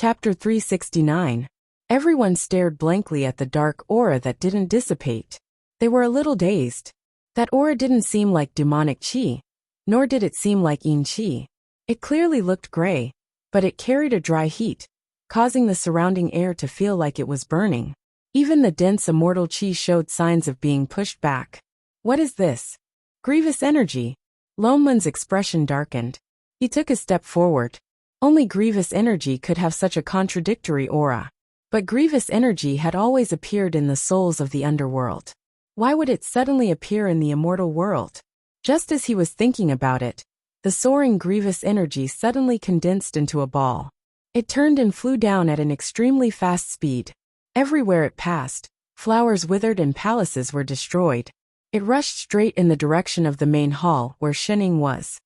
Chapter 369. Everyone stared blankly at the dark aura that didn't dissipate. They were a little dazed. That aura didn't seem like demonic chi, nor did it seem like yin chi. It clearly looked gray, but it carried a dry heat, causing the surrounding air to feel like it was burning. Even the dense immortal chi showed signs of being pushed back. What is this? Grievous energy. Loneman's expression darkened. He took a step forward. Only grievous energy could have such a contradictory aura. But grievous energy had always appeared in the souls of the underworld. Why would it suddenly appear in the immortal world? Just as he was thinking about it, the soaring grievous energy suddenly condensed into a ball. It turned and flew down at an extremely fast speed. Everywhere it passed, flowers withered and palaces were destroyed. It rushed straight in the direction of the main hall where Shening was.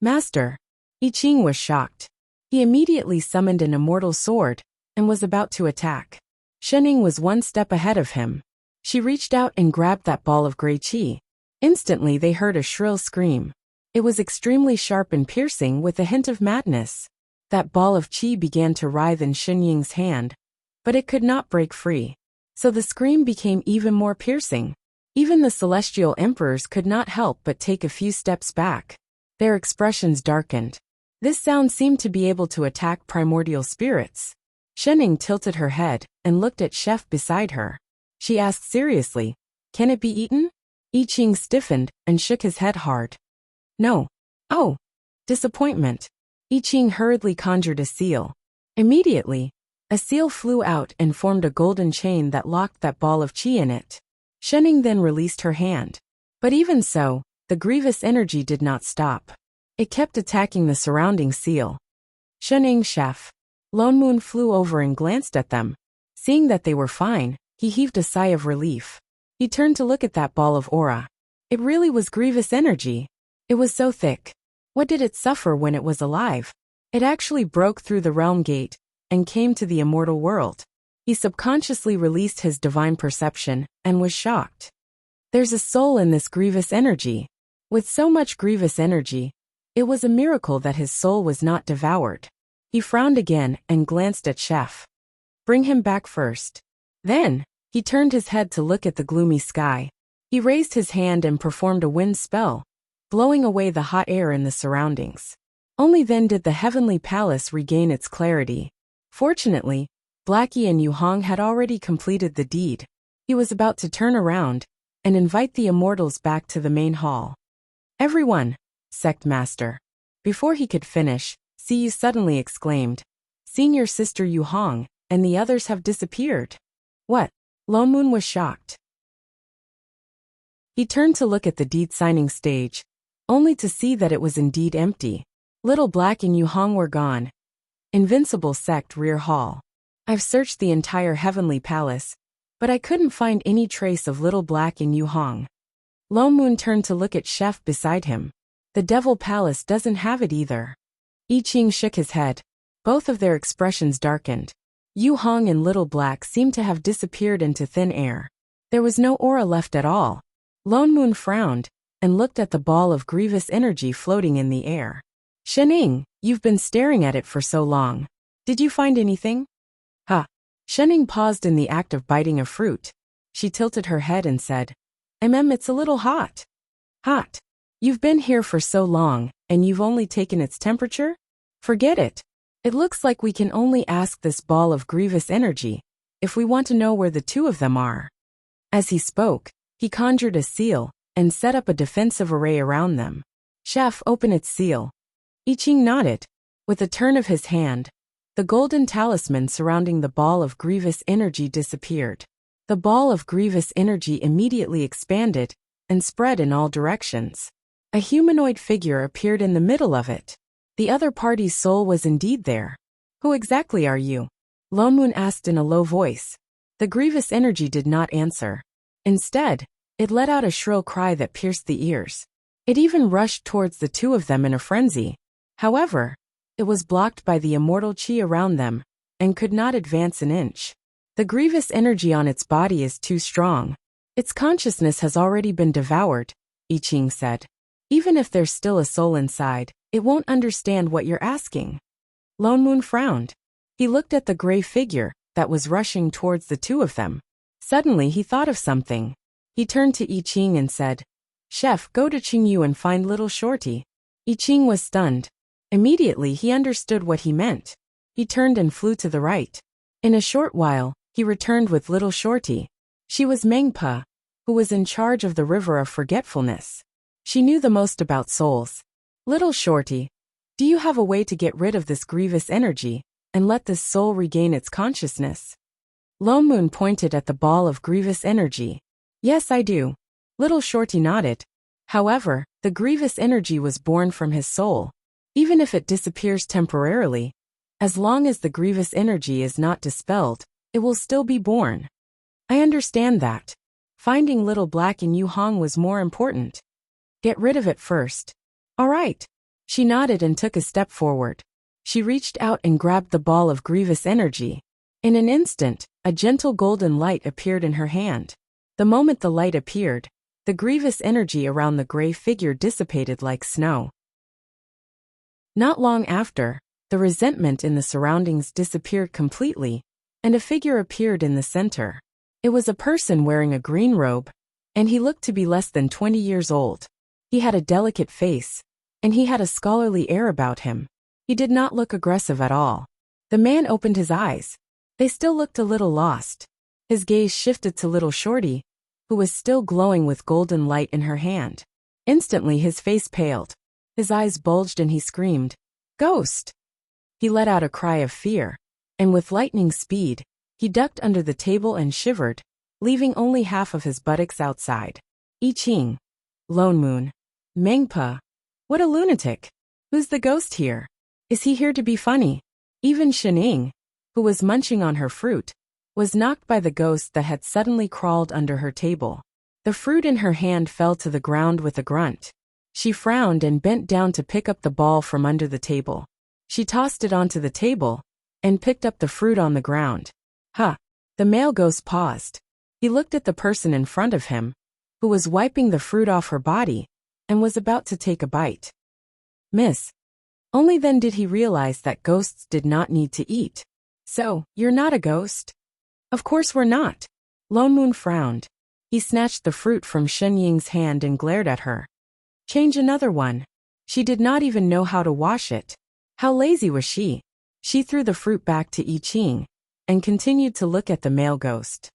Master! I Ching was shocked. He immediately summoned an immortal sword and was about to attack. Shening was one step ahead of him. She reached out and grabbed that ball of gray chi. Instantly they heard a shrill scream. It was extremely sharp and piercing with a hint of madness. That ball of chi began to writhe in Shenying's hand, but it could not break free. So the scream became even more piercing. Even the celestial emperors could not help but take a few steps back. Their expressions darkened. This sound seemed to be able to attack primordial spirits. Shening tilted her head and looked at Chef beside her. She asked seriously, "Can it be eaten?" I Ching stiffened and shook his head hard. "No." "Oh." Disappointment. I Ching hurriedly conjured a seal. Immediately, a seal flew out and formed a golden chain that locked that ball of chi in it. Shening then released her hand. But even so, the grievous energy did not stop. It kept attacking the surrounding seal. Shening, Chef. Lone Moon flew over and glanced at them. Seeing that they were fine, he heaved a sigh of relief. He turned to look at that ball of aura. It really was grievous energy. It was so thick. What did it suffer when it was alive? It actually broke through the realm gate and came to the immortal world. He subconsciously released his divine perception and was shocked. There's a soul in this grievous energy. With so much grievous energy, it was a miracle that his soul was not devoured. He frowned again and glanced at Chef. Bring him back first. Then, he turned his head to look at the gloomy sky. He raised his hand and performed a wind spell, blowing away the hot air in the surroundings. Only then did the heavenly palace regain its clarity. Fortunately, Blackie and Yu Hong had already completed the deed. He was about to turn around and invite the immortals back to the main hall. Everyone, Sect Master. Before he could finish, Siyu suddenly exclaimed, "Seeing your sister Yu Hong, and the others have disappeared." What? Lone Moon was shocked. He turned to look at the deed signing stage, only to see that it was indeed empty. Little Black and Yu Hong were gone. Invincible Sect Rear Hall. I've searched the entire heavenly palace, but I couldn't find any trace of Little Black and Yu Hong. Lone Moon turned to look at Chef beside him. The Devil Palace doesn't have it either. I Ching shook his head. Both of their expressions darkened. Yu Hong and Little Black seemed to have disappeared into thin air. There was no aura left at all. Lone Moon frowned and looked at the ball of grievous energy floating in the air. Shening, you've been staring at it for so long. Did you find anything? Ha! Shening paused in the act of biting a fruit. She tilted her head and said, It's a little hot. Hot? You've been here for so long, and you've only taken its temperature? Forget it. It looks like we can only ask this ball of grievous energy if we want to know where the two of them are. As he spoke, he conjured a seal and set up a defensive array around them. Chef, open its seal. I Ching nodded. With a turn of his hand, the golden talisman surrounding the ball of grievous energy disappeared. The ball of grievous energy immediately expanded and spread in all directions. A humanoid figure appeared in the middle of it. The other party's soul was indeed there. Who exactly are you? Lone Moon asked in a low voice. The grievous energy did not answer. Instead, it let out a shrill cry that pierced the ears. It even rushed towards the two of them in a frenzy. However, it was blocked by the immortal chi around them and could not advance an inch. The grievous energy on its body is too strong. Its consciousness has already been devoured, I Ching said. Even if there's still a soul inside, it won't understand what you're asking. Lone Moon frowned. He looked at the gray figure that was rushing towards the two of them. Suddenly he thought of something. He turned to I Ching and said, "Chef, go to Qingyu and find little Shorty." I Ching was stunned. Immediately he understood what he meant. He turned and flew to the right. In a short while, he returned with little Shorty. She was Mengpa, who was in charge of the River of Forgetfulness. She knew the most about souls. "Little Shorty, do you have a way to get rid of this grievous energy and let this soul regain its consciousness?" Lone Moon pointed at the ball of grievous energy. "Yes, I do." Little Shorty nodded. However, the grievous energy was born from his soul. Even if it disappears temporarily, as long as the grievous energy is not dispelled, it will still be born. "I understand that. Finding little black in Yu Hong was more important. Get rid of it first." "All right." She nodded and took a step forward. She reached out and grabbed the ball of grievous energy. In an instant, a gentle golden light appeared in her hand. The moment the light appeared, the grievous energy around the gray figure dissipated like snow. Not long after, the resentment in the surroundings disappeared completely, and a figure appeared in the center. It was a person wearing a green robe, and he looked to be less than 20 years old. He had a delicate face, and he had a scholarly air about him. He did not look aggressive at all. The man opened his eyes. They still looked a little lost. His gaze shifted to little Shorty, who was still glowing with golden light in her hand. Instantly his face paled. His eyes bulged and he screamed, "Ghost!" He let out a cry of fear, and with lightning speed, he ducked under the table and shivered, leaving only half of his buttocks outside. I Ching, Lone Moon, Mengpa. What a lunatic! Who's the ghost here? Is he here to be funny? Even Shening, who was munching on her fruit, was knocked by the ghost that had suddenly crawled under her table. The fruit in her hand fell to the ground with a grunt. She frowned and bent down to pick up the ball from under the table. She tossed it onto the table and picked up the fruit on the ground. "Huh." The male ghost paused. He looked at the person in front of him, who was wiping the fruit off her body, and was about to take a bite. "Miss." Only then did he realize that ghosts did not need to eat. "So, you're not a ghost?" "Of course we're not." Lone Moon frowned. He snatched the fruit from Shen Ying's hand and glared at her. "Change another one." She did not even know how to wash it. How lazy was she? She threw the fruit back to I Ching and continued to look at the male ghost.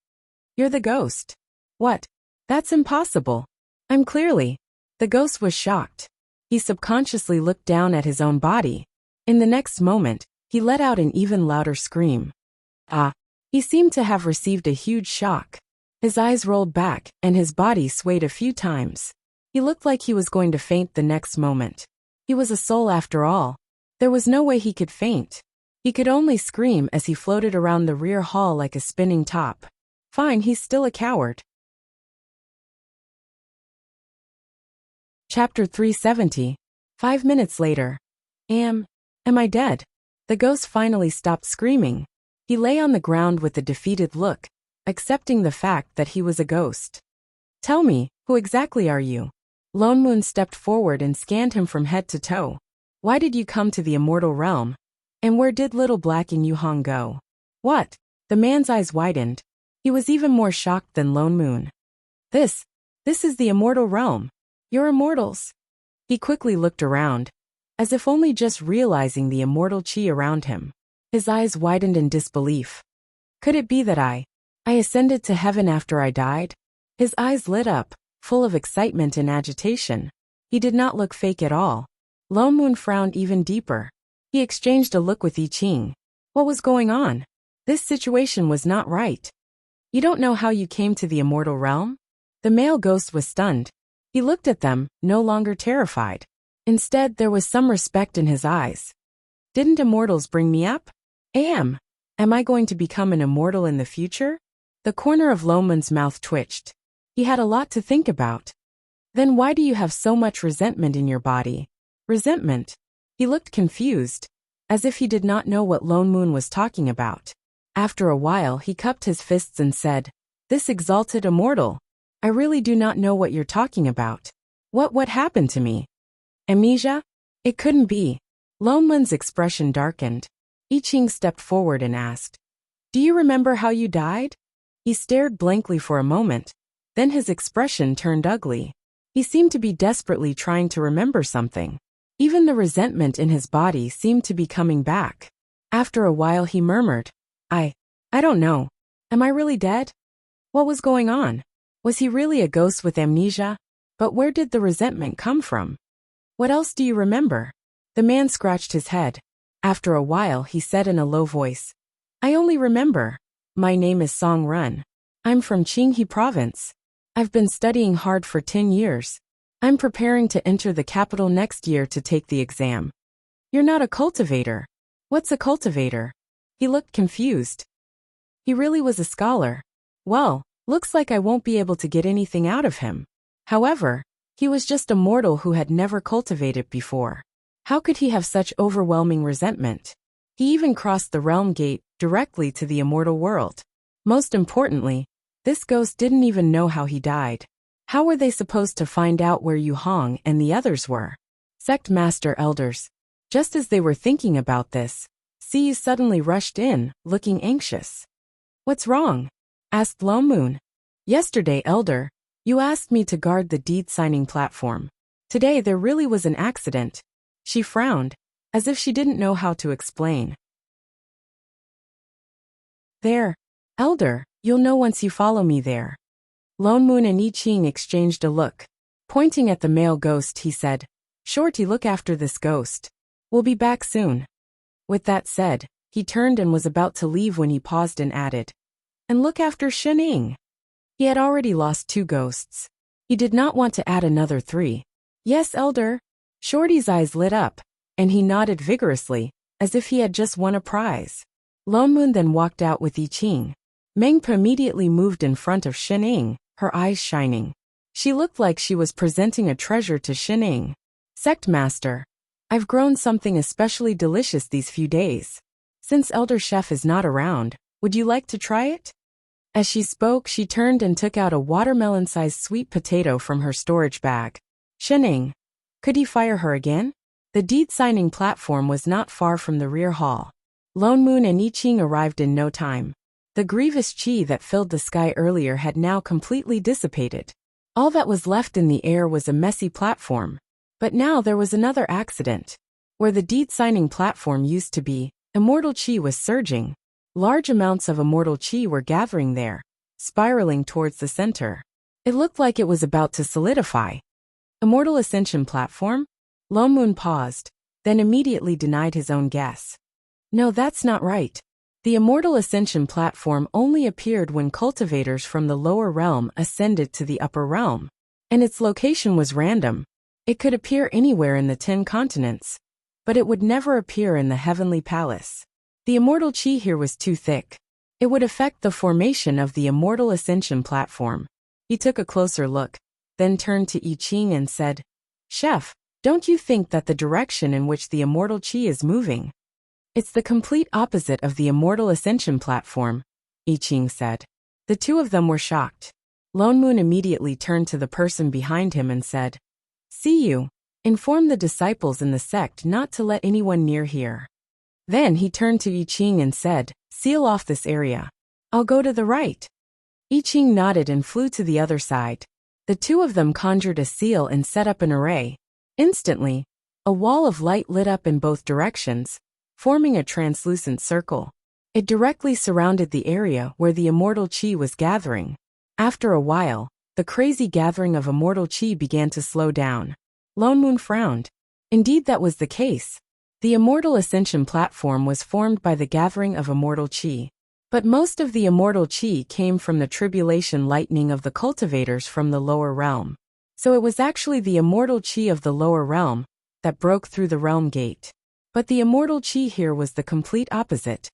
"You're the ghost." "What? That's impossible. I'm clearly." The ghost was shocked. He subconsciously looked down at his own body. In the next moment, he let out an even louder scream. Ah! He seemed to have received a huge shock. His eyes rolled back, and his body swayed a few times. He looked like he was going to faint the next moment. He was a soul after all. There was no way he could faint. He could only scream as he floated around the rear hall like a spinning top. Fine, he's still a coward. Chapter 370. 5 minutes later. Am I dead? The ghost finally stopped screaming. He lay on the ground with a defeated look, accepting the fact that he was a ghost. "Tell me, who exactly are you?" Lone Moon stepped forward and scanned him from head to toe. "Why did you come to the immortal realm? And where did little black in Yu Hong go?" "What?" The man's eyes widened. He was even more shocked than Lone Moon. This is the immortal realm. You're immortals." He quickly looked around, as if only just realizing the immortal chi around him. His eyes widened in disbelief. "Could it be that I ascended to heaven after I died?" His eyes lit up, full of excitement and agitation. He did not look fake at all. Lone Moon frowned even deeper. He exchanged a look with I Ching. What was going on? This situation was not right. "You don't know how you came to the immortal realm?" The male ghost was stunned. He looked at them, no longer terrified. Instead, there was some respect in his eyes. "Didn't immortals bring me up? Am I going to become an immortal in the future?" The corner of Lone Moon's mouth twitched. He had a lot to think about. "Then why do you have so much resentment in your body?" "Resentment?" He looked confused, as if he did not know what Lone Moon was talking about. After a while, he cupped his fists and said, "This exalted immortal, I really do not know what you're talking about. What happened to me? Amnesia? It couldn't be." Lone Moon's expression darkened. I Ching stepped forward and asked, "Do you remember how you died?" He stared blankly for a moment, then his expression turned ugly. He seemed to be desperately trying to remember something. Even the resentment in his body seemed to be coming back. After a while he murmured, I don't know. Am I really dead? What was going on? Was he really a ghost with amnesia? But where did the resentment come from? What else do you remember? The man scratched his head. After a while he said in a low voice, I only remember. My name is Song Run. I'm from Qinghe province. I've been studying hard for 10 years. I'm preparing to enter the capital next year to take the exam. You're not a cultivator. What's a cultivator? He looked confused. He really was a scholar. Well, looks like I won't be able to get anything out of him. However, he was just a mortal who had never cultivated before. How could he have such overwhelming resentment? He even crossed the realm gate directly to the immortal world. Most importantly, this ghost didn't even know how he died. How were they supposed to find out where Yu Hong and the others were? Sect Master Elders. Just as they were thinking about this, Siyu suddenly rushed in, looking anxious. What's wrong? Asked Lone Moon. Yesterday, Elder, you asked me to guard the deed-signing platform. Today there really was an accident. She frowned, as if she didn't know how to explain. There, Elder, you'll know once you follow me there. Lone Moon and I Ching exchanged a look. Pointing at the male ghost, he said, Shorty, look after this ghost. We'll be back soon. With that said, he turned and was about to leave when he paused and added, and look after Shening. He had already lost 2 ghosts. He did not want to add another 3. Yes, Elder. Shorty's eyes lit up, and he nodded vigorously, as if he had just won a prize. Lone Moon then walked out with I Ching. Mengpa immediately moved in front of Shening, her eyes shining. She looked like she was presenting a treasure to Shening. Sect Master, I've grown something especially delicious these few days. Since Elder Chef is not around, would you like to try it? As she spoke, she turned and took out a watermelon-sized sweet potato from her storage bag. Shening, could he fire her again? The deed-signing platform was not far from the rear hall. Lone Moon and I Ching arrived in no time. The grievous chi that filled the sky earlier had now completely dissipated. All that was left in the air was a messy platform. But now there was another accident. Where the deed-signing platform used to be, immortal chi was surging. Large amounts of immortal chi were gathering there, spiraling towards the center. It looked like it was about to solidify. Immortal Ascension platform? Lone Moon paused, then immediately denied his own guess. No, that's not right. The Immortal Ascension platform only appeared when cultivators from the lower realm ascended to the upper realm. And its location was random. It could appear anywhere in the 10 continents. But it would never appear in the Heavenly Palace. The immortal chi here was too thick. It would affect the formation of the Immortal Ascension platform. He took a closer look, then turned to I Ching and said, Chef, don't you think that the direction in which the immortal chi is moving? It's the complete opposite of the Immortal Ascension platform, I Ching said. The two of them were shocked. Lone Moon immediately turned to the person behind him and said, See you. Inform the disciples in the sect not to let anyone near here. Then he turned to I Ching and said, Seal off this area. I'll go to the right. I Ching nodded and flew to the other side. The two of them conjured a seal and set up an array. Instantly, a wall of light lit up in both directions, forming a translucent circle. It directly surrounded the area where the immortal chi was gathering. After a while, the crazy gathering of immortal chi began to slow down. Lone Moon frowned. Indeed, that was the case. The Immortal Ascension platform was formed by the gathering of immortal chi. But most of the immortal chi came from the tribulation lightning of the cultivators from the lower realm. So it was actually the immortal chi of the lower realm that broke through the realm gate. But the immortal chi here was the complete opposite.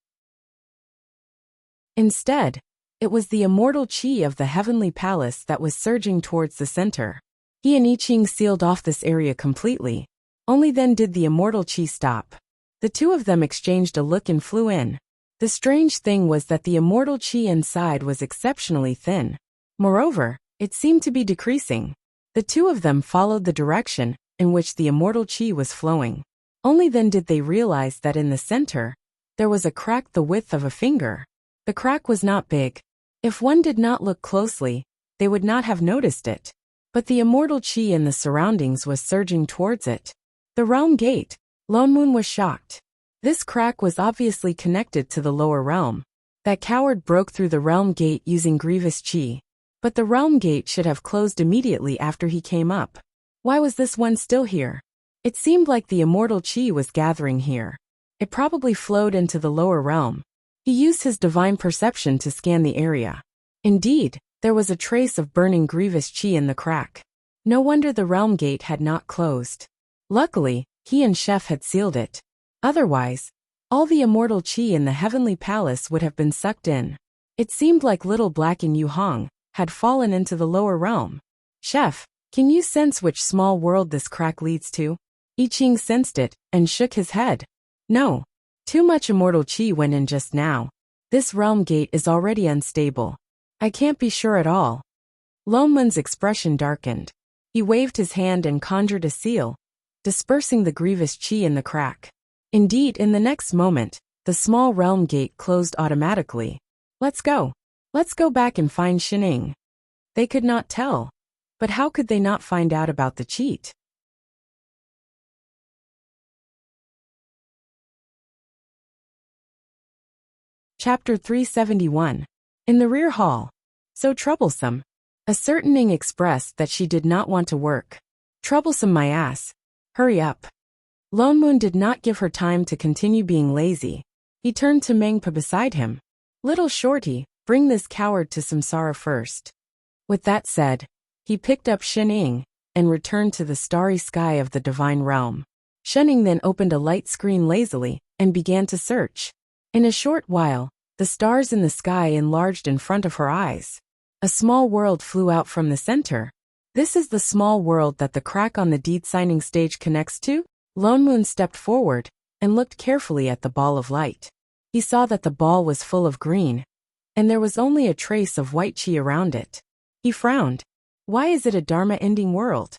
Instead, it was the immortal chi of the Heavenly Palace that was surging towards the center. He and I Ching sealed off this area completely. Only then did the immortal chi stop. The two of them exchanged a look and flew in. The strange thing was that the immortal chi inside was exceptionally thin. Moreover, it seemed to be decreasing. The two of them followed the direction in which the immortal chi was flowing. Only then did they realize that in the center, there was a crack the width of a finger. The crack was not big. If one did not look closely, they would not have noticed it. But the immortal chi in the surroundings was surging towards it. The realm gate. Lone Moon was shocked. This crack was obviously connected to the lower realm. That coward broke through the realm gate using grievous chi. But the realm gate should have closed immediately after he came up. Why was this one still here? It seemed like the immortal chi was gathering here. It probably flowed into the lower realm. He used his divine perception to scan the area. Indeed, there was a trace of burning grievous chi in the crack. No wonder the realm gate had not closed. Luckily, he and Chef had sealed it. Otherwise, all the immortal chi in the heavenly palace would have been sucked in. It seemed like little Black and Yu Hong had fallen into the lower realm. Chef, can you sense which small world this crack leads to? I Ching sensed it and shook his head. No. Too much immortal chi went in just now. This realm gate is already unstable. I can't be sure at all. Lone Moon's expression darkened. He waved his hand and conjured a seal, dispersing the grievous chi in the crack. Indeed, in the next moment, the small realm gate closed automatically. Let's go. Let's go back and find Shining. They could not tell. But how could they not find out about the cheat? Chapter 371. In the rear hall. So troublesome. A certain Ning expressed that she did not want to work. Troublesome my ass. Hurry up. Lone Moon did not give her time to continue being lazy. He turned to Mengpa beside him. Little shorty, bring this coward to Samsara first. With that said, he picked up Shining and returned to the starry sky of the divine realm. Shining then opened a light screen lazily and began to search. In a short while, the stars in the sky enlarged in front of her eyes. A small world flew out from the center. This is the small world that the crack on the deed signing stage connects to? Lone Moon stepped forward and looked carefully at the ball of light. He saw that the ball was full of green, and there was only a trace of white chi around it. He frowned. Why is it a Dharma-ending world?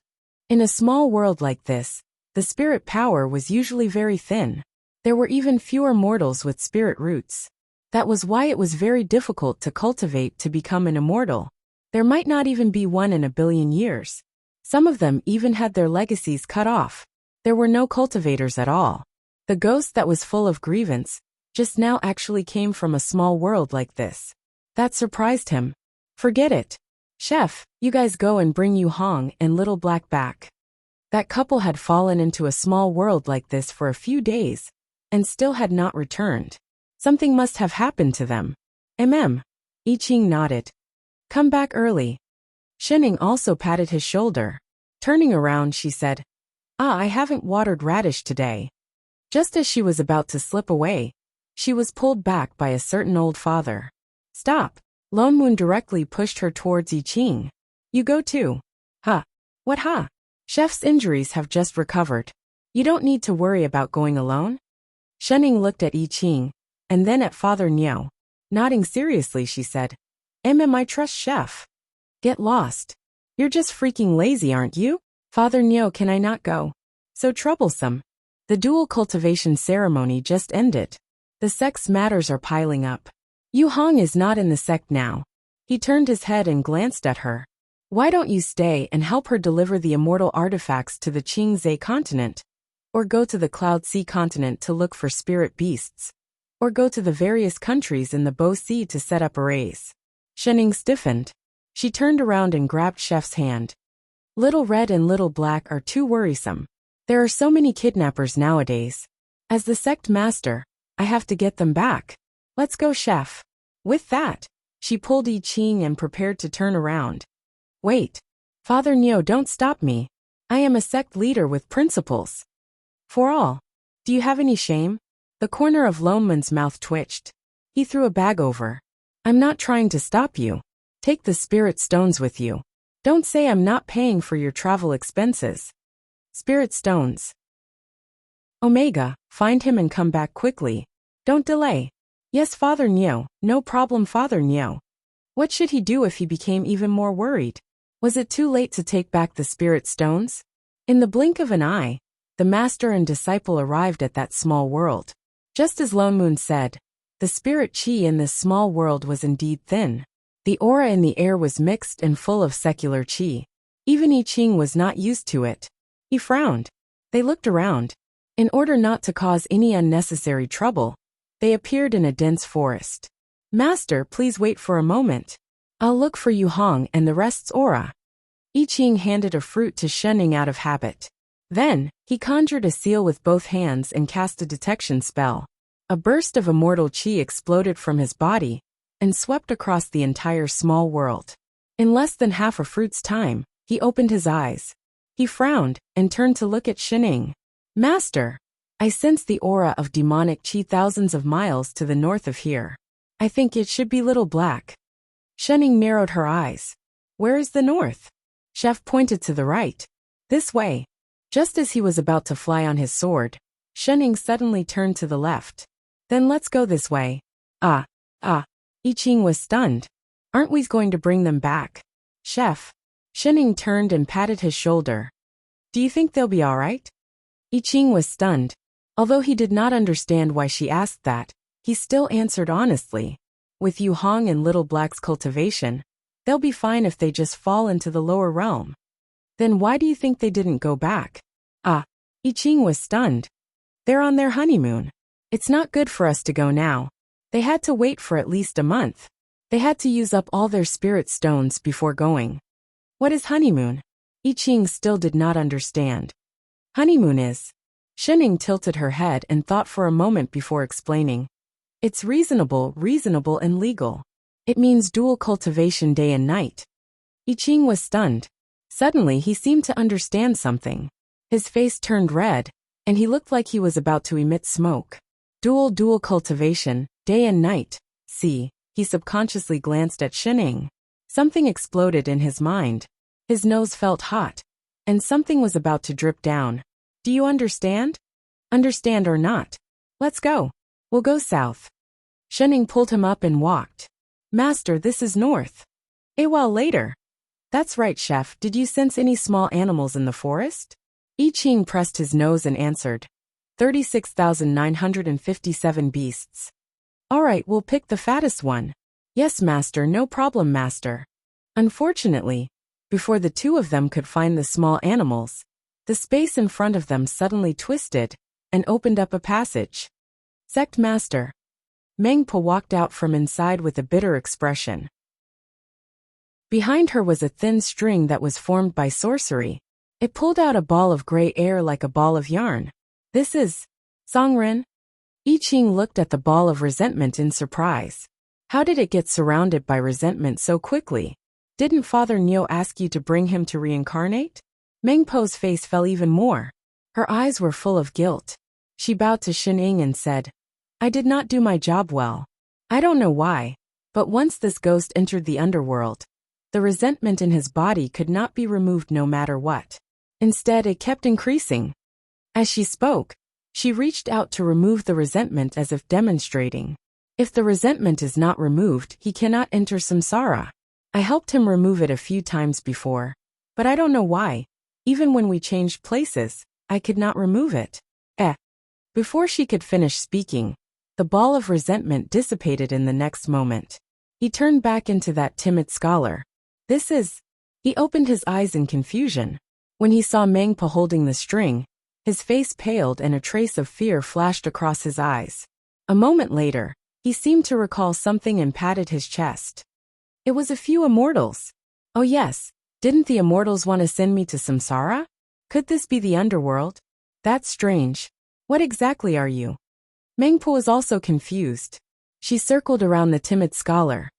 In a small world like this, the spirit power was usually very thin. There were even fewer mortals with spirit roots. That was why it was very difficult to cultivate to become an immortal. There might not even be one in a billion years. Some of them even had their legacies cut off. There were no cultivators at all. The ghost that was full of grievance just now actually came from a small world like this. That surprised him. Forget it. Chef, you guys go and bring Yu Hong and Little Black back. That couple had fallen into a small world like this for a few days and still had not returned. Something must have happened to them. I Ching nodded. Come back early. Shining also patted his shoulder. Turning around, she said, I haven't watered radish today. Just as she was about to slip away, she was pulled back by a certain old father. Stop. Lone Moon directly pushed her towards I Ching. You go too. Huh. What huh? Chef's injuries have just recovered. You don't need to worry about going alone. Shining looked at I Ching, and then at Father Niao. Nodding seriously, she said, I trust Chef. Get lost. You're just freaking lazy, aren't you? Father Niao, can I not go? So troublesome. The dual cultivation ceremony just ended. The sect's matters are piling up. Yu Hong is not in the sect now. He turned his head and glanced at her. Why don't you stay and help her deliver the immortal artifacts to the Qingzhe continent? Or go to the Cloud Sea continent to look for spirit beasts? Or go to the various countries in the Bo Sea to set up arrays? Shining stiffened. She turned around and grabbed Chef's hand. Little Red and Little Black are too worrisome. There are so many kidnappers nowadays. As the sect master, I have to get them back. Let's go, Chef. With that, she pulled I Ching and prepared to turn around. Wait. Father Niao, don't stop me. I am a sect leader with principles. For all. Do you have any shame? The corner of Lone Moon's mouth twitched. He threw a bag over. I'm not trying to stop you. Take the spirit stones with you. Don't say I'm not paying for your travel expenses. Spirit stones. Omega, find him and come back quickly. Don't delay. Yes, Father Niao, no problem, Father Niao. What should he do if he became even more worried? Was it too late to take back the spirit stones? In the blink of an eye, the master and disciple arrived at that small world. Just as Lone Moon said, the spirit chi in this small world was indeed thin. The aura in the air was mixed and full of secular chi. Even I Ching was not used to it. He frowned. They looked around. In order not to cause any unnecessary trouble, they appeared in a dense forest. Master, please wait for a moment. I'll look for Yu Hong and the rest's aura. I Ching handed a fruit to Shening out of habit. Then, he conjured a seal with both hands and cast a detection spell. A burst of immortal chi exploded from his body and swept across the entire small world. In less than half a fruit's time, he opened his eyes. He frowned and turned to look at Shening. Master, I sense the aura of demonic chi thousands of miles to the north of here. I think it should be Little Black. Shening narrowed her eyes. Where is the north? Chef pointed to the right. This way. Just as he was about to fly on his sword, Shening suddenly turned to the left. Then let's go this way. I Ching was stunned. Aren't we going to bring them back? Chef. Shening turned and patted his shoulder. Do you think they'll be all right? I Ching was stunned. Although he did not understand why she asked that, he still answered honestly. With Yu Hong and Little Black's cultivation, they'll be fine if they just fall into the lower realm. Then why do you think they didn't go back? I Ching was stunned. They're on their honeymoon. It's not good for us to go now. They had to wait for at least a month. They had to use up all their spirit stones before going. What is honeymoon? I Ching still did not understand. Honeymoon is. Shening tilted her head and thought for a moment before explaining. It's reasonable and legal. It means dual cultivation day and night. I Ching was stunned. Suddenly he seemed to understand something. His face turned red, and he looked like he was about to emit smoke. Dual cultivation, day and night. See, he subconsciously glanced at Shening. Something exploded in his mind. His nose felt hot, and something was about to drip down. Do you understand? Understand or not? Let's go. We'll go south. Shening pulled him up and walked. Master, this is north. A while later. That's right, Chef. Did you sense any small animals in the forest? I Ching pressed his nose and answered. 36,957 beasts. All right, we'll pick the fattest one. Yes, Master, no problem, Master. Unfortunately, before the two of them could find the small animals, the space in front of them suddenly twisted and opened up a passage. Sect Master. Meng Po walked out from inside with a bitter expression. Behind her was a thin string that was formed by sorcery. It pulled out a ball of gray air like a ball of yarn. This is Songren. I Ching looked at the ball of resentment in surprise. How did it get surrounded by resentment so quickly? Didn't Father Neo ask you to bring him to reincarnate? Meng Po's face fell even more. Her eyes were full of guilt. She bowed to Shening and said, I did not do my job well. I don't know why, but once this ghost entered the underworld, the resentment in his body could not be removed no matter what. Instead, it kept increasing. As she spoke, she reached out to remove the resentment as if demonstrating. If the resentment is not removed, he cannot enter samsara. I helped him remove it a few times before, but I don't know why. Even when we changed places, I could not remove it. Before she could finish speaking, the ball of resentment dissipated in the next moment. He turned back into that timid scholar. This is... He opened his eyes in confusion. When he saw Meng Po holding the string, his face paled and a trace of fear flashed across his eyes. A moment later, he seemed to recall something and patted his chest. It was a few immortals. Oh yes, didn't the immortals want to send me to samsara? Could this be the underworld? That's strange. What exactly are you? Meng Po was also confused. She circled around the timid scholar.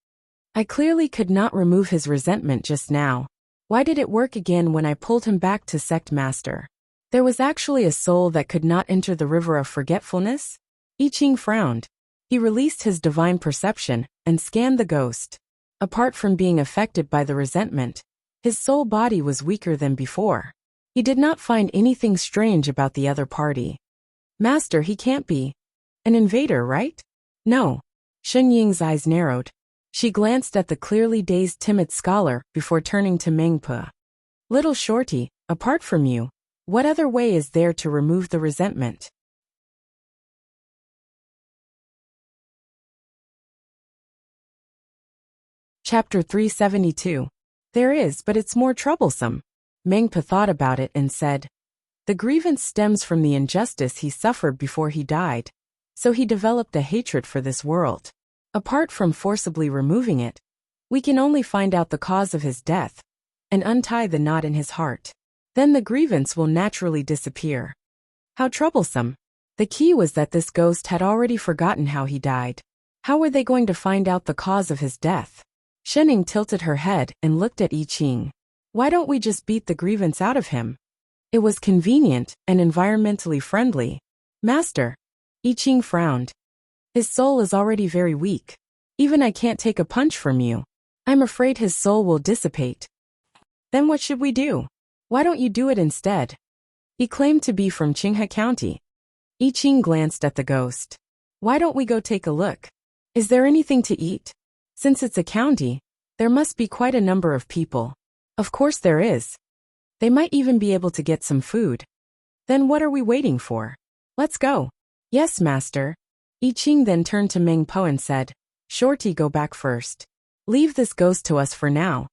I clearly could not remove his resentment just now. Why did it work again when I pulled him back to Sect Master? There was actually a soul that could not enter the river of forgetfulness? I Ching frowned. He released his divine perception and scanned the ghost. Apart from being affected by the resentment, his soul body was weaker than before. He did not find anything strange about the other party. Master, he can't be an invader, right? No. Shen Ying's eyes narrowed. She glanced at the clearly dazed timid scholar before turning to Meng Po. Little shorty, apart from you, what other way is there to remove the resentment? Chapter 372. There is, but it's more troublesome. Mengpa thought about it and said, the grievance stems from the injustice he suffered before he died, so he developed a hatred for this world. Apart from forcibly removing it, we can only find out the cause of his death and untie the knot in his heart. Then the grievance will naturally disappear. How troublesome. The key was that this ghost had already forgotten how he died. How were they going to find out the cause of his death? Shening tilted her head and looked at I Ching. Why don't we just beat the grievance out of him? It was convenient and environmentally friendly. Master. I Ching frowned. His soul is already very weak. Even I can't take a punch from you. I'm afraid his soul will dissipate. Then what should we do? Why don't you do it instead? He claimed to be from Qinghe County. I Ching glanced at the ghost. Why don't we go take a look? Is there anything to eat? Since it's a county, there must be quite a number of people. Of course there is. They might even be able to get some food. Then what are we waiting for? Let's go. Yes, master. I Ching then turned to Meng Po and said, Shorty, go back first. Leave this ghost to us for now.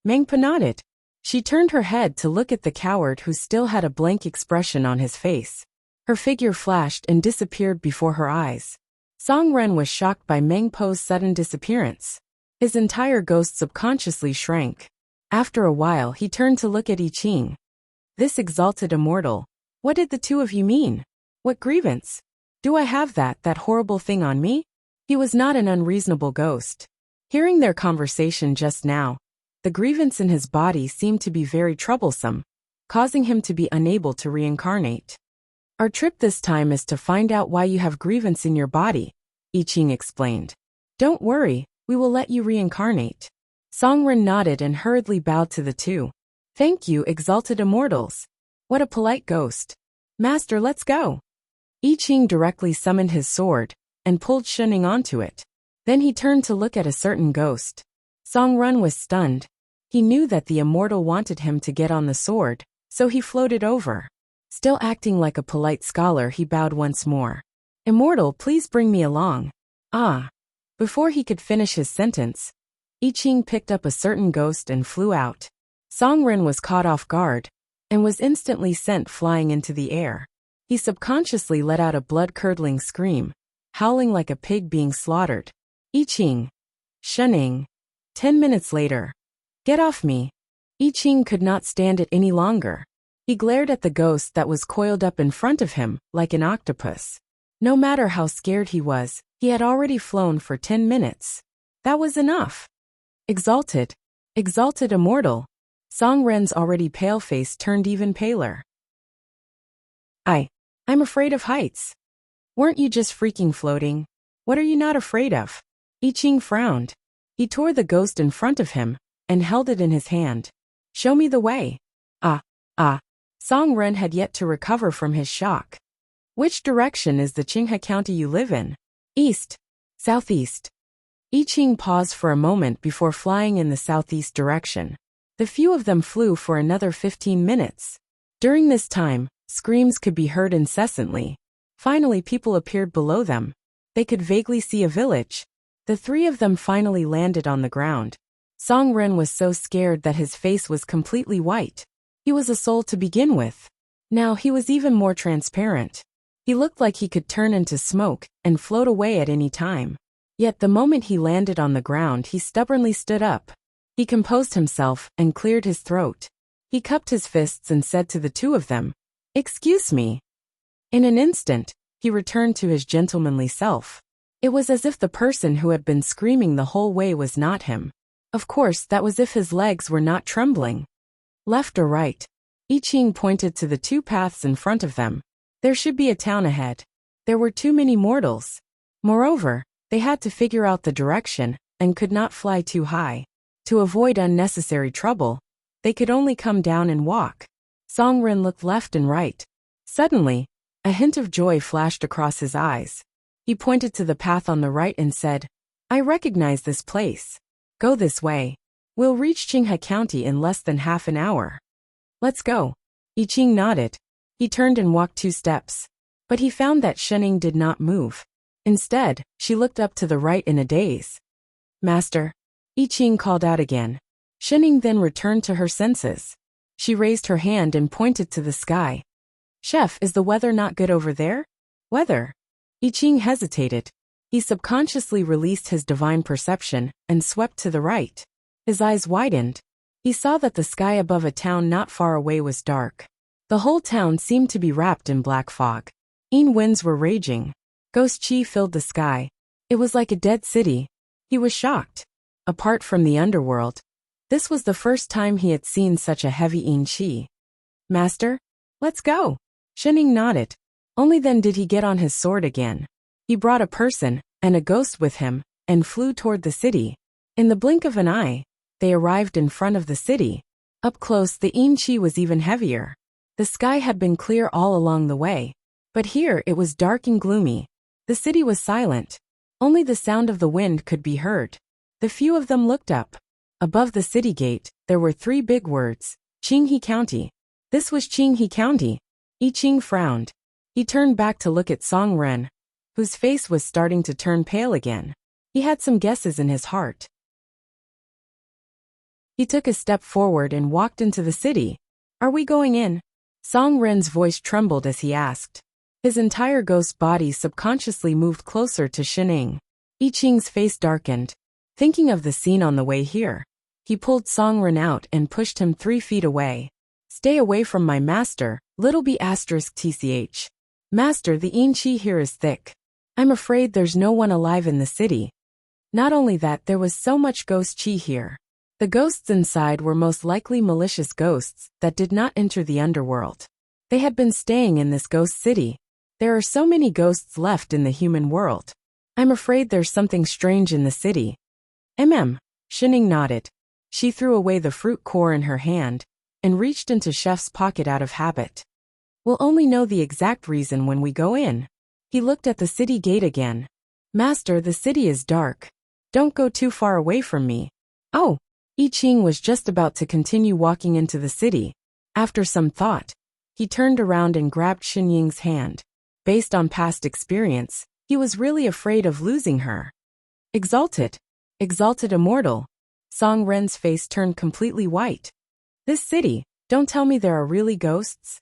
Meng Po nodded. She turned her head to look at the coward who still had a blank expression on his face. Her figure flashed and disappeared before her eyes. Song Ren was shocked by Meng Po's sudden disappearance. His entire ghost subconsciously shrank. After a while he turned to look at I Ching. This exalted immortal. What did the two of you mean? What grievance? Do I have that horrible thing on me? He was not an unreasonable ghost. Hearing their conversation just now, the grievance in his body seemed to be very troublesome, causing him to be unable to reincarnate. Our trip this time is to find out why you have grievance in your body, I Ching explained. Don't worry, we will let you reincarnate. Song Ren nodded and hurriedly bowed to the two. Thank you, exalted immortals. What a polite ghost. Master, let's go. I Ching directly summoned his sword and pulled Shening onto it. Then he turned to look at a certain ghost. Song Ren was stunned. He knew that the immortal wanted him to get on the sword, so he floated over. Still acting like a polite scholar, he bowed once more. Immortal, please bring me along. Ah. Before he could finish his sentence, I Ching picked up a certain ghost and flew out. Song Ren was caught off guard and was instantly sent flying into the air. He subconsciously let out a blood-curdling scream, howling like a pig being slaughtered. I Ching. Shening. 10 minutes later. Get off me. I Ching could not stand it any longer. He glared at the ghost that was coiled up in front of him, like an octopus. No matter how scared he was, he had already flown for 10 minutes. That was enough. Exalted. Exalted immortal. Song Ren's already pale face turned even paler. I'm afraid of heights. Weren't you just freaking floating? What are you not afraid of? I Ching frowned. He tore the ghost in front of him and held it in his hand. Show me the way. Song Ren had yet to recover from his shock. Which direction is the Qinghe County you live in? East. Southeast. I Ching paused for a moment before flying in the southeast direction. The few of them flew for another 15 minutes. During this time, screams could be heard incessantly. Finally, people appeared below them. They could vaguely see a village. The three of them finally landed on the ground. Song Ren was so scared that his face was completely white. He was a soul to begin with. Now he was even more transparent. He looked like he could turn into smoke and float away at any time. Yet the moment he landed on the ground, he stubbornly stood up. He composed himself and cleared his throat. He cupped his fists and said to the two of them, "Excuse me." In an instant, he returned to his gentlemanly self. It was as if the person who had been screaming the whole way was not him. Of course, that was if his legs were not trembling. Left or right? I Ching pointed to the two paths in front of them. There should be a town ahead. There were too many mortals. Moreover, they had to figure out the direction and could not fly too high. To avoid unnecessary trouble, they could only come down and walk. Song Ren looked left and right. Suddenly, a hint of joy flashed across his eyes. He pointed to the path on the right and said, "I recognize this place. Go this way. We'll reach Qinghe County in less than half an hour." "Let's go." I Ching nodded. He turned and walked 2 steps. But he found that Shening did not move. Instead, she looked up to the right in a daze. "Master." I Ching called out again. Shining then returned to her senses. She raised her hand and pointed to the sky. Chef, is the weather not good over there? Weather? I Ching hesitated. He subconsciously released his divine perception and swept to the right. His eyes widened. He saw that the sky above a town not far away was dark. The whole town seemed to be wrapped in black fog. Winds were raging. Ghost chi filled the sky. It was like a dead city. He was shocked. Apart from the underworld, this was the first time he had seen such a heavy chi. Master? Let's go. Shining nodded. Only then did he get on his sword again. He brought a person and a ghost with him and flew toward the city. In the blink of an eye, they arrived in front of the city. Up close, the chi was even heavier. The sky had been clear all along the way, but here it was dark and gloomy. The city was silent. Only the sound of the wind could be heard. The few of them looked up. Above the city gate, there were 3 big words, Qinghe County. This was Qinghe County. I Ching frowned. He turned back to look at Song Ren, whose face was starting to turn pale again. He had some guesses in his heart. He took a step forward and walked into the city. Are we going in? Song Ren's voice trembled as he asked. His entire ghost body subconsciously moved closer to Shining. I Ching's face darkened. Thinking of the scene on the way here, he pulled Song Ren out and pushed him 3 feet away. Stay away from my master, little b asterisk tch. Master, the chi here is thick. I'm afraid there's no one alive in the city. Not only that, there was so much ghost chi here. The ghosts inside were most likely malicious ghosts that did not enter the underworld. They had been staying in this ghost city. There are so many ghosts left in the human world. I'm afraid there's something strange in the city. Shining nodded. She threw away the fruit core in her hand and reached into Chef's pocket out of habit. We'll only know the exact reason when we go in. He looked at the city gate again. Master, the city is dark. Don't go too far away from me. Oh. I Ching was just about to continue walking into the city. After some thought, he turned around and grabbed Xin Ying's hand. Based on past experience, he was really afraid of losing her. Exalted immortal. Song Ren's face turned completely white. This city, don't tell me there are really ghosts?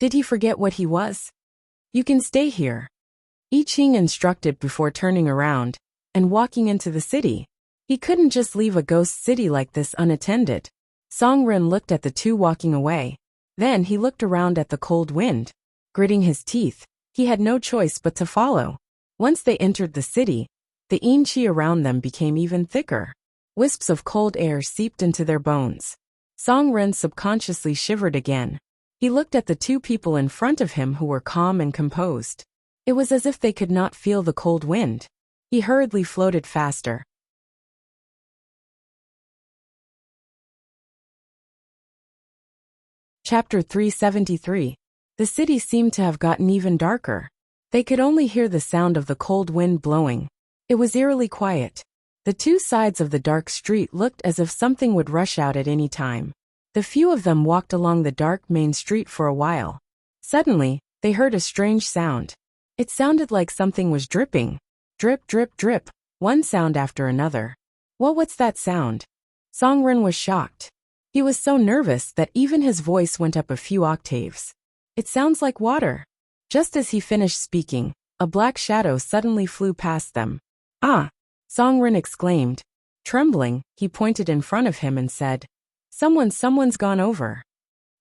Did he forget what he was? You can stay here. I Ching instructed before turning around and walking into the city. He couldn't just leave a ghost city like this unattended. Song Ren looked at the 2 walking away. Then he looked around at the cold wind. Gritting his teeth, he had no choice but to follow. Once they entered the city, the chi around them became even thicker. Wisps of cold air seeped into their bones. Song Ren subconsciously shivered again. He looked at the 2 people in front of him who were calm and composed. It was as if they could not feel the cold wind. He hurriedly floated faster. Chapter 373. The city seemed to have gotten even darker. They could only hear the sound of the cold wind blowing. It was eerily quiet. The 2 sides of the dark street looked as if something would rush out at any time. The few of them walked along the dark main street for a while. Suddenly, they heard a strange sound. It sounded like something was dripping. Drip, drip, drip, one sound after another. What's that sound? Song Ren was shocked. He was so nervous that even his voice went up a few octaves. It sounds like water. Just as he finished speaking, a black shadow suddenly flew past them. Ah! Song Ren exclaimed. Trembling, he pointed in front of him and said, Someone's gone over.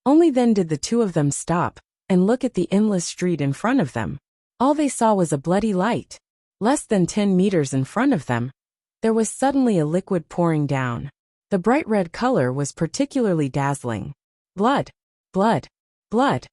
Only then did the 2 of them stop and look at the endless street in front of them. All they saw was a bloody light. Less than 10 meters in front of them, there was suddenly a liquid pouring down. The bright red color was particularly dazzling. Blood, blood, blood.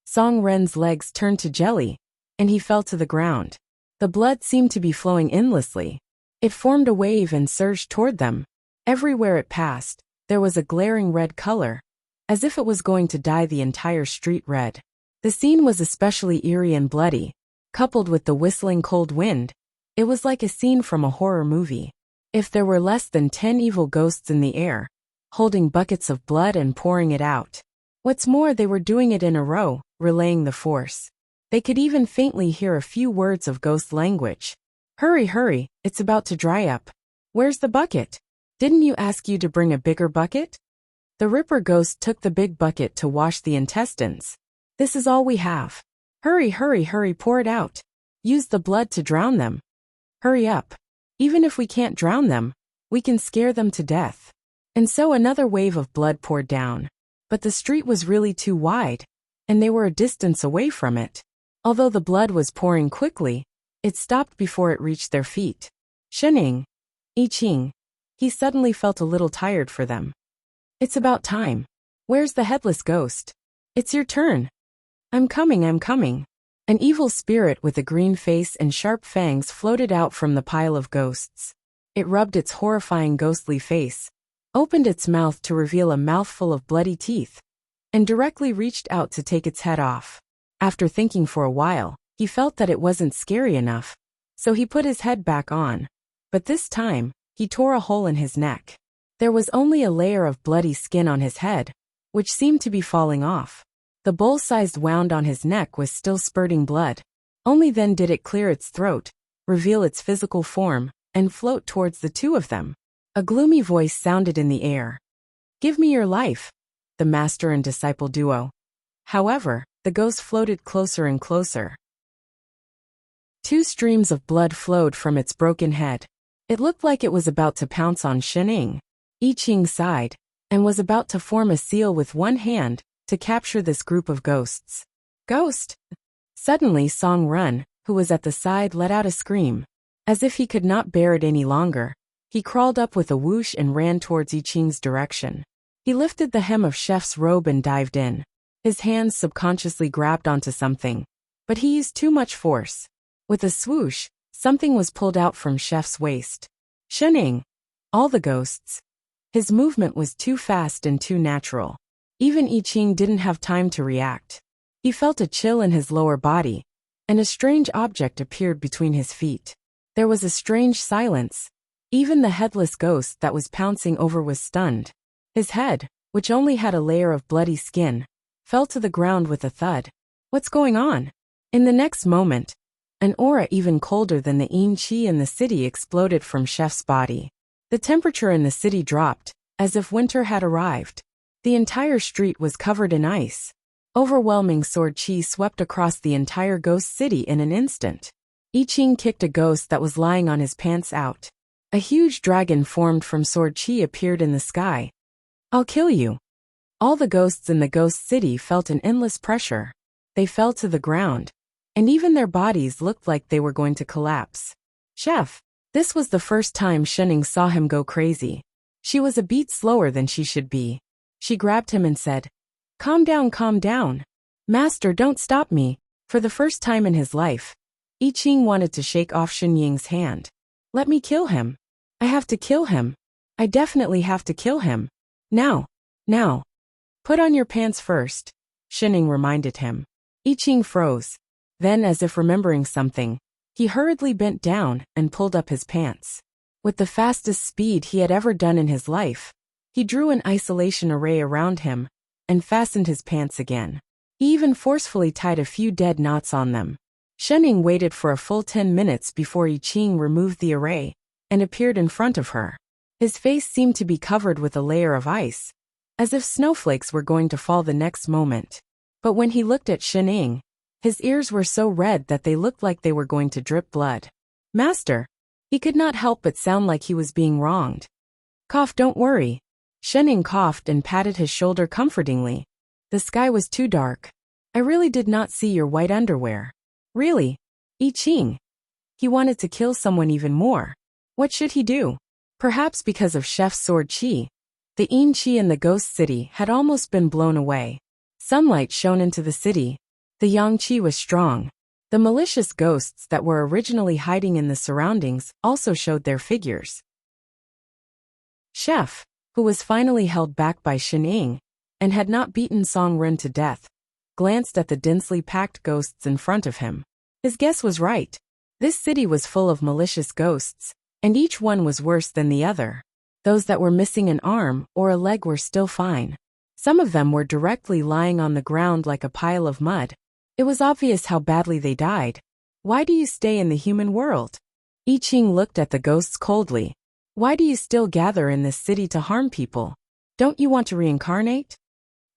Song Ren's legs turned to jelly, and he fell to the ground. The blood seemed to be flowing endlessly. It formed a wave and surged toward them. Everywhere it passed, there was a glaring red color, as if it was going to dye the entire street red. The scene was especially eerie and bloody. Coupled with the whistling cold wind, it was like a scene from a horror movie. If there were less than 10 evil ghosts in the air, holding buckets of blood and pouring it out. What's more, they were doing it in a row, relaying the force. They could even faintly hear a few words of ghost language. Hurry, hurry, it's about to dry up. Where's the bucket? Didn't you ask you to bring a bigger bucket? The Ripper ghost took the big bucket to wash the intestines. This is all we have. Hurry, hurry, hurry, pour it out. Use the blood to drown them. Hurry up. Even if we can't drown them, we can scare them to death. And so another wave of blood poured down. But the street was really too wide, and they were a distance away from it. Although the blood was pouring quickly, it stopped before it reached their feet. Shening. I Ching. He suddenly felt a little tired for them. It's about time. Where's the headless ghost? It's your turn. I'm coming, I'm coming. An evil spirit with a green face and sharp fangs floated out from the pile of ghosts. It rubbed its horrifying ghostly face, opened its mouth to reveal a mouthful of bloody teeth, and directly reached out to take its head off. After thinking for a while, he felt that it wasn't scary enough, so he put his head back on. But this time, he tore a hole in his neck. There was only a layer of bloody skin on his head, which seemed to be falling off. The bull-sized wound on his neck was still spurting blood. Only then did it clear its throat, reveal its physical form, and float towards the two of them. A gloomy voice sounded in the air. Give me your life, the master and disciple duo. However, the ghost floated closer and closer. 2 streams of blood flowed from its broken head. It looked like it was about to pounce on Shening. I Ching sighed, and was about to form a seal with one hand to capture this group of ghosts. Ghost! Suddenly Song Run, who was at the side, let out a scream. As if he could not bear it any longer, he crawled up with a whoosh and ran towards I Ching's direction. He lifted the hem of Chef's robe and dived in. His hands subconsciously grabbed onto something, but he used too much force. With a swoosh, something was pulled out from Chef's waist. Shening! All the ghosts. His movement was too fast and too natural. Even I Ching didn't have time to react. He felt a chill in his lower body, and a strange object appeared between his feet. There was a strange silence. Even the headless ghost that was pouncing over was stunned. His head, which only had a layer of bloody skin, fell to the ground with a thud. What's going on? In the next moment, an aura even colder than the yin qi in the city exploded from Chef's body. The temperature in the city dropped, as if winter had arrived. The entire street was covered in ice. Overwhelming sword chi swept across the entire ghost city in an instant. I Ching kicked a ghost that was lying on his pants out. A huge dragon formed from sword chi appeared in the sky. I'll kill you. All the ghosts in the ghost city felt an endless pressure. They fell to the ground, and even their bodies looked like they were going to collapse. Chef! This was the first time Shening saw him go crazy. She was a beat slower than she should be. She grabbed him and said, calm down, calm down. Master, don't stop me. For the first time in his life, I Ching wanted to shake off Shenying's hand. Let me kill him. I have to kill him. I definitely have to kill him. Now. Now. Put on your pants first, Shening reminded him. I Ching froze. Then, as if remembering something, he hurriedly bent down and pulled up his pants. With the fastest speed he had ever done in his life, he drew an isolation array around him and fastened his pants again. He even forcefully tied a few dead knots on them. Shening waited for a full 10 minutes before I Ching removed the array and appeared in front of her. His face seemed to be covered with a layer of ice, as if snowflakes were going to fall the next moment. But when he looked at Shening, his ears were so red that they looked like they were going to drip blood. Master! He could not help but sound like he was being wronged. Cough, don't worry. Shening coughed and patted his shoulder comfortingly. The sky was too dark. I really did not see your white underwear. Really? I Ching. He wanted to kill someone even more. What should he do? Perhaps because of Chef's sword chi. The yin qi in the ghost city had almost been blown away. Sunlight shone into the city. The yang qi was strong. The malicious ghosts that were originally hiding in the surroundings also showed their figures. Chef, who was finally held back by Shening, and had not beaten Song Ren to death, glanced at the densely packed ghosts in front of him. His guess was right. This city was full of malicious ghosts, and each one was worse than the other. Those that were missing an arm or a leg were still fine. Some of them were directly lying on the ground like a pile of mud. It was obvious how badly they died. Why do you stay in the human world? I Ching looked at the ghosts coldly. Why do you still gather in this city to harm people? Don't you want to reincarnate?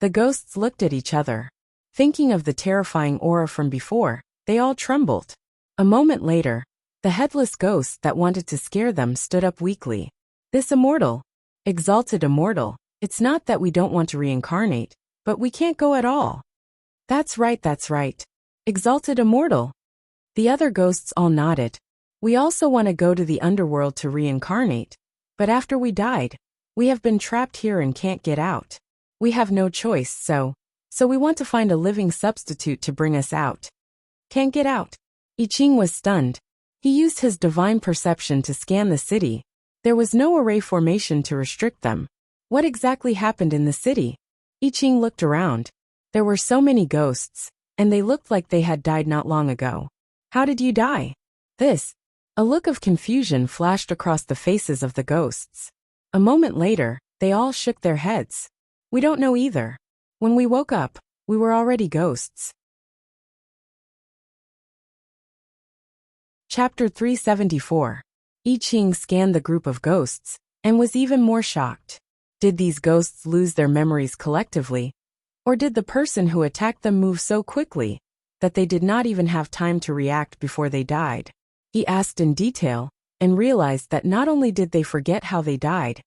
The ghosts looked at each other. Thinking of the terrifying aura from before, they all trembled. A moment later, the headless ghost that wanted to scare them stood up weakly. This immortal, exalted immortal, it's not that we don't want to reincarnate, but we can't go at all. That's right, that's right. Exalted immortal. The other ghosts all nodded. We also want to go to the underworld to reincarnate, but after we died, we have been trapped here and can't get out. We have no choice, so we want to find a living substitute to bring us out. Can't get out. I Ching was stunned. He used his divine perception to scan the city. There was no array formation to restrict them. What exactly happened in the city? I Ching looked around. There were so many ghosts, and they looked like they had died not long ago. How did you die? A look of confusion flashed across the faces of the ghosts. A moment later, they all shook their heads. We don't know either. When we woke up, we were already ghosts. Chapter 374. I Ching scanned the group of ghosts, and was even more shocked. Did these ghosts lose their memories collectively? Or did the person who attacked them move so quickly that they did not even have time to react before they died? He asked in detail, and realized that not only did they forget how they died,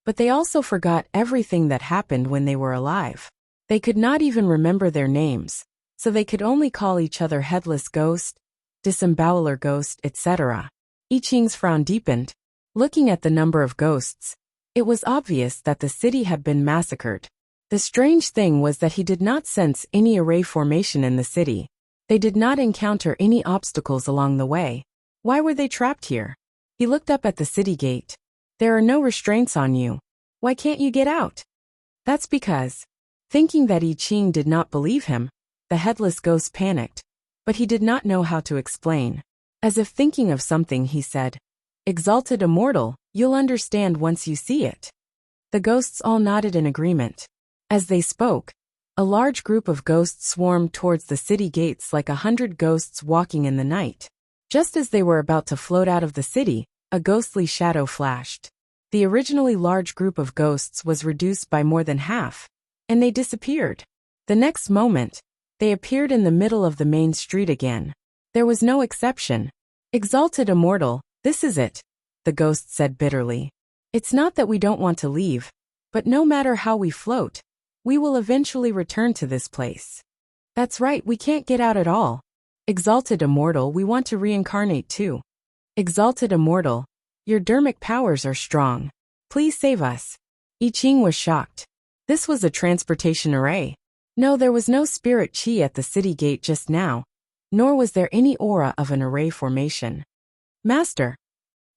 but they also forgot everything that happened when they were alive. They could not even remember their names, so they could only call each other Headless Ghost, Disemboweler Ghost, etc. I Ching's frown deepened. Looking at the number of ghosts, it was obvious that the city had been massacred. The strange thing was that he did not sense any array formation in the city. They did not encounter any obstacles along the way. Why were they trapped here? He looked up at the city gate. There are no restraints on you. Why can't you get out? That's because. Thinking that I Ching did not believe him, the headless ghost panicked, but he did not know how to explain. As if thinking of something, he said, Exalted immortal, you'll understand once you see it. The ghosts all nodded in agreement. As they spoke, a large group of ghosts swarmed towards the city gates like 100 ghosts walking in the night. Just as they were about to float out of the city, a ghostly shadow flashed. The originally large group of ghosts was reduced by more than half, and they disappeared. The next moment, they appeared in the middle of the main street again. There was no exception. Exalted immortal, this is it, the ghost said bitterly. It's not that we don't want to leave, but no matter how we float, we will eventually return to this place. That's right, we can't get out at all. Exalted immortal, we want to reincarnate too. Exalted immortal, your dermic powers are strong. Please save us. I Ching was shocked. This was a transportation array. No, there was no spirit chi at the city gate just now, nor was there any aura of an array formation. Master.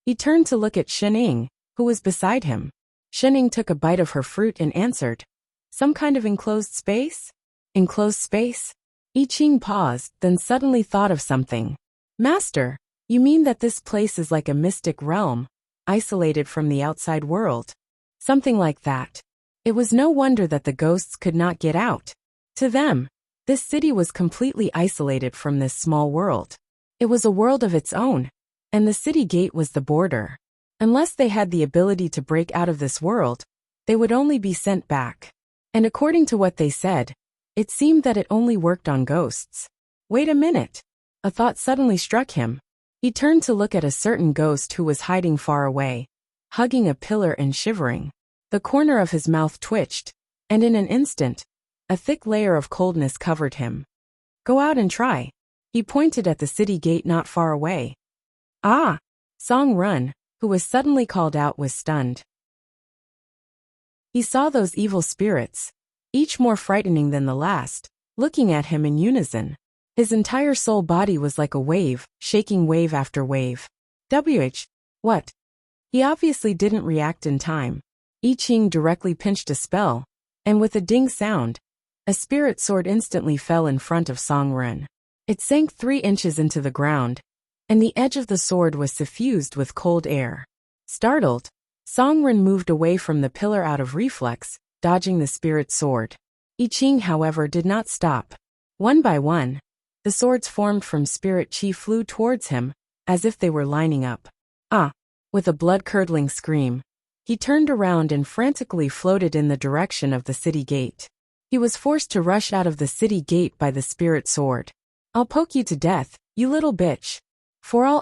He turned to look at Shening, who was beside him. Shening took a bite of her fruit and answered, Some kind of enclosed space? Enclosed space? I Ching paused, then suddenly thought of something. Master, you mean that this place is like a mystic realm, isolated from the outside world? Something like that. It was no wonder that the ghosts could not get out. To them, this city was completely isolated from this small world. It was a world of its own, and the city gate was the border. Unless they had the ability to break out of this world, they would only be sent back. And according to what they said, it seemed that it only worked on ghosts. Wait a minute. A thought suddenly struck him. He turned to look at a certain ghost who was hiding far away, hugging a pillar and shivering. The corner of his mouth twitched, and in an instant, a thick layer of coldness covered him. Go out and try. He pointed at the city gate not far away. Ah! Song Run, who was suddenly called out, was stunned. He saw those evil spirits, each more frightening than the last, looking at him in unison. His entire soul body was like a wave, shaking wave after wave. What? He obviously didn't react in time. I Ching directly pinched a spell, and with a ding sound, a spirit sword instantly fell in front of Song Run. It sank 3 inches into the ground, and the edge of the sword was suffused with cold air. Startled, Song Run moved away from the pillar out of reflex, dodging the spirit sword. I Ching, however, did not stop. One by one, the swords formed from spirit chi flew towards him, as if they were lining up. Ah! With a blood-curdling scream, he turned around and frantically floated in the direction of the city gate. He was forced to rush out of the city gate by the spirit sword. "I'll poke you to death, you little bitch. For all.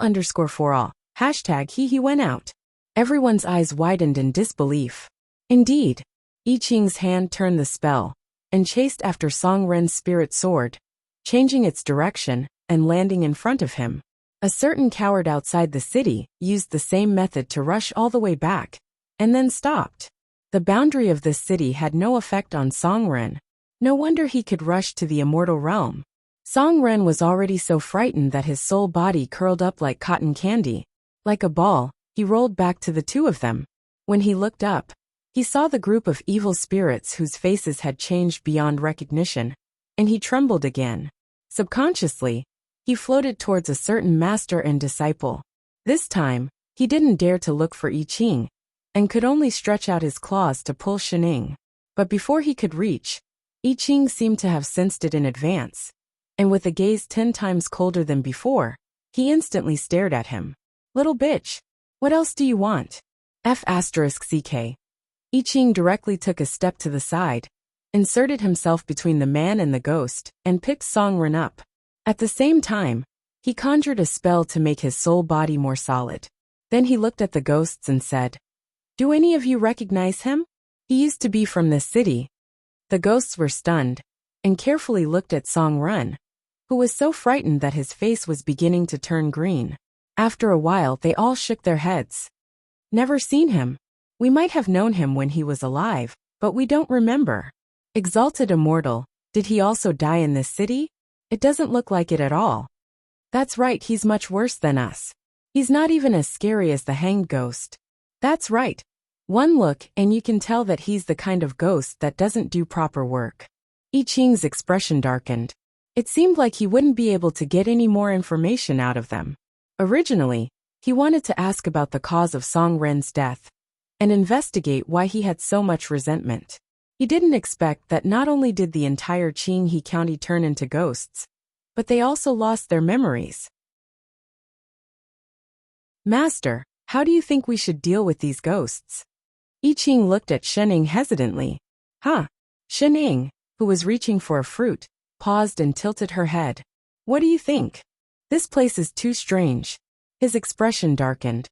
Hashtag he went out." Everyone's eyes widened in disbelief. Indeed, I Ching's hand turned the spell and chased after Song Ren's spirit sword, changing its direction and landing in front of him. A certain coward outside the city used the same method to rush all the way back, and then stopped. The boundary of this city had no effect on Song Ren. No wonder he could rush to the immortal realm. Song Ren was already so frightened that his soul body curled up like cotton candy. Like a ball, he rolled back to the two of them. When he looked up, he saw the group of evil spirits whose faces had changed beyond recognition, and he trembled again. Subconsciously, he floated towards a certain master and disciple. This time, he didn't dare to look for I Ching, and could only stretch out his claws to pull Shening. But before he could reach, I Ching seemed to have sensed it in advance, and with a gaze 10 times colder than before, he instantly stared at him. "Little bitch, what else do you want?" F***CK. I Ching directly took a step to the side, inserted himself between the man and the ghost, and picked Song Ren up. At the same time, he conjured a spell to make his soul body more solid. Then he looked at the ghosts and said, "Do any of you recognize him? He used to be from this city." The ghosts were stunned, and carefully looked at Song Ren, who was so frightened that his face was beginning to turn green. After a while they all shook their heads. "Never seen him. We might have known him when he was alive, but we don't remember." "Exalted immortal, did he also die in this city? It doesn't look like it at all." "That's right, he's much worse than us. He's not even as scary as the hanged ghost." "That's right. One look and you can tell that he's the kind of ghost that doesn't do proper work." I Ching's expression darkened. It seemed like he wouldn't be able to get any more information out of them. Originally, he wanted to ask about the cause of Song Ren's death and investigate why he had so much resentment. He didn't expect that not only did the entire Qinghe County turn into ghosts, but they also lost their memories. "Master, how do you think we should deal with these ghosts?" I Ching looked at Shening hesitantly. Shening, who was reaching for a fruit, paused and tilted her head. "What do you think? This place is too strange." His expression darkened.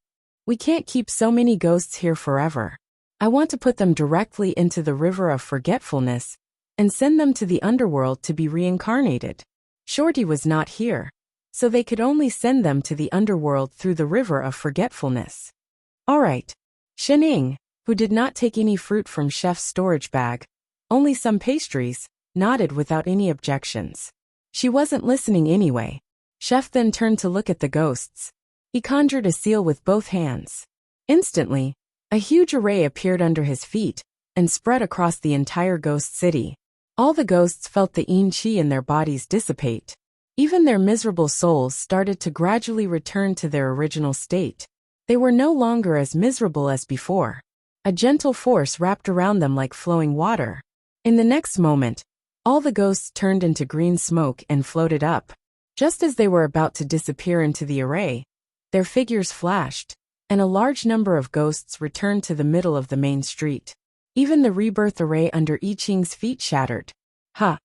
"We can't keep so many ghosts here forever. I want to put them directly into the river of forgetfulness and send them to the underworld to be reincarnated." Shorty was not here, so they could only send them to the underworld through the river of forgetfulness. "All right." Shening, who did not take any fruit from Chef's storage bag, only some pastries, nodded without any objections. She wasn't listening anyway. Chef then turned to look at the ghosts. He conjured a seal with both hands. Instantly, a huge array appeared under his feet and spread across the entire ghost city. All the ghosts felt the yin qi in their bodies dissipate. Even their miserable souls started to gradually return to their original state. They were no longer as miserable as before. A gentle force wrapped around them like flowing water. In the next moment, all the ghosts turned into green smoke and floated up. Just as they were about to disappear into the array, their figures flashed, and a large number of ghosts returned to the middle of the main street. Even the rebirth array under I Ching's feet shattered. I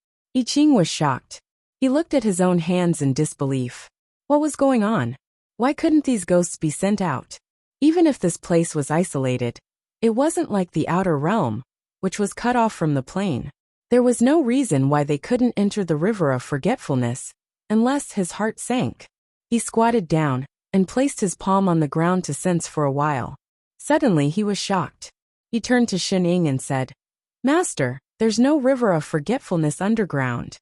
Ching was shocked. He looked at his own hands in disbelief. What was going on? Why couldn't these ghosts be sent out? Even if this place was isolated, it wasn't like the outer realm, which was cut off from the plane. There was no reason why they couldn't enter the river of forgetfulness, unless his heart sank. He squatted down and placed his palm on the ground to sense for a while. Suddenly he was shocked. He turned to Shening and said, "Master, there's no river of forgetfulness underground."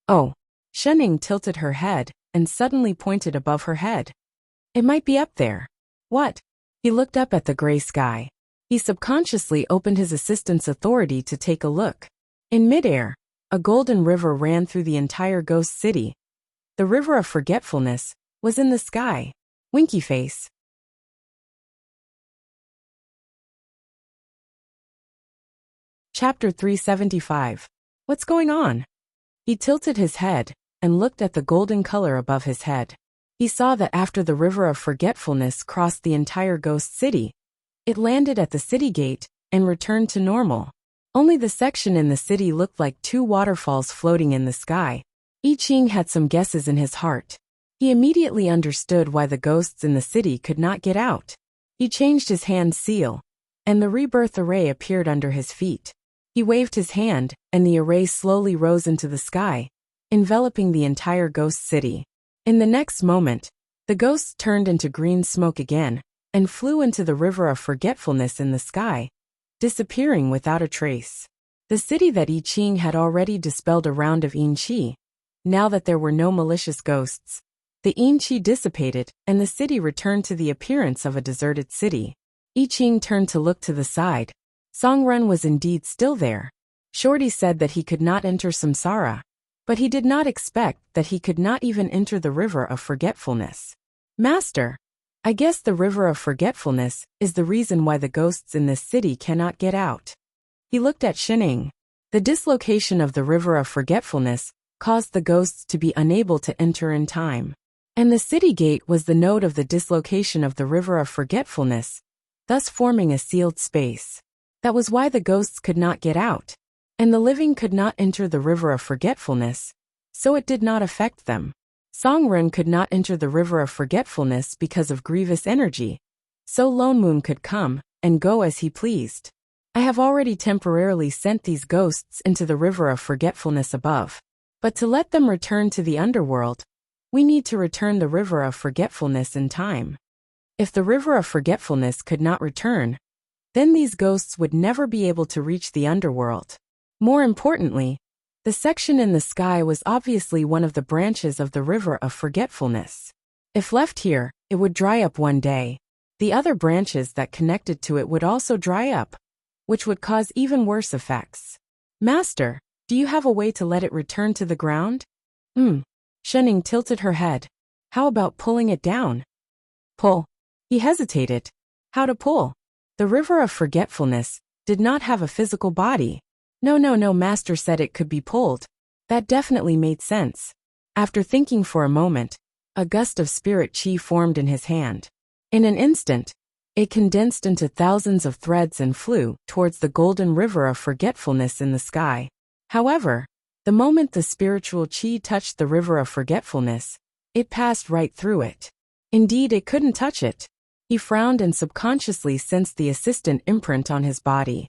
"Oh." Shening tilted her head and suddenly pointed above her head. "It might be up there." "What?" He looked up at the gray sky. He subconsciously opened his assistant's authority to take a look. In midair, a golden river ran through the entire ghost city. The river of forgetfulness was in the sky. Winky face. Chapter 375. What's going on? He tilted his head and looked at the golden color above his head. He saw that after the river of forgetfulness crossed the entire ghost city, it landed at the city gate and returned to normal. Only the section in the city looked like two waterfalls floating in the sky. I Ching had some guesses in his heart. He immediately understood why the ghosts in the city could not get out. He changed his hand seal, and the rebirth array appeared under his feet. He waved his hand, and the array slowly rose into the sky, enveloping the entire ghost city. In the next moment, the ghosts turned into green smoke again, and flew into the river of forgetfulness in the sky, disappearing without a trace. The city that I Ching had already dispelled a round of yin qi. Now that there were no malicious ghosts, the yin qi dissipated, and the city returned to the appearance of a deserted city. I Ching turned to look to the side. Songrun was indeed still there. Shorty said that he could not enter samsara, but he did not expect that he could not even enter the river of forgetfulness. Master, I guess the river of forgetfulness is the reason why the ghosts in this city cannot get out. He looked at Shining. The dislocation of the river of forgetfulness caused the ghosts to be unable to enter in time. And the city gate was the node of the dislocation of the river of forgetfulness, thus forming a sealed space. That was why the ghosts could not get out, and the living could not enter the river of forgetfulness, so it did not affect them. Songrun could not enter the river of forgetfulness because of grievous energy, so Lone Moon could come and go as he pleased. I have already temporarily sent these ghosts into the river of forgetfulness above, but to let them return to the underworld, we need to return the river of forgetfulness in time. If the river of forgetfulness could not return, then these ghosts would never be able to reach the underworld. More importantly, the section in the sky was obviously one of the branches of the river of forgetfulness. If left here, it would dry up one day. The other branches that connected to it would also dry up, which would cause even worse effects. Master, do you have a way to let it return to the ground? Shening tilted her head. How about pulling it down? Pull. He hesitated. How to pull? The river of forgetfulness did not have a physical body. No, Master said it could be pulled. That definitely made sense. After thinking for a moment, a gust of spirit chi formed in his hand. In an instant, it condensed into thousands of threads and flew towards the golden river of forgetfulness in the sky. However, the moment the spiritual chi touched the river of forgetfulness, it passed right through it. Indeed, it couldn't touch it. He frowned and subconsciously sensed the assistant imprint on his body.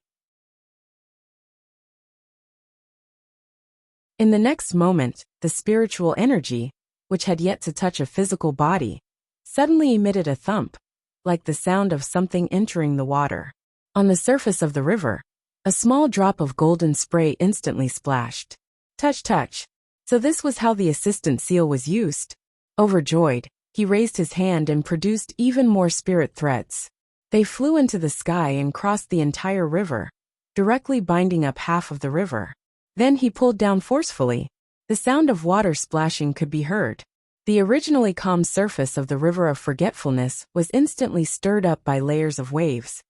In the next moment, the spiritual energy, which had yet to touch a physical body, suddenly emitted a thump, like the sound of something entering the water. On the surface of the river, a small drop of golden spray instantly splashed. Touch. So this was how the assistant seal was used. Overjoyed, he raised his hand and produced even more spirit threads. They flew into the sky and crossed the entire river, directly binding up half of the river. Then he pulled down forcefully. The sound of water splashing could be heard. The originally calm surface of the river of forgetfulness was instantly stirred up by layers of waves,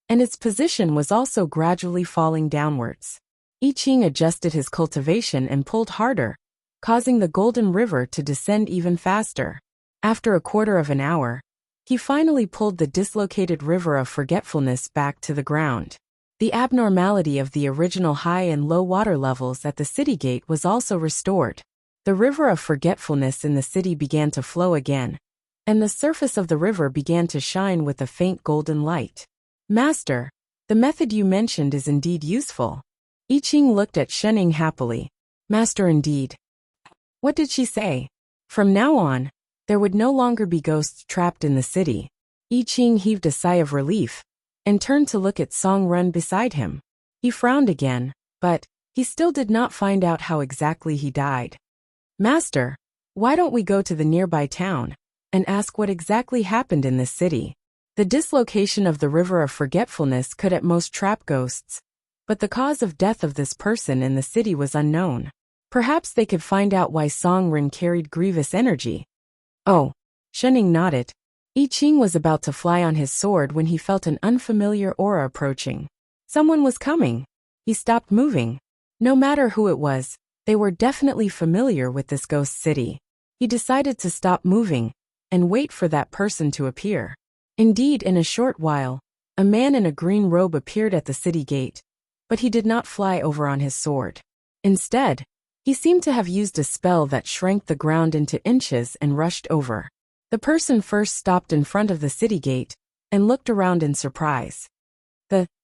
and its position was also gradually falling downwards. I Ching adjusted his cultivation and pulled harder, causing the golden river to descend even faster. After a quarter of an hour, he finally pulled the dislocated river of forgetfulness back to the ground. The abnormality of the original high and low water levels at the city gate was also restored. The river of forgetfulness in the city began to flow again, and the surface of the river began to shine with a faint golden light. Master, the method you mentioned is indeed useful. I Ching looked at Shening happily. Master indeed. What did she say? From now on, there would no longer be ghosts trapped in the city. I Ching heaved a sigh of relief and turned to look at Songrun beside him. He frowned again, but he still did not find out how exactly he died. Master, why don't we go to the nearby town and ask what exactly happened in this city? The dislocation of the river of forgetfulness could at most trap ghosts, but the cause of death of this person in the city was unknown. Perhaps they could find out why Songrun carried grievous energy. Oh, Shening nodded. I Ching was about to fly on his sword when he felt an unfamiliar aura approaching. Someone was coming. He stopped moving. No matter who it was, they were definitely familiar with this ghost city. He decided to stop moving and wait for that person to appear. Indeed, in a short while, a man in a green robe appeared at the city gate, but he did not fly over on his sword. Instead, he seemed to have used a spell that shrank the ground into inches and rushed over. The person first stopped in front of the city gate and looked around in surprise.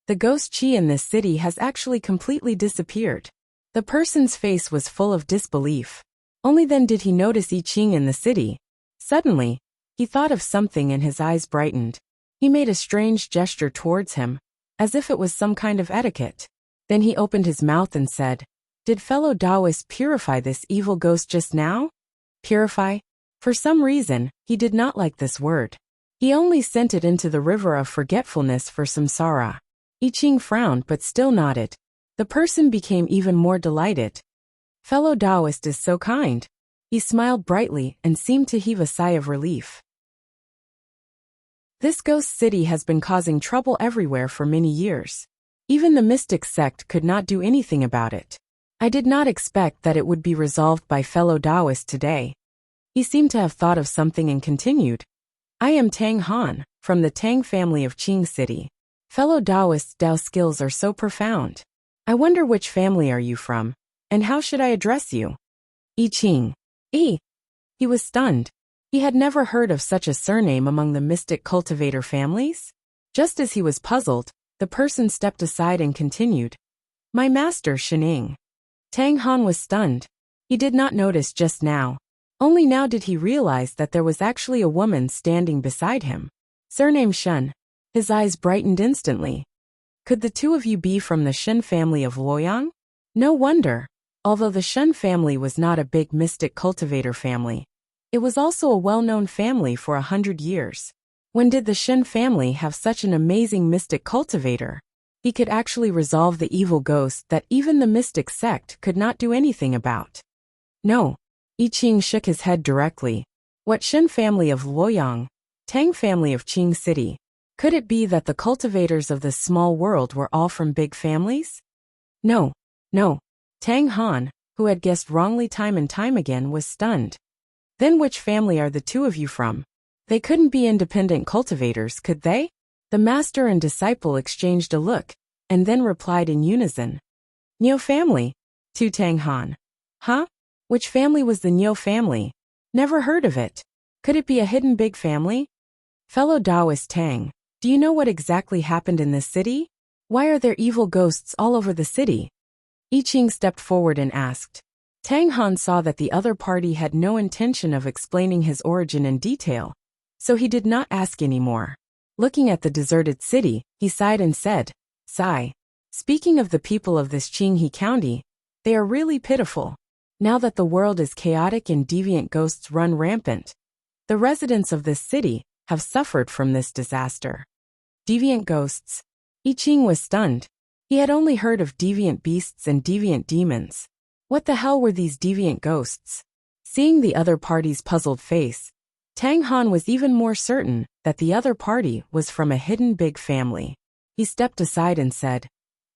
The ghost Chi in this city has actually completely disappeared. The person's face was full of disbelief. Only then did he notice I Ching in the city. Suddenly, he thought of something and his eyes brightened. He made a strange gesture towards him, as if it was some kind of etiquette. Then he opened his mouth and said, "Did fellow Taoist purify this evil ghost just now?" Purify? For some reason, he did not like this word. He only sent it into the river of forgetfulness for samsara. I Ching frowned but still nodded. The person became even more delighted. Fellow Taoist is so kind. He smiled brightly and seemed to heave a sigh of relief. This ghost city has been causing trouble everywhere for many years. Even the mystic sect could not do anything about it. I did not expect that it would be resolved by fellow Taoist today. He seemed to have thought of something and continued. I am Tang Han, from the Tang family of Qing City. Fellow Taoists' Tao skills are so profound. I wonder which family are you from, and how should I address you? I Ching. He was stunned. He had never heard of such a surname among the mystic cultivator families. Just as he was puzzled, the person stepped aside and continued. My master, Shining. Tang Han was stunned. He did not notice just now. Only now did he realize that there was actually a woman standing beside him. Surname Shun. His eyes brightened instantly. Could the two of you be from the Shen family of Luoyang? No wonder. Although the Shen family was not a big mystic cultivator family, it was also a well-known family for 100 years. When did the Shen family have such an amazing mystic cultivator? He could actually resolve the evil ghost that even the mystic sect could not do anything about. No. I Ching shook his head directly. What Shen family of Luoyang? Tang family of Qing City? Could it be that the cultivators of this small world were all from big families? No. Tang Han, who had guessed wrongly time and time again, was stunned. Then which family are the two of you from? They couldn't be independent cultivators, could they? The master and disciple exchanged a look, and then replied in unison. Niu family. To Tang Han. Huh? Which family was the Niu family? Never heard of it. Could it be a hidden big family? Fellow Taoist Tang, do you know what exactly happened in this city? Why are there evil ghosts all over the city? I Ching stepped forward and asked. Tang Han saw that the other party had no intention of explaining his origin in detail, so he did not ask anymore. Looking at the deserted city, he sighed and said, Sigh. Speaking of the people of this Qinghe County, they are really pitiful. Now that the world is chaotic and deviant ghosts run rampant, the residents of this city have suffered from this disaster. Deviant ghosts. I Ching was stunned. He had only heard of deviant beasts and deviant demons. What the hell were these deviant ghosts? Seeing the other party's puzzled face, Tang Han was even more certain that the other party was from a hidden big family. He stepped aside and said,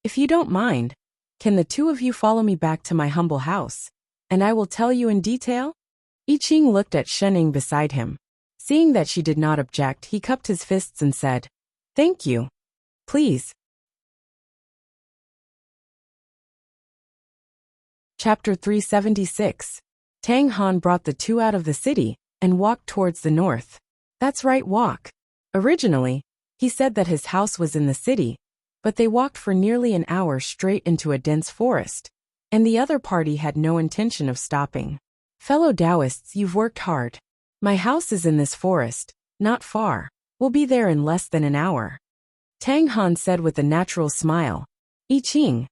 If you don't mind, can the two of you follow me back to my humble house, and I will tell you in detail? I Ching looked at Shening beside him. Seeing that she did not object, he cupped his fists and said, Thank you. Please. Chapter 376. Tang Han brought the two out of the city and walked towards the north. That's right, walk. Originally, he said that his house was in the city, but they walked for nearly an hour straight into a dense forest, and the other party had no intention of stopping. Fellow Taoists, you've worked hard. My house is in this forest, not far. We'll be there in less than an hour. Tang Han said with a natural smile. I Ching.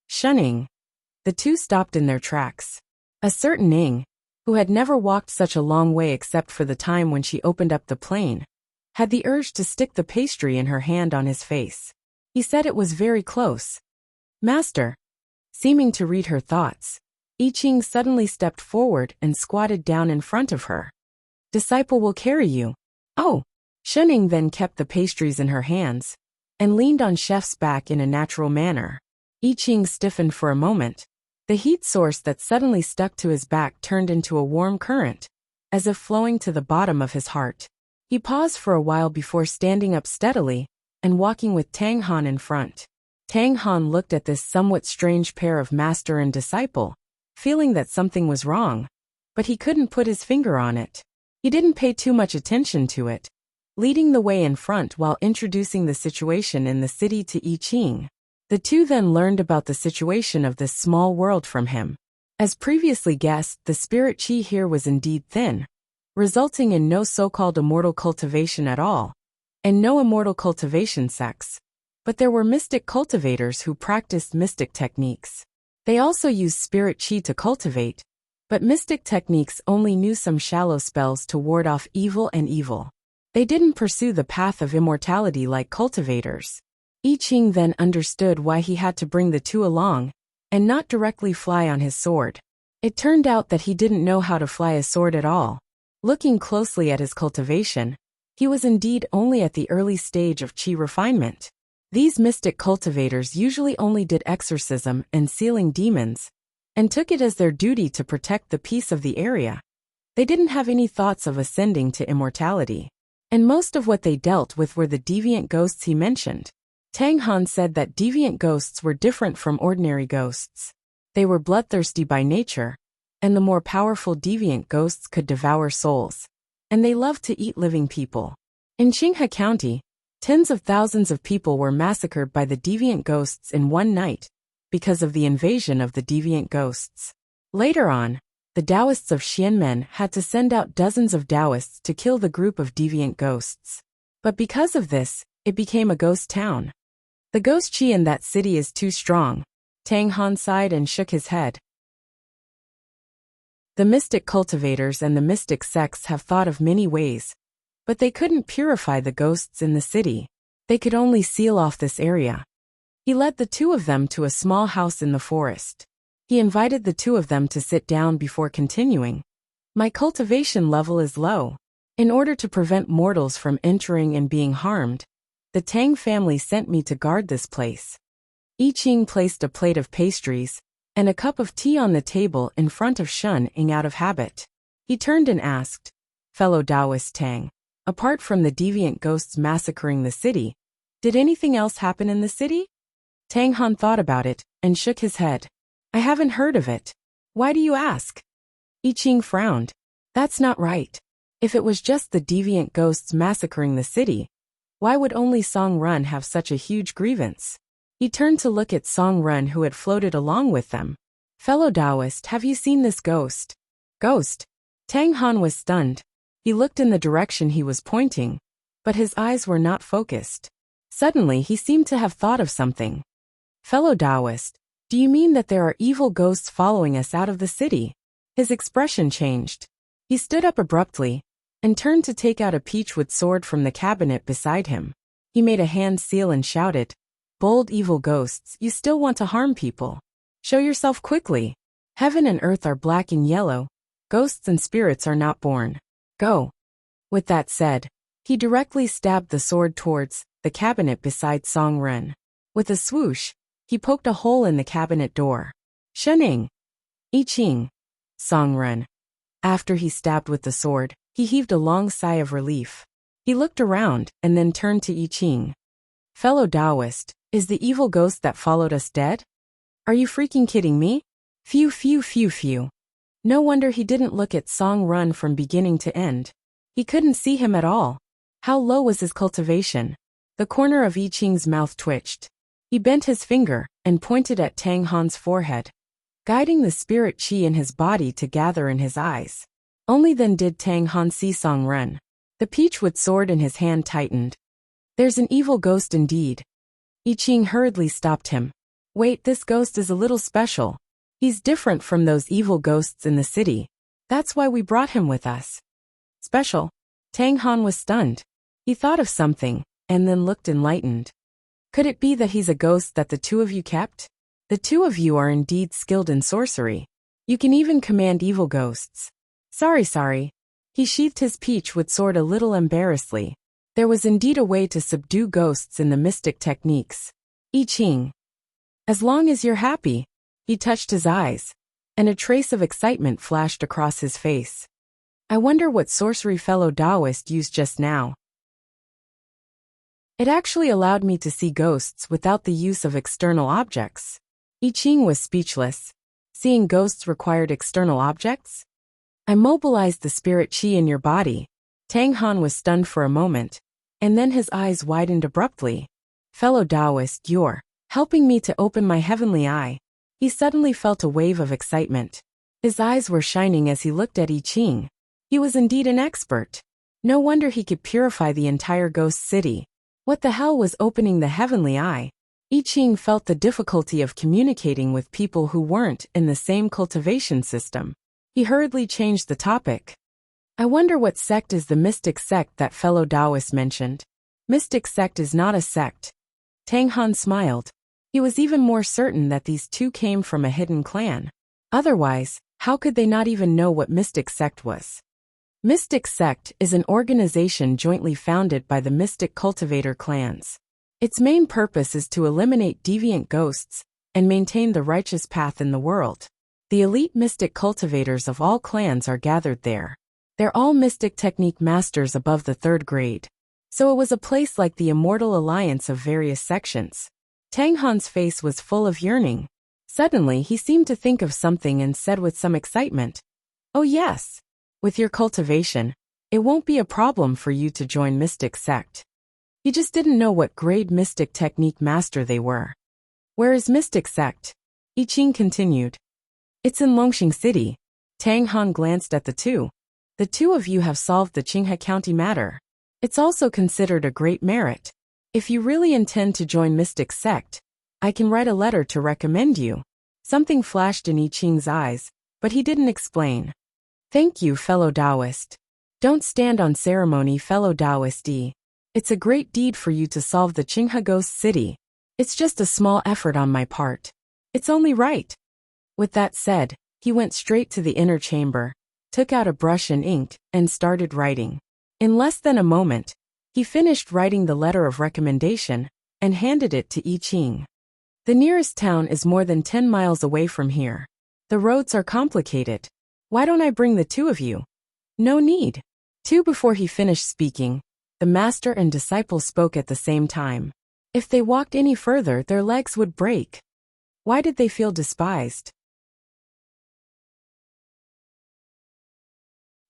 Shunning. The two stopped in their tracks. A certain Ning, who had never walked such a long way except for the time when she opened up the plane, had the urge to stick the pastry in her hand on his face. He said it was very close. Master. Seeming to read her thoughts, I Ching suddenly stepped forward and squatted down in front of her. Disciple will carry you. Oh. Shening then kept the pastries in her hands and leaned on Chef's back in a natural manner. I Ching stiffened for a moment. The heat source that suddenly stuck to his back turned into a warm current, as if flowing to the bottom of his heart. He paused for a while before standing up steadily and walking with Tang Han in front. Tang Han looked at this somewhat strange pair of master and disciple, feeling that something was wrong, but he couldn't put his finger on it. He didn't pay too much attention to it, leading the way in front while introducing the situation in the city to I Ching. The two then learned about the situation of this small world from him. As previously guessed, the spirit chi here was indeed thin, resulting in no so-called immortal cultivation at all, and no immortal cultivation sects. But there were mystic cultivators who practiced mystic techniques. They also used spirit chi to cultivate, but mystic techniques only knew some shallow spells to ward off evil and evil. They didn't pursue the path of immortality like cultivators. I Ching then understood why he had to bring the two along, and not directly fly on his sword. It turned out that he didn't know how to fly a sword at all. Looking closely at his cultivation, he was indeed only at the early stage of chi refinement. These mystic cultivators usually only did exorcism and sealing demons, and took it as their duty to protect the peace of the area. They didn't have any thoughts of ascending to immortality. And most of what they dealt with were the deviant ghosts he mentioned. Tang Han said that deviant ghosts were different from ordinary ghosts. They were bloodthirsty by nature, and the more powerful deviant ghosts could devour souls. And they loved to eat living people. In Qinghe County, tens of thousands of people were massacred by the deviant ghosts in one night, because of the invasion of the deviant ghosts. Later on, the Taoists of Xianmen had to send out dozens of Taoists to kill the group of deviant ghosts. But because of this, it became a ghost town. The ghost chi in that city is too strong. Tang Han sighed and shook his head. The mystic cultivators and the mystic sects have thought of many ways, but they couldn't purify the ghosts in the city. They could only seal off this area. He led the two of them to a small house in the forest. He invited the two of them to sit down before continuing. My cultivation level is low. In order to prevent mortals from entering and being harmed, the Tang family sent me to guard this place. I Ching placed a plate of pastries and a cup of tea on the table in front of Shun Ying out of habit. He turned and asked, "Fellow Taoist Tang, apart from the deviant ghosts massacring the city, did anything else happen in the city?" Tang Han thought about it and shook his head. "I haven't heard of it. Why do you ask?" I Ching frowned. "That's not right. If it was just the deviant ghosts massacring the city, why would only Song Run have such a huge grievance?" He turned to look at Song Run, who had floated along with them. "Fellow Taoist, have you seen this ghost?" "Ghost?" Tang Han was stunned. He looked in the direction he was pointing, but his eyes were not focused. Suddenly he seemed to have thought of something. "Fellow Taoist, do you mean that there are evil ghosts following us out of the city?" His expression changed. He stood up abruptly and turned to take out a peachwood sword from the cabinet beside him. He made a hand seal and shouted, "Bold evil ghosts, you still want to harm people? Show yourself quickly. Heaven and earth are black and yellow. Ghosts and spirits are not born. Go." With that said, he directly stabbed the sword towards the cabinet beside Song Ren. With a swoosh, he poked a hole in the cabinet door. "Shening! I Ching!" Song Ren. After he stabbed with the sword, he heaved a long sigh of relief. He looked around and then turned to I Ching. "Fellow Taoist, is the evil ghost that followed us dead? Are you freaking kidding me?" Phew phew phew phew. No wonder he didn't look at Song Run from beginning to end. He couldn't see him at all. How low was his cultivation? The corner of I Ching's mouth twitched. He bent his finger and pointed at Tang Han's forehead, guiding the spirit chi in his body to gather in his eyes. Only then did Tang Han see Song Run. The peachwood sword in his hand tightened. "There's an evil ghost indeed." I Ching hurriedly stopped him. "Wait, this ghost is a little special. He's different from those evil ghosts in the city. That's why we brought him with us." "Special?" Tang Han was stunned. He thought of something, and then looked enlightened. "Could it be that he's a ghost that the two of you kept? The two of you are indeed skilled in sorcery. You can even command evil ghosts." Sorry. He sheathed his peachwood sword a little embarrassedly. There was indeed a way to subdue ghosts in the mystic techniques. I Ching. "As long as you're happy." He touched his eyes, and a trace of excitement flashed across his face. I wonder what sorcery fellow Taoist used just now. It actually allowed me to see ghosts without the use of external objects. I Ching was speechless. Seeing ghosts required external objects? I mobilized the spirit qi in your body. Tang Han was stunned for a moment, and then his eyes widened abruptly. Fellow Taoist, you're helping me to open my heavenly eye. He suddenly felt a wave of excitement. His eyes were shining as he looked at I Ching. He was indeed an expert. No wonder he could purify the entire ghost city. What the hell was opening the heavenly eye? I Ching felt the difficulty of communicating with people who weren't in the same cultivation system. He hurriedly changed the topic. I wonder what sect is the mystic sect that fellow Taoist mentioned. Mystic sect is not a sect. Tang Han smiled. He was even more certain that these two came from a hidden clan. Otherwise, how could they not even know what mystic sect was? Mystic sect is an organization jointly founded by the mystic cultivator clans. Its main purpose is to eliminate deviant ghosts and maintain the righteous path in the world. The elite mystic cultivators of all clans are gathered there. They're all mystic technique masters above the 3rd grade. So it was a place like the immortal alliance of various sections. Tang Han's face was full of yearning. Suddenly he seemed to think of something and said with some excitement, "Oh yes. With your cultivation, it won't be a problem for you to join mystic sect." He just didn't know what grade mystic technique master they were. Where is mystic sect? I Ching continued. It's in Longxing City. Tang Han glanced at the two. The two of you have solved the Qinghe County matter. It's also considered a great merit. If you really intend to join mystic sect, I can write a letter to recommend you. Something flashed in I Ching's eyes, but he didn't explain. Thank you, fellow Taoist. Don't stand on ceremony, fellow Taoist. It's a great deed for you to solve the Qinghe Ghost City. It's just a small effort on my part. It's only right. With that said, he went straight to the inner chamber, took out a brush and ink, and started writing. In less than a moment, he finished writing the letter of recommendation and handed it to I Ching. The nearest town is more than 10 miles away from here. The roads are complicated. Why don't I bring the two of you? No need. Before he finished speaking, the master and disciple spoke at the same time. If they walked any further, their legs would break. Why did they feel despised?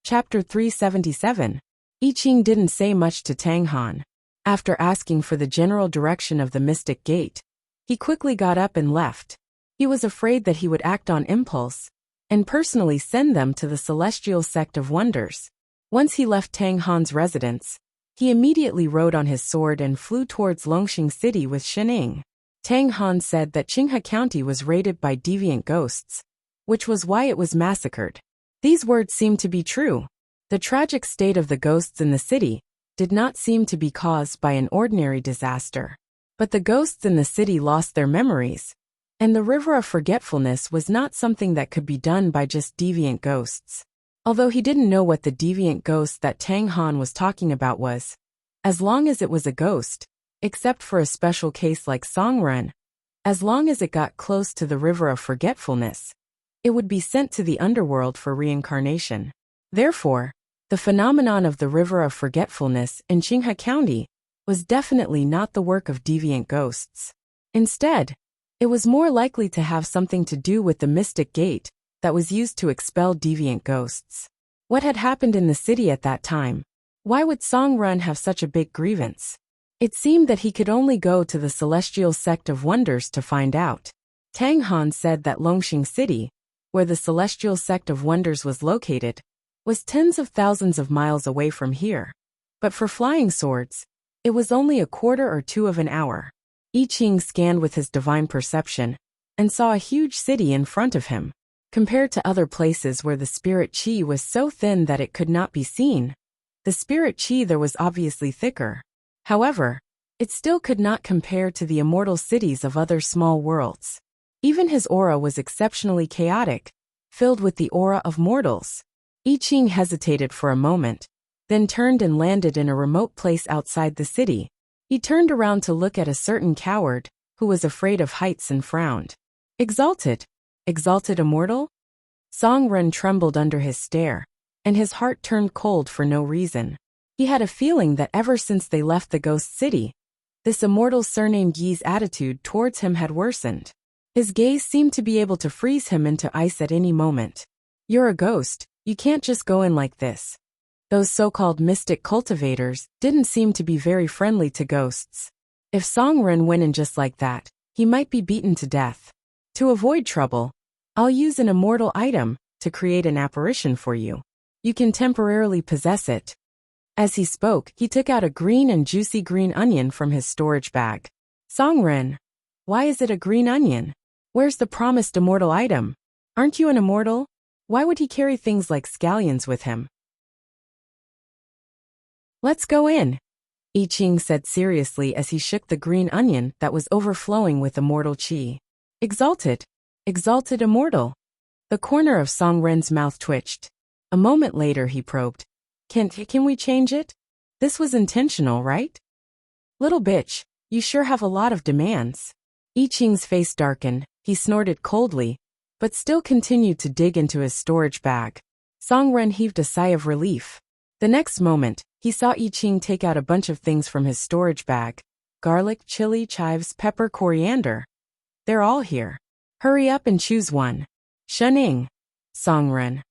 Chapter 377. I Ching didn't say much to Tang Han. After asking for the general direction of the Mystic Gate, he quickly got up and left. He was afraid that he would act on impulse and personally send them to the Celestial Sect of Wonders. Once he left Tang Han's residence, he immediately rode on his sword and flew towards Longxing City with Shening. Tang Han said that Qinghe County was raided by deviant ghosts, which was why it was massacred. These words seemed to be true. The tragic state of the ghosts in the city did not seem to be caused by an ordinary disaster. But the ghosts in the city lost their memories, and the river of forgetfulness was not something that could be done by just deviant ghosts. Although he didn't know what the deviant ghost that Tang Han was talking about was, as long as it was a ghost, except for a special case like Songrun, as long as it got close to the river of forgetfulness, it would be sent to the underworld for reincarnation. Therefore, the phenomenon of the river of forgetfulness in Qinghe County was definitely not the work of deviant ghosts. Instead, it was more likely to have something to do with the mystic gate that was used to expel deviant ghosts. What had happened in the city at that time? Why would Songrun have such a big grievance? It seemed that he could only go to the Celestial Sect of Wonders to find out. Tang Han said that Longxing City, where the Celestial Sect of Wonders was located, was tens of thousands of miles away from here. But for flying swords, it was only a quarter or two of an hour. I Ching scanned with his divine perception and saw a huge city in front of him. Compared to other places where the spirit qi was so thin that it could not be seen, the spirit qi there was obviously thicker. However, it still could not compare to the immortal cities of other small worlds. Even his aura was exceptionally chaotic, filled with the aura of mortals. I Ching hesitated for a moment, then turned and landed in a remote place outside the city. He turned around to look at a certain coward, who was afraid of heights and frowned. Exalted? Exalted immortal? Songrun trembled under his stare. and his heart turned cold for no reason. He had a feeling that ever since they left the ghost city, this immortal surnamed Yi's attitude towards him had worsened. His gaze seemed to be able to freeze him into ice at any moment. "You're a ghost, you can't just go in like this." Those so-called mystic cultivators didn't seem to be very friendly to ghosts. If Songren went in just like that, he might be beaten to death. "To avoid trouble, I'll use an immortal item to create an apparition for you. You can temporarily possess it." As he spoke, he took out a green and juicy green onion from his storage bag. "Songren, why is it a green onion? Where's the promised immortal item? Aren't you an immortal? Why would he carry things like scallions with him?" "Let's go in," I Ching said seriously as he shook the green onion that was overflowing with immortal chi. "Exalted, exalted immortal." The corner of Songren's mouth twitched. A moment later he probed. Can we change it? This was intentional, right?" "Little bitch, you sure have a lot of demands." I Ching's face darkened, he snorted coldly, but still continued to dig into his storage bag. Songren heaved a sigh of relief. The next moment, he saw I Ching take out a bunch of things from his storage bag. Garlic, chili, chives, pepper, coriander. "They're all here. Hurry up and choose one." "Shuning." Songren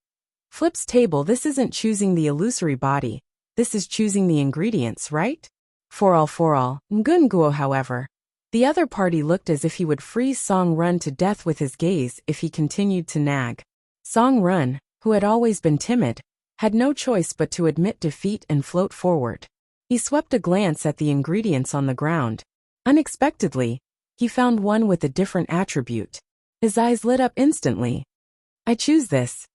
flips table. "This isn't choosing the illusory body, this is choosing the ingredients, right?" For all. Ngunguo, however. The other party looked as if he would freeze Songren to death with his gaze if he continued to nag. Songren, who had always been timid, had no choice but to admit defeat and float forward. He swept a glance at the ingredients on the ground. Unexpectedly, he found one with a different attribute. His eyes lit up instantly. "I choose this."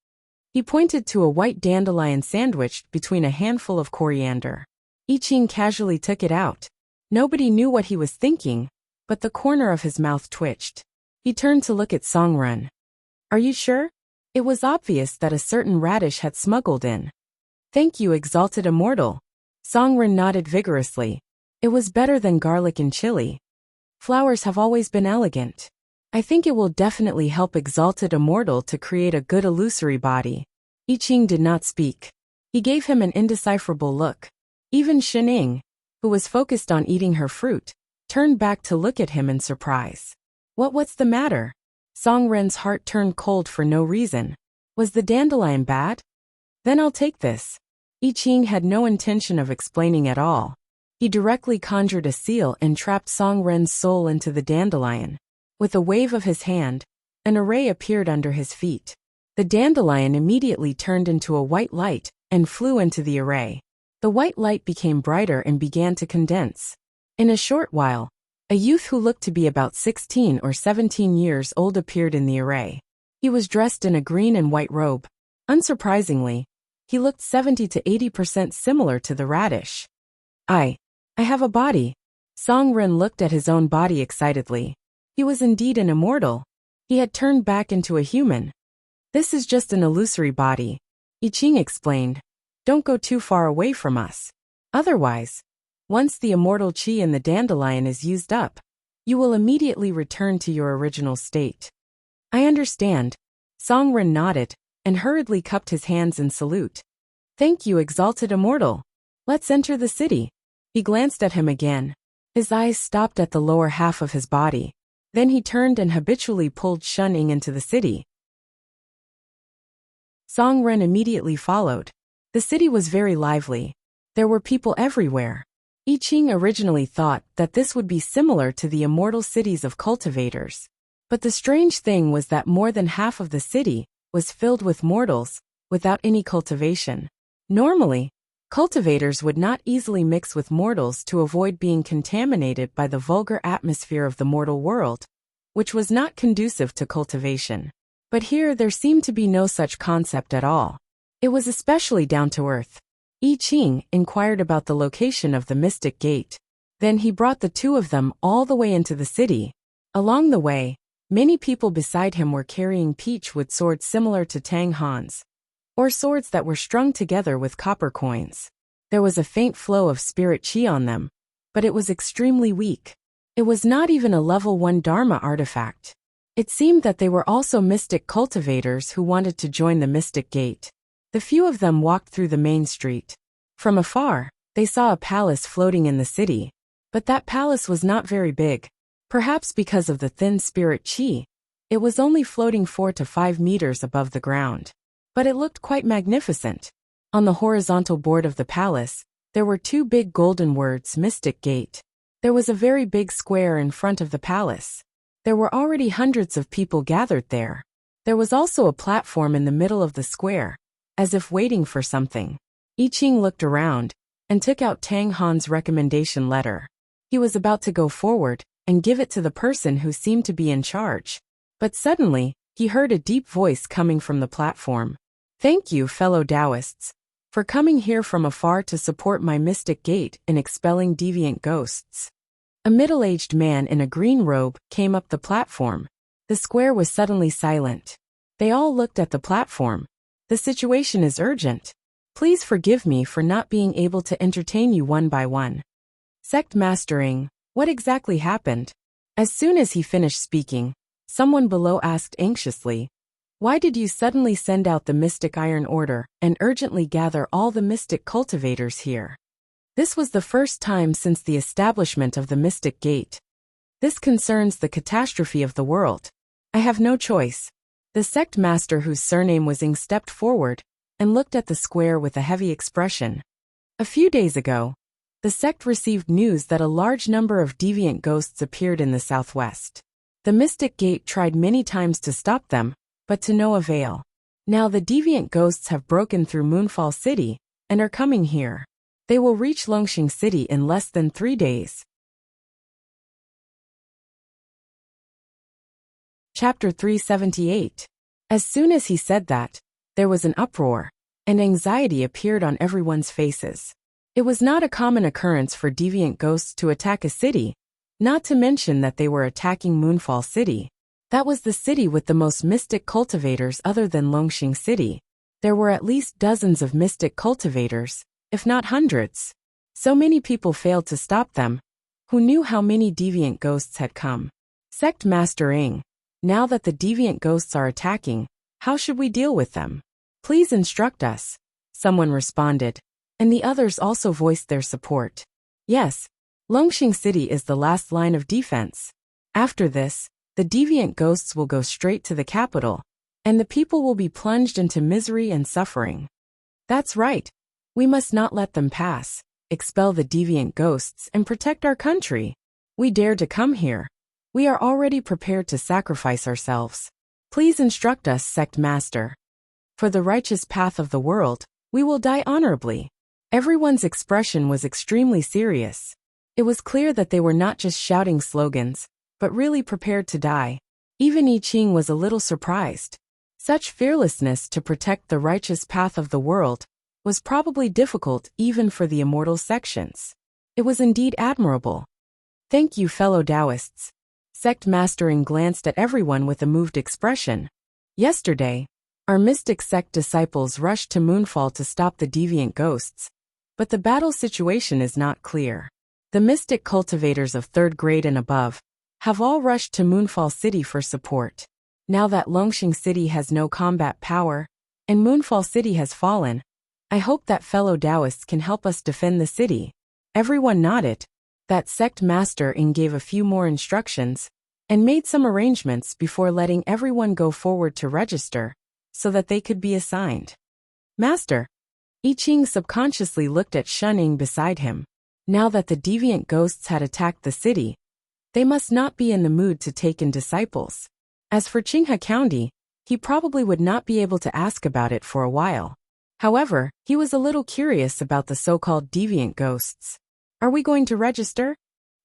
He pointed to a white dandelion sandwiched between a handful of coriander. I Ching casually took it out. Nobody knew what he was thinking, but the corner of his mouth twitched. He turned to look at Songren. "Are you sure?" It was obvious that a certain radish had smuggled in. "Thank you, exalted immortal." Songren nodded vigorously. It was better than garlic and chili. Flowers have always been elegant. I think it will definitely help exalted immortal to create a good illusory body. I Ching did not speak. He gave him an indecipherable look. Even Shining, who was focused on eating her fruit, turned back to look at him in surprise. What's the matter?" Songren's heart turned cold for no reason. "Was the dandelion bad? Then I'll take this." I Ching had no intention of explaining at all. He directly conjured a seal and trapped Songren's soul into the dandelion. With a wave of his hand, an array appeared under his feet. The dandelion immediately turned into a white light and flew into the array. The white light became brighter and began to condense. In a short while, a youth who looked to be about 16 or 17 years old appeared in the array. He was dressed in a green and white robe. Unsurprisingly, he looked 70 to 80% similar to the radish. I have a body." Songren looked at his own body excitedly. He was indeed an immortal. He had turned back into a human. "This is just an illusory body," I Ching explained. "Don't go too far away from us. Otherwise, once the immortal chi in the dandelion is used up, you will immediately return to your original state." "I understand." Songren nodded and hurriedly cupped his hands in salute. "Thank you, exalted immortal. Let's enter the city." He glanced at him again. His eyes stopped at the lower half of his body. Then he turned and habitually pulled Shuning into the city. Songren immediately followed. The city was very lively. There were people everywhere. I Ching originally thought that this would be similar to the immortal cities of cultivators. But the strange thing was that more than half of the city was filled with mortals, without any cultivation. Normally, cultivators would not easily mix with mortals to avoid being contaminated by the vulgar atmosphere of the mortal world, which was not conducive to cultivation. But here there seemed to be no such concept at all. It was especially down to earth. I Ching inquired about the location of the Mystic Gate. Then he brought the two of them all the way into the city. Along the way, many people beside him were carrying peach-wood swords similar to Tang Han's, or swords that were strung together with copper coins. There was a faint flow of spirit chi on them, but it was extremely weak. It was not even a level 1 Dharma artifact. It seemed that they were also mystic cultivators who wanted to join the Mystic Gate. The few of them walked through the main street. From afar, they saw a palace floating in the city. But that palace was not very big. Perhaps because of the thin spirit chi, it was only floating 4 to 5 meters above the ground. But it looked quite magnificent. On the horizontal board of the palace, there were 2 big golden words, Mystic Gate. There was a very big square in front of the palace. There were already hundreds of people gathered there. There was also a platform in the middle of the square, as if waiting for something. I Ching looked around and took out Tang Han's recommendation letter. He was about to go forward and give it to the person who seemed to be in charge. But suddenly, he heard a deep voice coming from the platform. "Thank you, fellow Taoists, for coming here from afar to support my mystic gate in expelling deviant ghosts." A middle-aged man in a green robe came up the platform. The square was suddenly silent. They all looked at the platform. "The situation is urgent. Please forgive me for not being able to entertain you one by one." Sect Mastering, what exactly happened? As soon as he finished speaking, someone below asked anxiously, "Why did you suddenly send out the Mystic Iron Order and urgently gather all the mystic cultivators here?" This was the first time since the establishment of the Mystic Gate. "This concerns the catastrophe of the world. I have no choice." The sect master, whose surname was Ing, stepped forward and looked at the square with a heavy expression. A few days ago, the sect received news that a large number of deviant ghosts appeared in the southwest. The Mystic Gate tried many times to stop them, but to no avail. Now the deviant ghosts have broken through Moonfall City and are coming here. They will reach Longxing City in less than 3 days. Chapter 378. As soon as he said that, there was an uproar, and anxiety appeared on everyone's faces. It was not a common occurrence for deviant ghosts to attack a city, not to mention that they were attacking Moonfall City. That was the city with the most mystic cultivators other than Longxing City. There were at least dozens of mystic cultivators, if not hundreds. So many people failed to stop them. Who knew how many deviant ghosts had come? Sect Master Ing, now that the deviant ghosts are attacking, how should we deal with them? Please instruct us. Someone responded, and the others also voiced their support. Yes, Longxing City is the last line of defense. After this, the deviant ghosts will go straight to the capital, and the people will be plunged into misery and suffering. That's right. We must not let them pass, expel the deviant ghosts, and protect our country. We dare to come here. We are already prepared to sacrifice ourselves. Please instruct us, Sect Master. For the righteous path of the world, we will die honorably. Everyone's expression was extremely serious. It was clear that they were not just shouting slogans, but really prepared to die. Even I Ching was a little surprised. Such fearlessness to protect the righteous path of the world was probably difficult even for the immortal sections. It was indeed admirable. Thank you, fellow Taoists. Sect Mastering glanced at everyone with a moved expression. Yesterday, our mystic sect disciples rushed to Moonfall to stop the deviant ghosts, but the battle situation is not clear. The mystic cultivators of 3rd grade and above have all rushed to Moonfall City for support. Now that Longxing City has no combat power, and Moonfall City has fallen, I hope that fellow Taoists can help us defend the city. Everyone nodded. That sect master Ing gave a few more instructions, and made some arrangements before letting everyone go forward to register, so that they could be assigned. Master. I Ching subconsciously looked at Shun Ing beside him. Now that the deviant ghosts had attacked the city, they must not be in the mood to take in disciples. As for Qinghe County, he probably would not be able to ask about it for a while. However, he was a little curious about the so-called deviant ghosts. Are we going to register?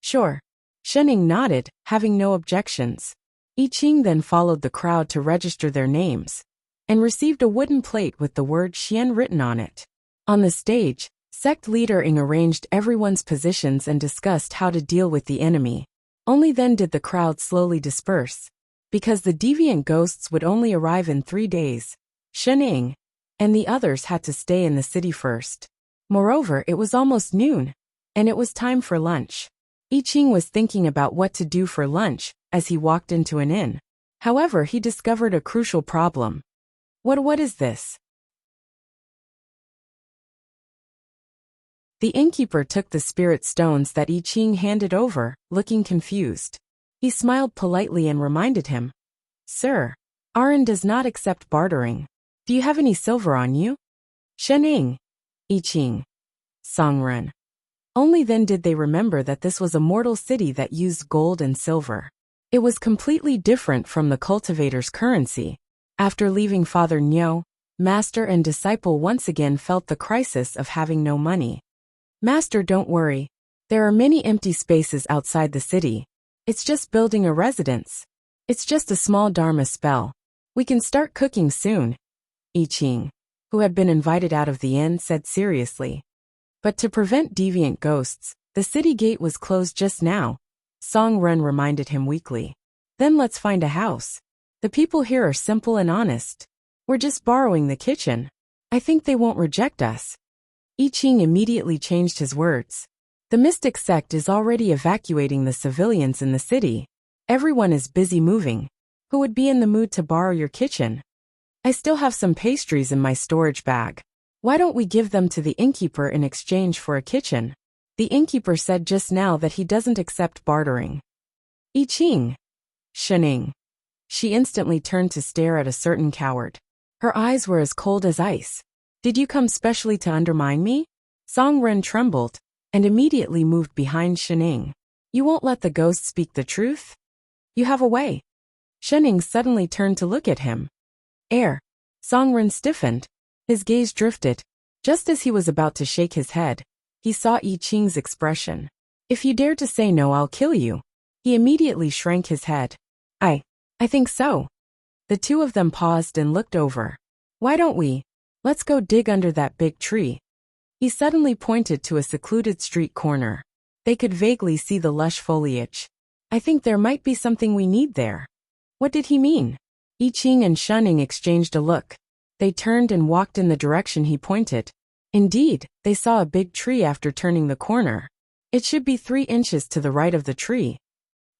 Sure. Shun Ing nodded, having no objections. I Ching then followed the crowd to register their names, and received a wooden plate with the word Xian written on it. On the stage, sect leader Ing arranged everyone's positions and discussed how to deal with the enemy. Only then did the crowd slowly disperse. Because the deviant ghosts would only arrive in 3 days, Shun Ing and the others had to stay in the city first. Moreover, it was almost noon, and it was time for lunch. I Ching was thinking about what to do for lunch as he walked into an inn. However, he discovered a crucial problem. What is this? The innkeeper took the spirit stones that I Ching handed over, looking confused. He smiled politely and reminded him, "Sir, Aran does not accept bartering. Do you have any silver on you?" "Shening," I Ching. Songren. Only then did they remember that this was a mortal city that used gold and silver. It was completely different from the cultivator's currency. After leaving Father Nyo, master and disciple once again felt the crisis of having no money. "Master, don't worry. There are many empty spaces outside the city. It's just building a residence. It's just a small dharma spell. We can start cooking soon," I Ching, who had been invited out of the inn, said seriously. "But to prevent deviant ghosts, the city gate was closed just now," Song Ren reminded him weakly. "Then let's find a house. The people here are simple and honest. We're just borrowing the kitchen. I think they won't reject us." I Ching immediately changed his words. "The mystic sect is already evacuating the civilians in the city. Everyone is busy moving. Who would be in the mood to borrow your kitchen? I still have some pastries in my storage bag. Why don't we give them to the innkeeper in exchange for a kitchen? The innkeeper said just now that he doesn't accept bartering." "I Ching." "Shening." She instantly turned to stare at a certain coward. Her eyes were as cold as ice. "Did you come specially to undermine me?" Song Ren trembled and immediately moved behind Shening. "You won't let the ghost speak the truth? You have a way." Shening suddenly turned to look at him. Song Ren stiffened. His gaze drifted. Just as he was about to shake his head, he saw I Ching's expression. "If you dare to say no, I'll kill you." He immediately shrank his head. I think so." The two of them paused and looked over. "Why don't we? Let's go dig under that big tree." He suddenly pointed to a secluded street corner. They could vaguely see the lush foliage. "I think there might be something we need there." What did he mean? I Ching and Shening exchanged a look. They turned and walked in the direction he pointed. Indeed, they saw a big tree after turning the corner. It should be 3 inches to the right of the tree.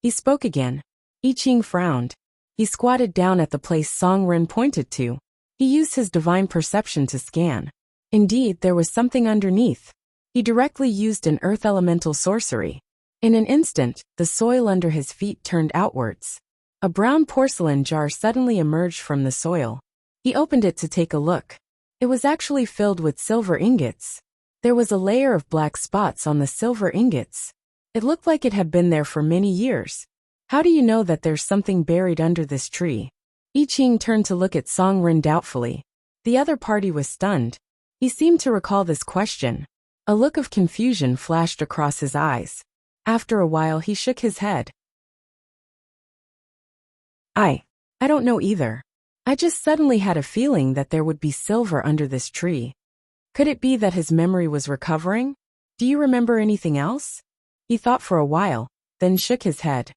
He spoke again. I Ching frowned. He squatted down at the place Song Ren pointed to. He used his divine perception to scan. Indeed, there was something underneath. He directly used an earth elemental sorcery. In an instant, the soil under his feet turned outwards. A brown porcelain jar suddenly emerged from the soil. He opened it to take a look. It was actually filled with silver ingots. There was a layer of black spots on the silver ingots. It looked like it had been there for many years. "How do you know that there's something buried under this tree?" I Ching turned to look at Song Ren doubtfully. The other party was stunned. He seemed to recall this question. A look of confusion flashed across his eyes. After a while he shook his head. I don't know either. I just suddenly had a feeling that there would be silver under this tree." Could it be that his memory was recovering? "Do you remember anything else?" He thought for a while, then shook his head.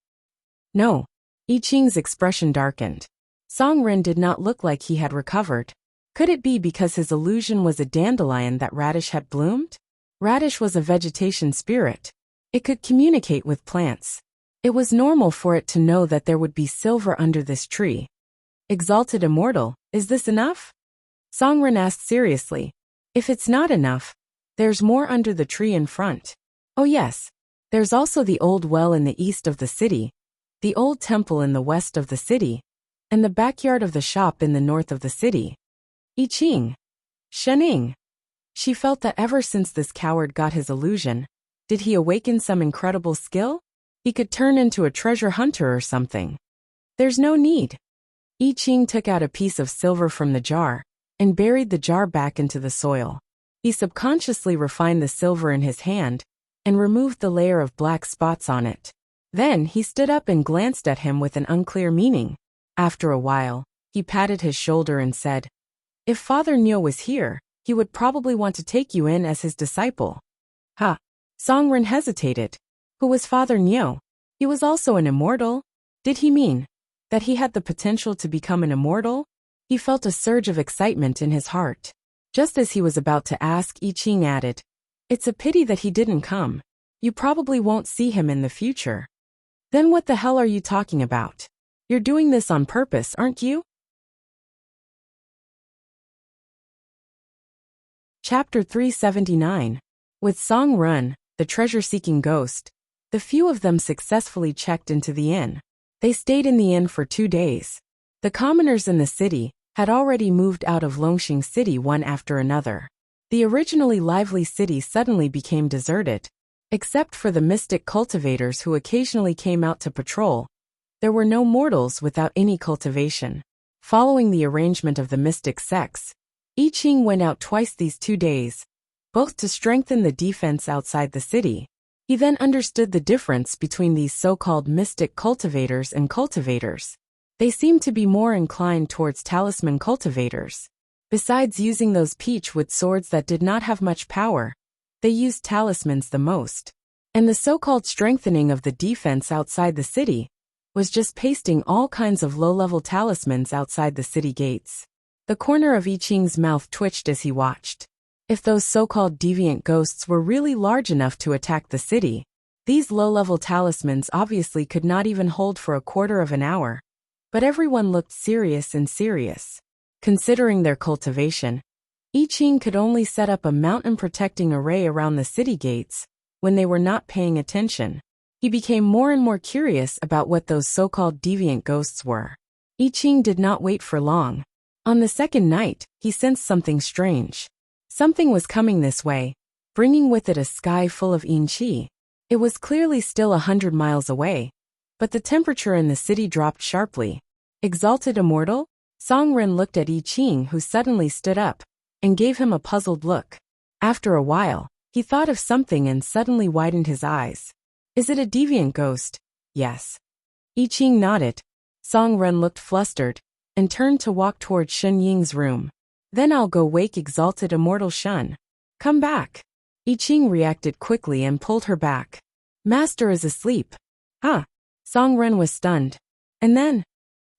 "No." I Ching's expression darkened. Song Ren did not look like he had recovered. Could it be because his illusion was a dandelion that Radish had bloomed? Radish was a vegetation spirit. It could communicate with plants. It was normal for it to know that there would be silver under this tree. "Exalted immortal, is this enough?" Song Ren asked seriously. "If it's not enough, there's more under the tree in front. Oh yes, there's also the old well in the east of the city, the old temple in the west of the city, and the backyard of the shop in the north of the city." I Ching. Shening. She felt that ever since this coward got his illusion, did he awaken some incredible skill? He could turn into a treasure hunter or something. "There's no need." I Ching took out a piece of silver from the jar and buried the jar back into the soil. He subconsciously refined the silver in his hand and removed the layer of black spots on it. Then he stood up and glanced at him with an unclear meaning. After a while, he patted his shoulder and said, "If Father Nyo was here, he would probably want to take you in as his disciple." "Ha!" Song Ren hesitated. Who was Father Nyo? He was also an immortal. Did he mean that he had the potential to become an immortal? He felt a surge of excitement in his heart. Just as he was about to ask, I Ching added, "It's a pity that he didn't come. You probably won't see him in the future." "Then what the hell are you talking about? You're doing this on purpose, aren't you?" Chapter 379. With Song Run, the treasure-seeking ghost, the few of them successfully checked into the inn. They stayed in the inn for 2 days. The commoners in the city had already moved out of Longxing City one after another. The originally lively city suddenly became deserted. Except for the mystic cultivators who occasionally came out to patrol, there were no mortals without any cultivation. Following the arrangement of the mystic sects, I Ching went out twice these 2 days, both to strengthen the defense outside the city. He then understood the difference between these so-called mystic cultivators and cultivators. They seemed to be more inclined towards talisman cultivators. Besides using those peach-wood swords that did not have much power, they used talismans the most. And the so-called strengthening of the defense outside the city was just pasting all kinds of low-level talismans outside the city gates. The corner of I Ching's mouth twitched as he watched. If those so-called deviant ghosts were really large enough to attack the city, these low-level talismans obviously could not even hold for a quarter of an hour. But everyone looked serious and serious. Considering their cultivation, I Ching could only set up a mountain-protecting array around the city gates when they were not paying attention. He became more and more curious about what those so-called deviant ghosts were. I Ching did not wait for long. On the second night, he sensed something strange. Something was coming this way, bringing with it a sky full of yin qi. It was clearly still 100 miles away, but the temperature in the city dropped sharply. Exalted immortal? Song Ren looked at I Ching, who suddenly stood up and gave him a puzzled look. After a while, he thought of something and suddenly widened his eyes. Is it a deviant ghost? Yes. I Ching nodded. Song Ren looked flustered and turned to walk toward Shun Ying's room. Then I'll go wake exalted immortal Shun. Come back. I Ching reacted quickly and pulled her back. Master is asleep. Huh? Song Ren was stunned. And then?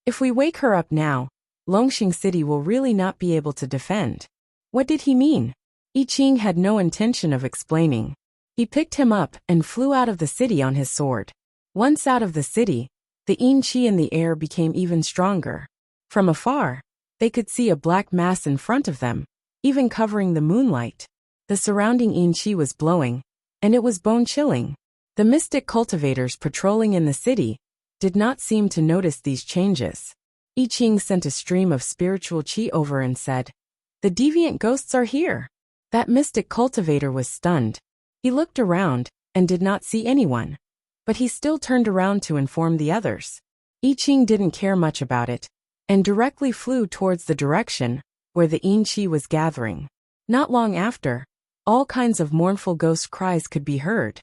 If we wake her up now, Longxing City will really not be able to defend. What did he mean? I Ching had no intention of explaining. He picked him up and flew out of the city on his sword. Once out of the city, the yin qi in the air became even stronger. From afar, they could see a black mass in front of them, even covering the moonlight. The surrounding yin qi was blowing, and it was bone-chilling. The mystic cultivators patrolling in the city did not seem to notice these changes. I Ching sent a stream of spiritual qi over and said, "The deviant ghosts are here." That mystic cultivator was stunned. He looked around and did not see anyone, but he still turned around to inform the others. I Ching didn't care much about it, and directly flew towards the direction where the yin qi was gathering. Not long after, all kinds of mournful ghost cries could be heard.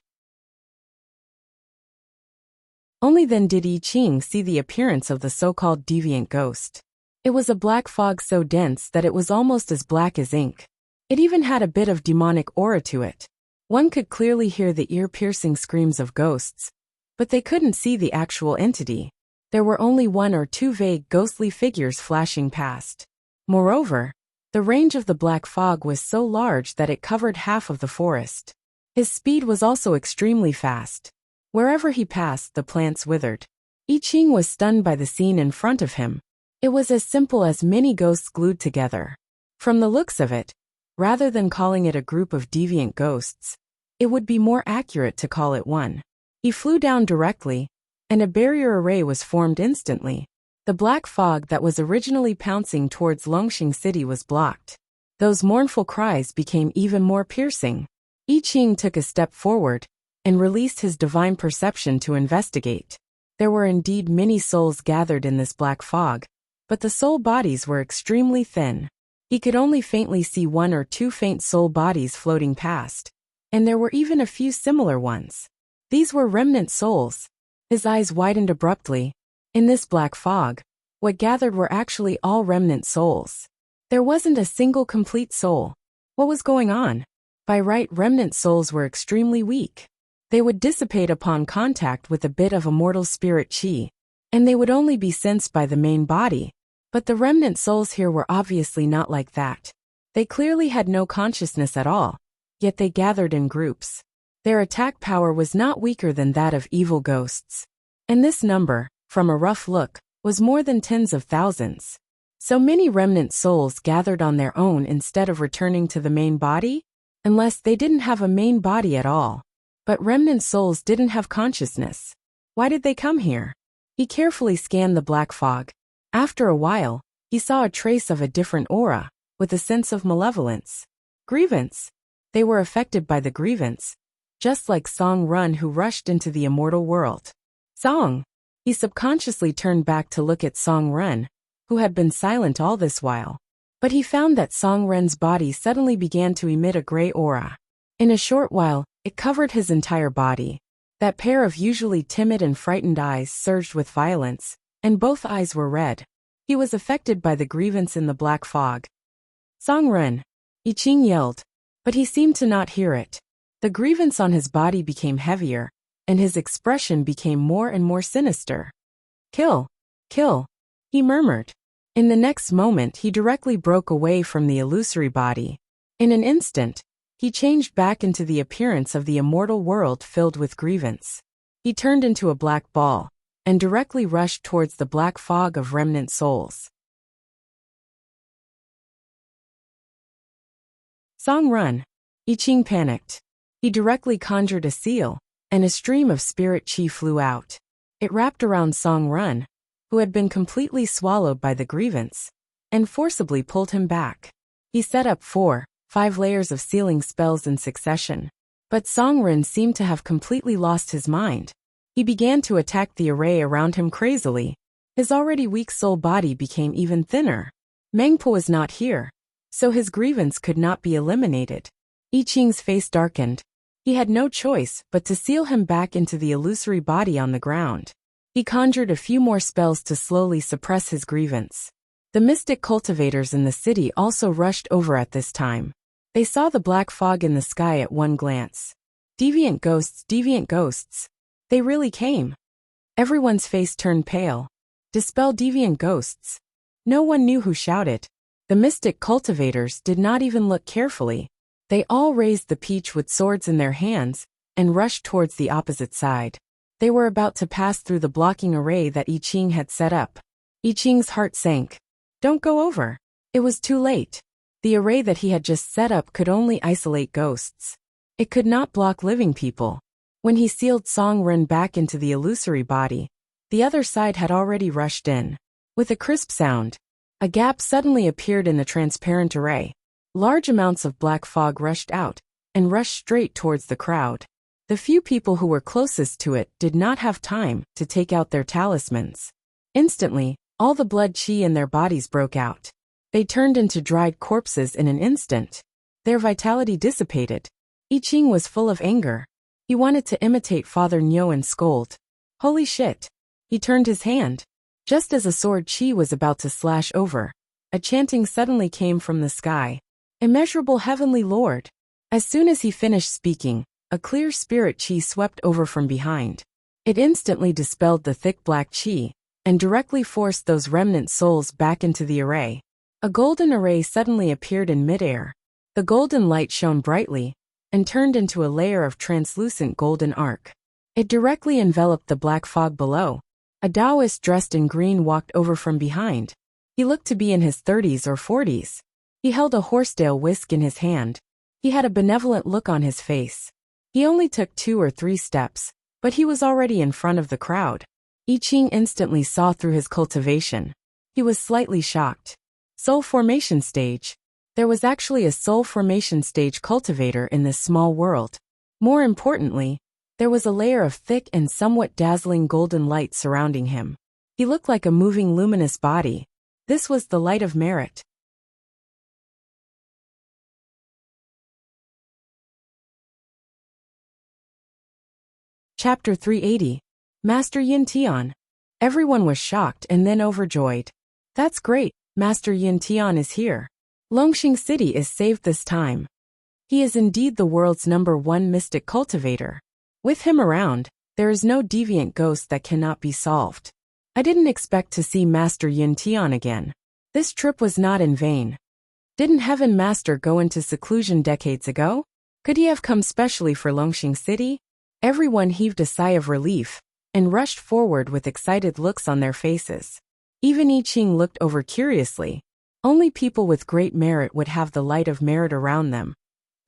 Only then did I Ching see the appearance of the so-called deviant ghost. It was a black fog so dense that it was almost as black as ink. It even had a bit of demonic aura to it. One could clearly hear the ear-piercing screams of ghosts, but they couldn't see the actual entity. There were only 1 or 2 vague ghostly figures flashing past. Moreover, the range of the black fog was so large that it covered half of the forest. His speed was also extremely fast. Wherever he passed, the plants withered. I Ching was stunned by the scene in front of him. It was as simple as many ghosts glued together. From the looks of it, rather than calling it a group of deviant ghosts, it would be more accurate to call it one. He flew down directly, and a barrier array was formed instantly. The black fog that was originally pouncing towards Longxing City was blocked. Those mournful cries became even more piercing. I Ching took a step forward and released his divine perception to investigate. There were indeed many souls gathered in this black fog, but the soul bodies were extremely thin. He could only faintly see 1 or 2 faint soul bodies floating past, and there were even a few similar ones. These were remnant souls. His eyes widened abruptly. In this black fog, what gathered were actually all remnant souls. There wasn't a single complete soul. What was going on? By right, remnant souls were extremely weak. They would dissipate upon contact with a bit of immortal spirit qi, and they would only be sensed by the main body. But the remnant souls here were obviously not like that. They clearly had no consciousness at all, yet they gathered in groups. Their attack power was not weaker than that of evil ghosts. And this number, from a rough look, was more than tens of thousands. So many remnant souls gathered on their own instead of returning to the main body? unless they didn't have a main body at all. But remnant souls didn't have consciousness. Why did they come here? He carefully scanned the black fog. After a while, he saw a trace of a different aura, with a sense of malevolence. Grievance. They were affected by the grievance, just like Song Run, who rushed into the immortal world. Song. He subconsciously turned back to look at Song Run, who had been silent all this while. But he found that Song Run's body suddenly began to emit a gray aura. In a short while, it covered his entire body. That pair of usually timid and frightened eyes surged with violence, and both eyes were red. He was affected by the grievance in the black fog. Song Run. I Ching yelled, but he seemed to not hear it. The grievance on his body became heavier, and his expression became more and more sinister. Kill. Kill. He murmured. In the next moment, he directly broke away from the illusory body. In an instant, he changed back into the appearance of the immortal world filled with grievance. He turned into a black ball, and directly rushed towards the black fog of remnant souls. Song Run. I Ching panicked. He directly conjured a seal, and a stream of spirit chi flew out. It wrapped around Song Run, who had been completely swallowed by the grievance, and forcibly pulled him back. He set up 4, 5 layers of sealing spells in succession. But Song Run seemed to have completely lost his mind. He began to attack the array around him crazily. His already weak soul body became even thinner. Mengpo was not here, so his grievance could not be eliminated. I Ching's face darkened. He had no choice but to seal him back into the illusory body on the ground. He conjured a few more spells to slowly suppress his grievance. The mystic cultivators in the city also rushed over at this time. They saw the black fog in the sky at one glance. Deviant ghosts. They really came. Everyone's face turned pale. Dispel deviant ghosts. No one knew who shouted. The mystic cultivators did not even look carefully. They all raised the peach with swords in their hands and rushed towards the opposite side. They were about to pass through the blocking array that I Ching had set up. I Ching's heart sank. Don't go over. It was too late. The array that he had just set up could only isolate ghosts. It could not block living people. When he sealed Song Run back into the illusory body, the other side had already rushed in. With a crisp sound, a gap suddenly appeared in the transparent array. Large amounts of black fog rushed out and rushed straight towards the crowd. The few people who were closest to it did not have time to take out their talismans. Instantly, all the blood chi in their bodies broke out. They turned into dried corpses in an instant. Their vitality dissipated. I Ching was full of anger. He wanted to imitate Father Nyo and scold. Holy shit! He turned his hand. Just as a sword chi was about to slash over, a chanting suddenly came from the sky. Immeasurable heavenly lord. As soon as he finished speaking, a clear spirit chi swept over from behind. It instantly dispelled the thick black chi, and directly forced those remnant souls back into the array. A golden array suddenly appeared in midair. The golden light shone brightly, and turned into a layer of translucent golden arc. It directly enveloped the black fog below. A Taoist dressed in green walked over from behind. He looked to be in his 30s or 40s. He held a horsetail whisk in his hand. He had a benevolent look on his face. He only took 2 or 3 steps, but he was already in front of the crowd. I Ching instantly saw through his cultivation. He was slightly shocked. Soul formation stage. There was actually a soul formation stage cultivator in this small world. More importantly, there was a layer of thick and somewhat dazzling golden light surrounding him. He looked like a moving luminous body. This was the light of merit. Chapter 380. Master Yin Tian. Everyone was shocked and then overjoyed. That's great, Master Yin Tian is here. Longxing City is saved this time. He is indeed the world's #1 mystic cultivator. With him around, there is no deviant ghost that cannot be solved. I didn't expect to see Master Yin Tian again. This trip was not in vain. Didn't Heaven Master go into seclusion decades ago? Could he have come specially for Longxing City? Everyone heaved a sigh of relief, and rushed forward with excited looks on their faces. Even I Ching looked over curiously. Only people with great merit would have the light of merit around them.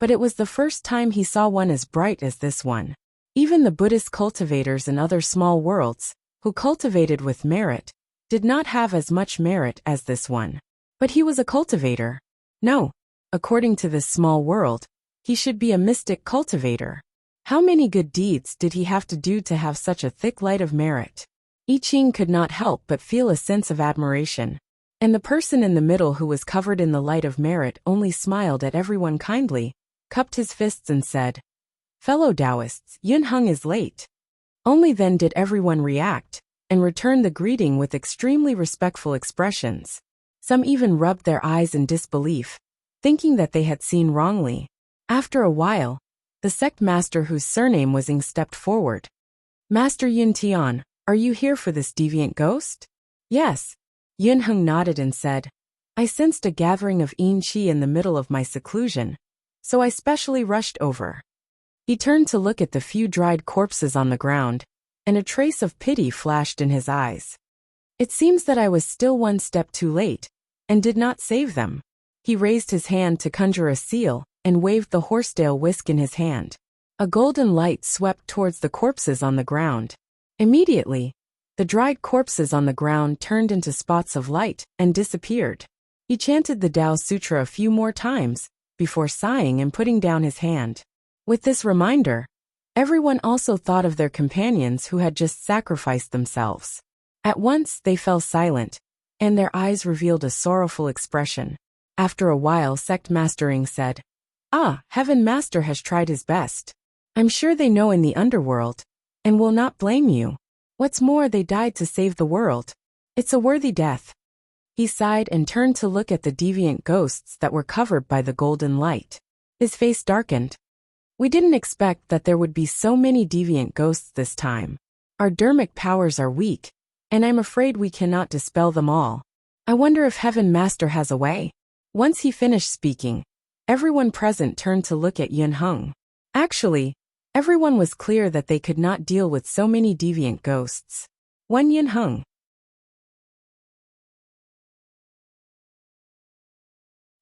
but it was the first time he saw one as bright as this one. Even the Buddhist cultivators in other small worlds, who cultivated with merit, did not have as much merit as this one. But he was a cultivator. No, according to this small world, he should be a mystic cultivator. How many good deeds did he have to do to have such a thick light of merit? I Ching could not help but feel a sense of admiration. And the person in the middle who was covered in the light of merit only smiled at everyone kindly, cupped his fists and said, "Fellow Taoists, Yun Heng is late." Only then did everyone react, and return the greeting with extremely respectful expressions. Some even rubbed their eyes in disbelief, thinking that they had seen wrongly. After a while, the sect master whose surname was Ing stepped forward. "Master Yun Tian, are you here for this deviant ghost?" "Yes." Yun Heng nodded and said, "I sensed a gathering of Yin Qi in the middle of my seclusion, so I specially rushed over." He turned to look at the few dried corpses on the ground, and a trace of pity flashed in his eyes. "It seems that I was still one step too late, and did not save them." He raised his hand to conjure a seal, and waved the horsetail whisk in his hand. A golden light swept towards the corpses on the ground. Immediately, the dried corpses on the ground turned into spots of light and disappeared. He chanted the Tao Sutra a few more times, before sighing and putting down his hand. With this reminder, everyone also thought of their companions who had just sacrificed themselves. At once they fell silent, and their eyes revealed a sorrowful expression. After a while, Sect Master Ing said, "Ah, Heaven Master has tried his best. I'm sure they know in the underworld, and will not blame you. What's more, they died to save the world. It's a worthy death." He sighed and turned to look at the deviant ghosts that were covered by the golden light. His face darkened. "We didn't expect that there would be so many deviant ghosts this time. Our dharmic powers are weak, and I'm afraid we cannot dispel them all. I wonder if Heaven Master has a way." Once he finished speaking, everyone present turned to look at Yun Heng. Actually, everyone was clear that they could not deal with so many deviant ghosts. One Yun Heng.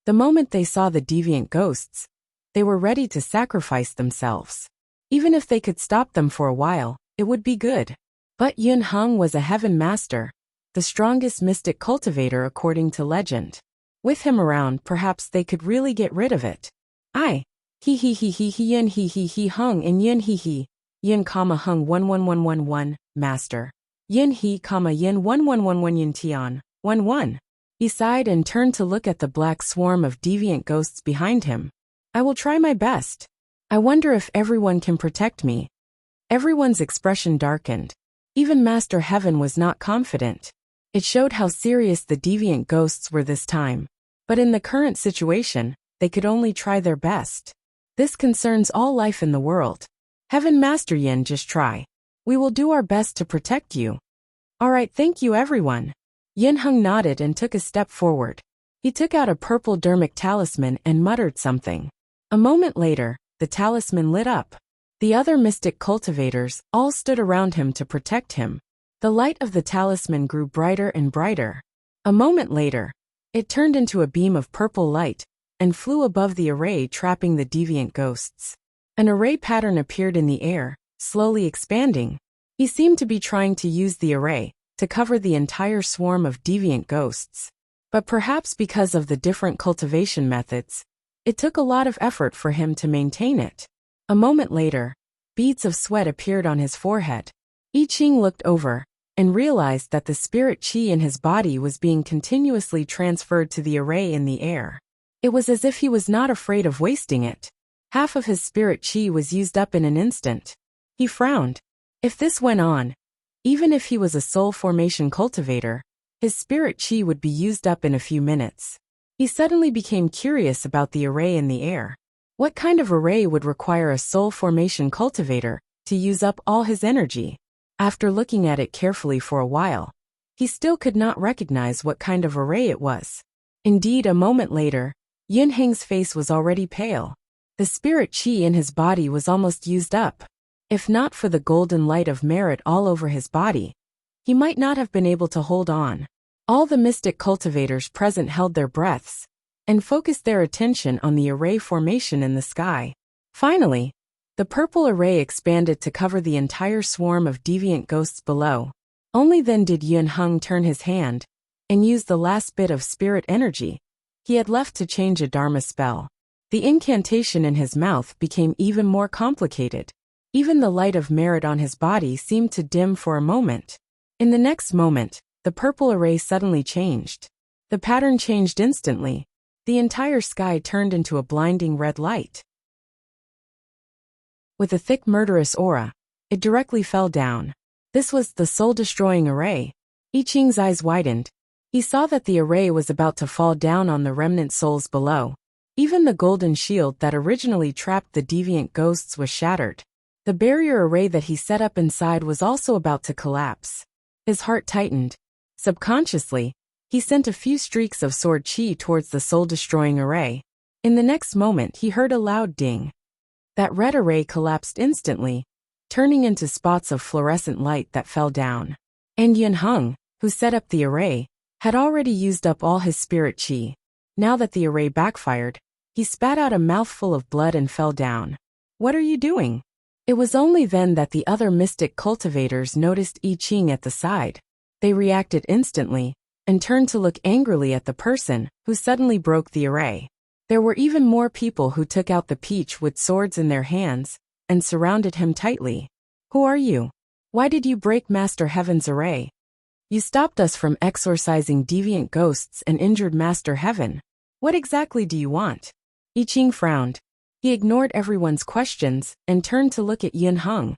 The moment they saw the deviant ghosts, they were ready to sacrifice themselves. Even if they could stop them for a while, it would be good. But Yun Heng was a heaven master, the strongest mystic cultivator according to legend. With him around, perhaps they could really get rid of it. Yin hung and yin yin comma hung 11111 master. Yin comma yin 1111 yin tian 11. He sighed and turned to look at the black swarm of deviant ghosts behind him. "I will try my best. I wonder if everyone can protect me." Everyone's expression darkened. Even Master Heaven was not confident. It showed how serious the deviant ghosts were this time. But in the current situation, they could only try their best. This concerns all life in the world. "Heaven Master Yin, just try. We will do our best to protect you." "All right, thank you everyone." Yin Heng nodded and took a step forward. He took out a purple dharmic talisman and muttered something. A moment later, the talisman lit up. The other mystic cultivators all stood around him to protect him. The light of the talisman grew brighter and brighter. A moment later, it turned into a beam of purple light and flew above the array, trapping the deviant ghosts. An array pattern appeared in the air, slowly expanding. He seemed to be trying to use the array to cover the entire swarm of deviant ghosts. But perhaps because of the different cultivation methods, it took a lot of effort for him to maintain it. A moment later, beads of sweat appeared on his forehead. I Ching looked over and realized that the spirit qi in his body was being continuously transferred to the array in the air. It was as if he was not afraid of wasting it. Half of his spirit qi was used up in an instant. He frowned. If this went on, even if he was a soul formation cultivator, his spirit qi would be used up in a few minutes. He suddenly became curious about the array in the air. What kind of array would require a soul formation cultivator to use up all his energy? After looking at it carefully for a while, he still could not recognize what kind of array it was. Indeed, a moment later, Yun Heng's face was already pale. The spirit qi in his body was almost used up. If not for the golden light of merit all over his body, he might not have been able to hold on. All the mystic cultivators present held their breaths, and focused their attention on the array formation in the sky. Finally, the purple array expanded to cover the entire swarm of deviant ghosts below. Only then did Yun Heng turn his hand and use the last bit of spirit energy he had left to change a Dharma spell. The incantation in his mouth became even more complicated. Even the light of merit on his body seemed to dim for a moment. In the next moment, the purple array suddenly changed. The pattern changed instantly. The entire sky turned into a blinding red light. With a thick murderous aura, it directly fell down. This was the soul-destroying array. I Ching's eyes widened. He saw that the array was about to fall down on the remnant souls below. Even the golden shield that originally trapped the deviant ghosts was shattered. The barrier array that he set up inside was also about to collapse. His heart tightened. Subconsciously, he sent a few streaks of sword chi towards the soul-destroying array. In the next moment he heard a loud ding. That red array collapsed instantly, turning into spots of fluorescent light that fell down. And Yun Heng, who set up the array, had already used up all his spirit chi. Now that the array backfired, he spat out a mouthful of blood and fell down. "What are you doing?" It was only then that the other mystic cultivators noticed I Ching at the side. They reacted instantly, and turned to look angrily at the person who suddenly broke the array. There were even more people who took out the peach with swords in their hands and surrounded him tightly. "Who are you? Why did you break Master Heaven's array? You stopped us from exorcising deviant ghosts and injured Master Heaven. What exactly do you want?" I Ching frowned. He ignored everyone's questions and turned to look at Yun Heng,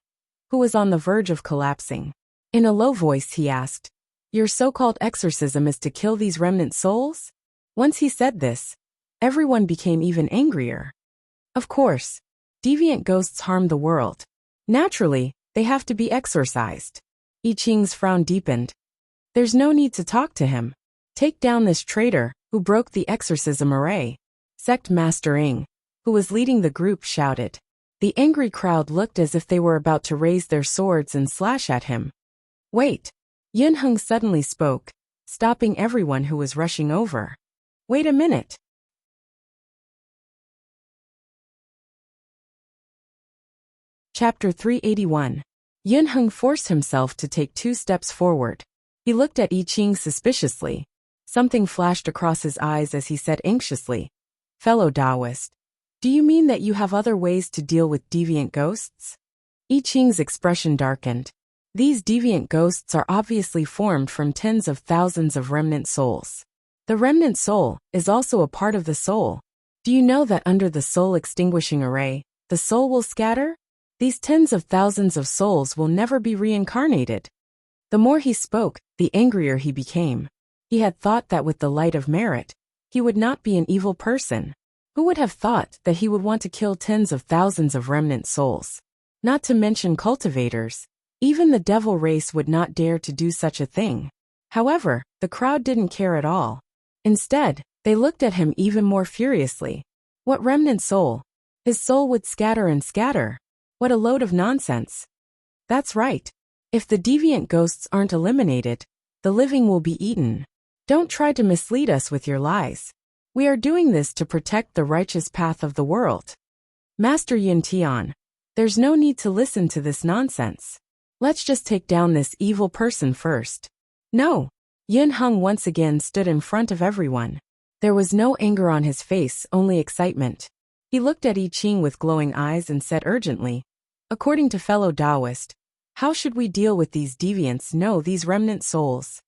who was on the verge of collapsing. In a low voice he asked, "Your so-called exorcism is to kill these remnant souls?" Once he said this, everyone became even angrier. Of course, deviant ghosts harm the world. Naturally, they have to be exorcised. I Ching's frown deepened. "There's no need to talk to him. Take down this traitor who broke the exorcism array." Sect Master Ing, who was leading the group, shouted. The angry crowd looked as if they were about to raise their swords and slash at him. "Wait!" Yun Heng suddenly spoke, stopping everyone who was rushing over. "Wait a minute." Chapter 381. Yun Heng forced himself to take 2 steps forward. He looked at I Ching suspiciously. Something flashed across his eyes as he said anxiously, "Fellow Taoist, do you mean that you have other ways to deal with deviant ghosts?" I Ching's expression darkened. These deviant ghosts are obviously formed from tens of thousands of remnant souls. The remnant soul is also a part of the soul. Do you know that under the soul extinguishing array, the soul will scatter? These tens of thousands of souls will never be reincarnated. The more he spoke, the angrier he became. He had thought that with the light of merit, he would not be an evil person. Who would have thought that he would want to kill tens of thousands of remnant souls? Not to mention cultivators. Even the devil race would not dare to do such a thing. However, the crowd didn't care at all. Instead, they looked at him even more furiously. What remnant soul? His soul would scatter and scatter. What a load of nonsense. That's right. If the deviant ghosts aren't eliminated, the living will be eaten. Don't try to mislead us with your lies. We are doing this to protect the righteous path of the world. Master Yun Tian, there's no need to listen to this nonsense. Let's just take down this evil person first. No. Yun Heng once again stood in front of everyone. There was no anger on his face, only excitement. He looked at I Ching with glowing eyes and said urgently, "According to fellow Taoist, how should we deal with these deviants, no, these remnant souls?"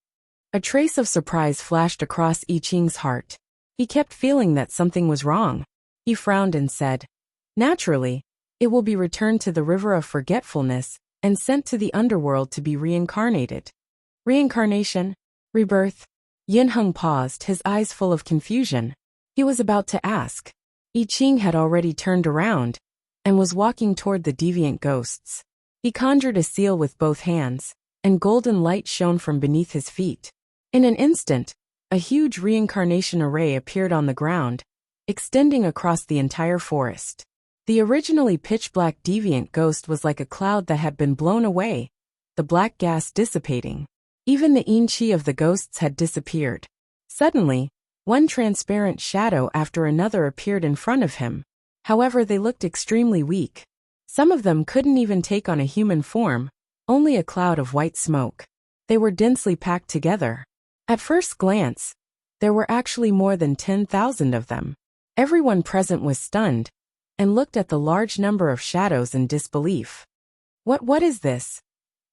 A trace of surprise flashed across I Ching's heart. He kept feeling that something was wrong. He frowned and said, "Naturally, it will be returned to the river of forgetfulness and sent to the underworld to be reincarnated." Reincarnation? Rebirth? Yun Heng paused, his eyes full of confusion. He was about to ask. I Ching had already turned around and was walking toward the deviant ghosts. He conjured a seal with both hands, and golden light shone from beneath his feet. In an instant, a huge reincarnation array appeared on the ground, extending across the entire forest. The originally pitch-black deviant ghost was like a cloud that had been blown away, the black gas dissipating. Even the yin chi of the ghosts had disappeared. Suddenly, One transparent shadow after another appeared in front of him. However, they looked extremely weak. Some of them couldn't even take on a human form, only a cloud of white smoke. They were densely packed together. At first glance, there were actually more than 10,000 of them. Everyone present was stunned and looked at the large number of shadows in disbelief. What is this?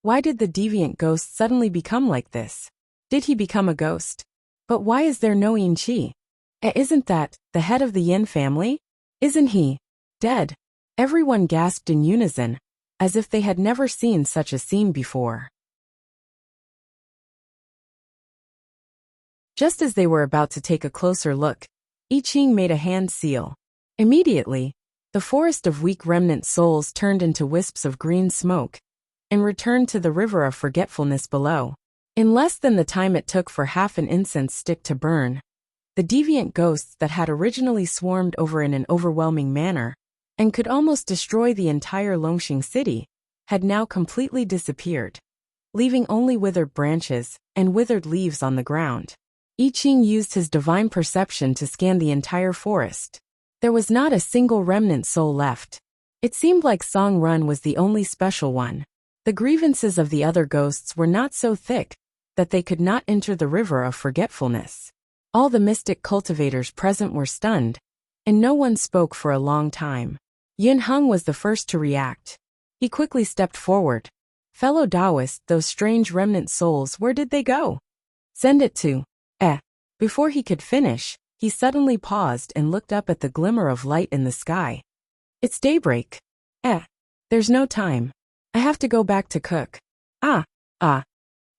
Why did the deviant ghost suddenly become like this? Did he become a ghost? But why is there no yin qi? Isn't that the head of the yin family? Isn't he dead? Everyone gasped in unison, as if they had never seen such a scene before. Just as they were about to take a closer look, I Ching made a hand seal. Immediately, the forest of weak remnant souls turned into wisps of green smoke and returned to the river of forgetfulness below. In less than the time it took for half an incense stick to burn, the deviant ghosts that had originally swarmed over in an overwhelming manner and could almost destroy the entire Longxing city had now completely disappeared, leaving only withered branches and withered leaves on the ground. I Ching used his divine perception to scan the entire forest. There was not a single remnant soul left. It seemed like Song Run was the only special one. The grievances of the other ghosts were not so thick that they could not enter the river of forgetfulness. All the mystic cultivators present were stunned, and no one spoke for a long time. Yin Heng was the first to react. He quickly stepped forward. Fellow Taoist, those strange remnant souls, where did they go? Send it to. Before he could finish, he suddenly paused and looked up at the glimmer of light in the sky. It's daybreak. There's no time. I have to go back to cook.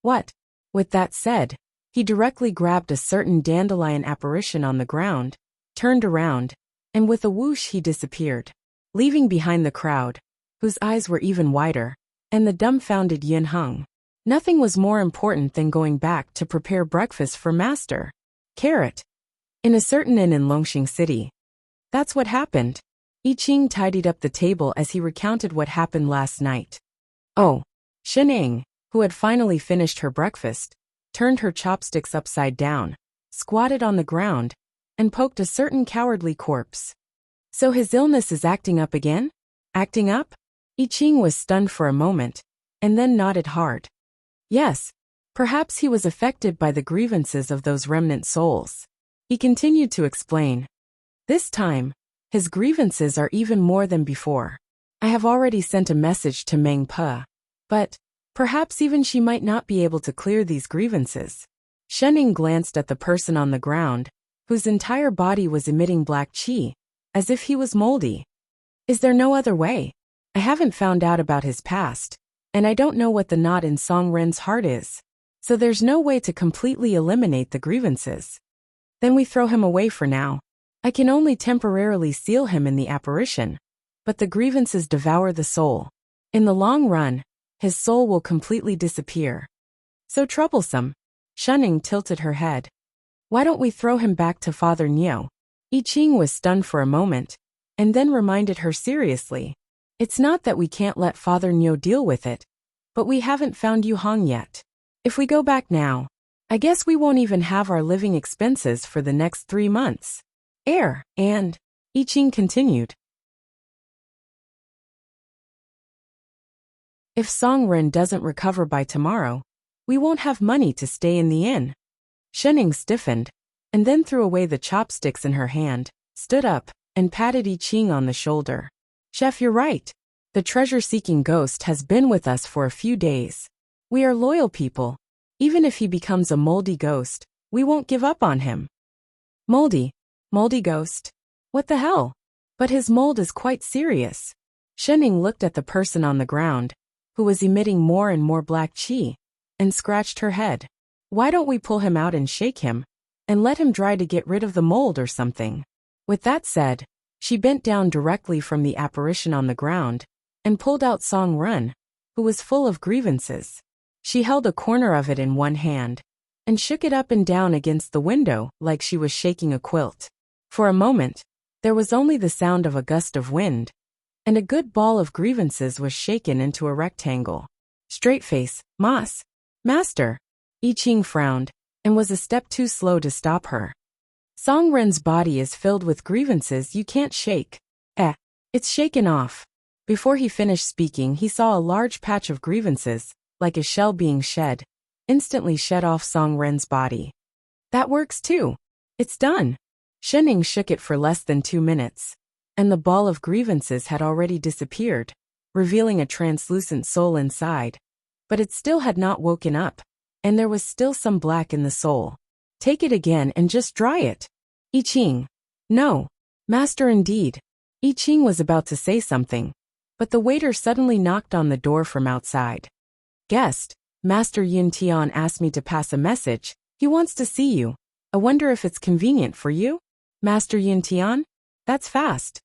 What? With that said, he directly grabbed a certain dandelion apparition on the ground, turned around, and with a whoosh he disappeared, leaving behind the crowd, whose eyes were even wider, and the dumbfounded Yin Heng. Nothing was more important than going back to prepare breakfast for Master Carrot in a certain inn in Longxing City. That's what happened. I Ching tidied up the table as he recounted what happened last night. Oh, Shening, who had finally finished her breakfast, turned her chopsticks upside down, squatted on the ground, and poked a certain cowardly corpse. So his illness is acting up again? Acting up? I Ching was stunned for a moment, and then nodded hard. Yes, perhaps he was affected by the grievances of those remnant souls. He continued to explain. This time, his grievances are even more than before. I have already sent a message to Meng Pe, but perhaps even she might not be able to clear these grievances. Shening glanced at the person on the ground, whose entire body was emitting black qi, as if he was moldy. Is there no other way? I haven't found out about his past, and I don't know what the knot in Song Ren's heart is, so there's no way to completely eliminate the grievances. Then we throw him away for now. I can only temporarily seal him in the apparition, but the grievances devour the soul. In the long run, his soul will completely disappear. So troublesome. Shening tilted her head. Why don't we throw him back to Father Niu? I Ching was stunned for a moment, and then reminded her seriously. It's not that we can't let Father Niu deal with it, but we haven't found Yu Hong yet. If we go back now, I guess we won't even have our living expenses for the next 3 months. And, I Ching continued. If Song Ren doesn't recover by tomorrow, we won't have money to stay in the inn. Shening stiffened, and then threw away the chopsticks in her hand, stood up, and patted I Ching on the shoulder. Chef, you're right. The treasure-seeking ghost has been with us for a few days. We are loyal people. Even if he becomes a moldy ghost, we won't give up on him. Moldy ghost? What the hell? But his mold is quite serious. Shening looked at the person on the ground, who was emitting more and more black qi, and scratched her head. Why don't we pull him out and shake him, and let him dry to get rid of the mold or something? With that said, she bent down directly from the apparition on the ground, and pulled out Song Run, who was full of grievances. She held a corner of it in one hand, and shook it up and down against the window like she was shaking a quilt. For a moment, there was only the sound of a gust of wind, and a good ball of grievances was shaken into a rectangle. Straight face, Master. I Ching frowned, and was a step too slow to stop her. Song Ren's body is filled with grievances you can't shake. It's shaken off. Before he finished speaking, he saw a large patch of grievances, like a shell being shed, instantly shed off Song Ren's body. That works too. It's done. Shening shook it for less than 2 minutes, and the ball of grievances had already disappeared, revealing a translucent soul inside. But it still had not woken up, and there was still some black in the soul. Take it again and just dry it. I Ching. No. Master, indeed. I Ching was about to say something, but the waiter suddenly knocked on the door from outside. Guest, Master Yun Tian asked me to pass a message. He wants to see you. I wonder if it's convenient for you? Master Yun Tian? That's fast.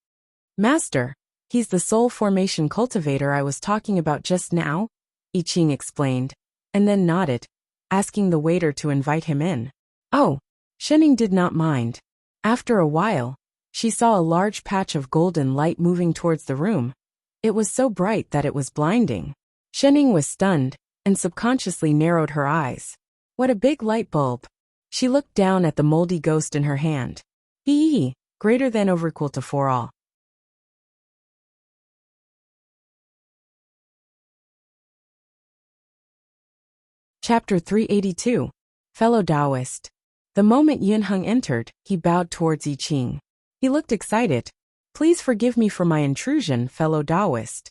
Master, he's the soul formation cultivator I was talking about just now, I Ching explained, and then nodded, asking the waiter to invite him in. Oh, Shening did not mind. After a while, she saw a large patch of golden light moving towards the room. It was so bright that it was blinding. Shening was stunned, and subconsciously narrowed her eyes. What a big light bulb. She looked down at the moldy ghost in her hand. Greater than or equal to 4 all. Chapter 382. Fellow Taoist. The moment Yunheng entered, he bowed towards I Ching. He looked excited. Please forgive me for my intrusion, fellow Taoist.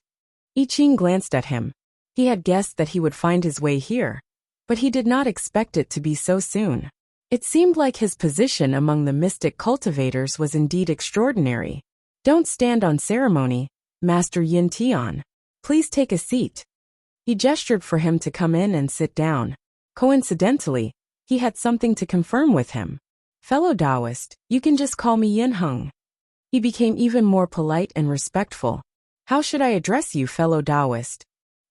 I Ching glanced at him. He had guessed that he would find his way here, but he did not expect it to be so soon. It seemed like his position among the mystic cultivators was indeed extraordinary. Don't stand on ceremony, Master Yin Tian. Please take a seat. He gestured for him to come in and sit down. Coincidentally, he had something to confirm with him. Fellow Taoist, you can just call me Yunheng. He became even more polite and respectful. How should I address you, fellow Taoist?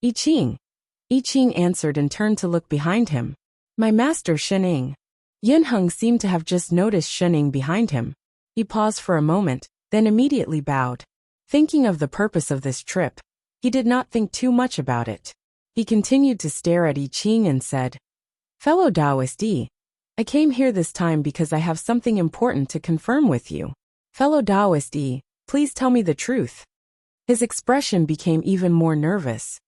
I Ching. I Ching answered and turned to look behind him. My master Shening. Yunheng seemed to have just noticed Shening behind him. He paused for a moment, then immediately bowed. Thinking of the purpose of this trip, he did not think too much about it. He continued to stare at I Ching and said, Fellow Taoist I came here this time because I have something important to confirm with you. Fellow Taoist please tell me the truth. His expression became even more nervous,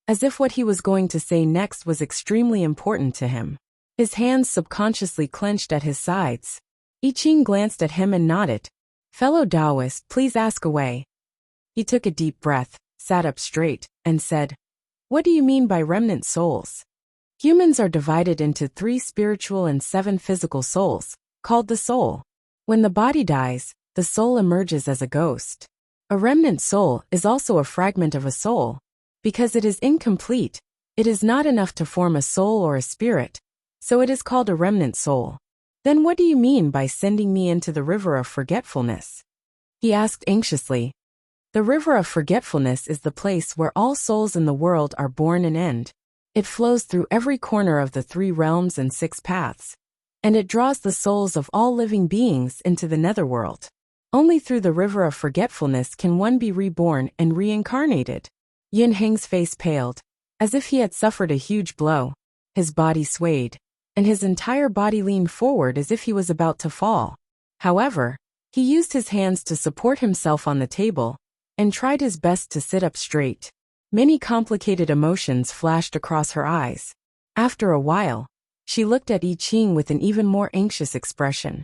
as if what he was going to say next was extremely important to him. His hands subconsciously clenched at his sides. I Ching glanced at him and nodded. Fellow Taoist, please ask away. He took a deep breath, sat up straight, and said, What do you mean by remnant souls? Humans are divided into 3 spiritual and 7 physical souls, called the soul. When the body dies, the soul emerges as a ghost. A remnant soul is also a fragment of a soul. Because it is incomplete, it is not enough to form a soul or a spirit, so it is called a remnant soul. Then what do you mean by sending me into the river of forgetfulness? He asked anxiously. The river of forgetfulness is the place where all souls in the world are born and end. It flows through every corner of the 3 realms and 6 paths, and it draws the souls of all living beings into the netherworld. Only through the river of forgetfulness can one be reborn and reincarnated. Yunheng's face paled, as if he had suffered a huge blow. His body swayed, and his entire body leaned forward as if he was about to fall. However, he used his hands to support himself on the table, and tried his best to sit up straight. Many complicated emotions flashed across her eyes. After a while, she looked at I Ching with an even more anxious expression.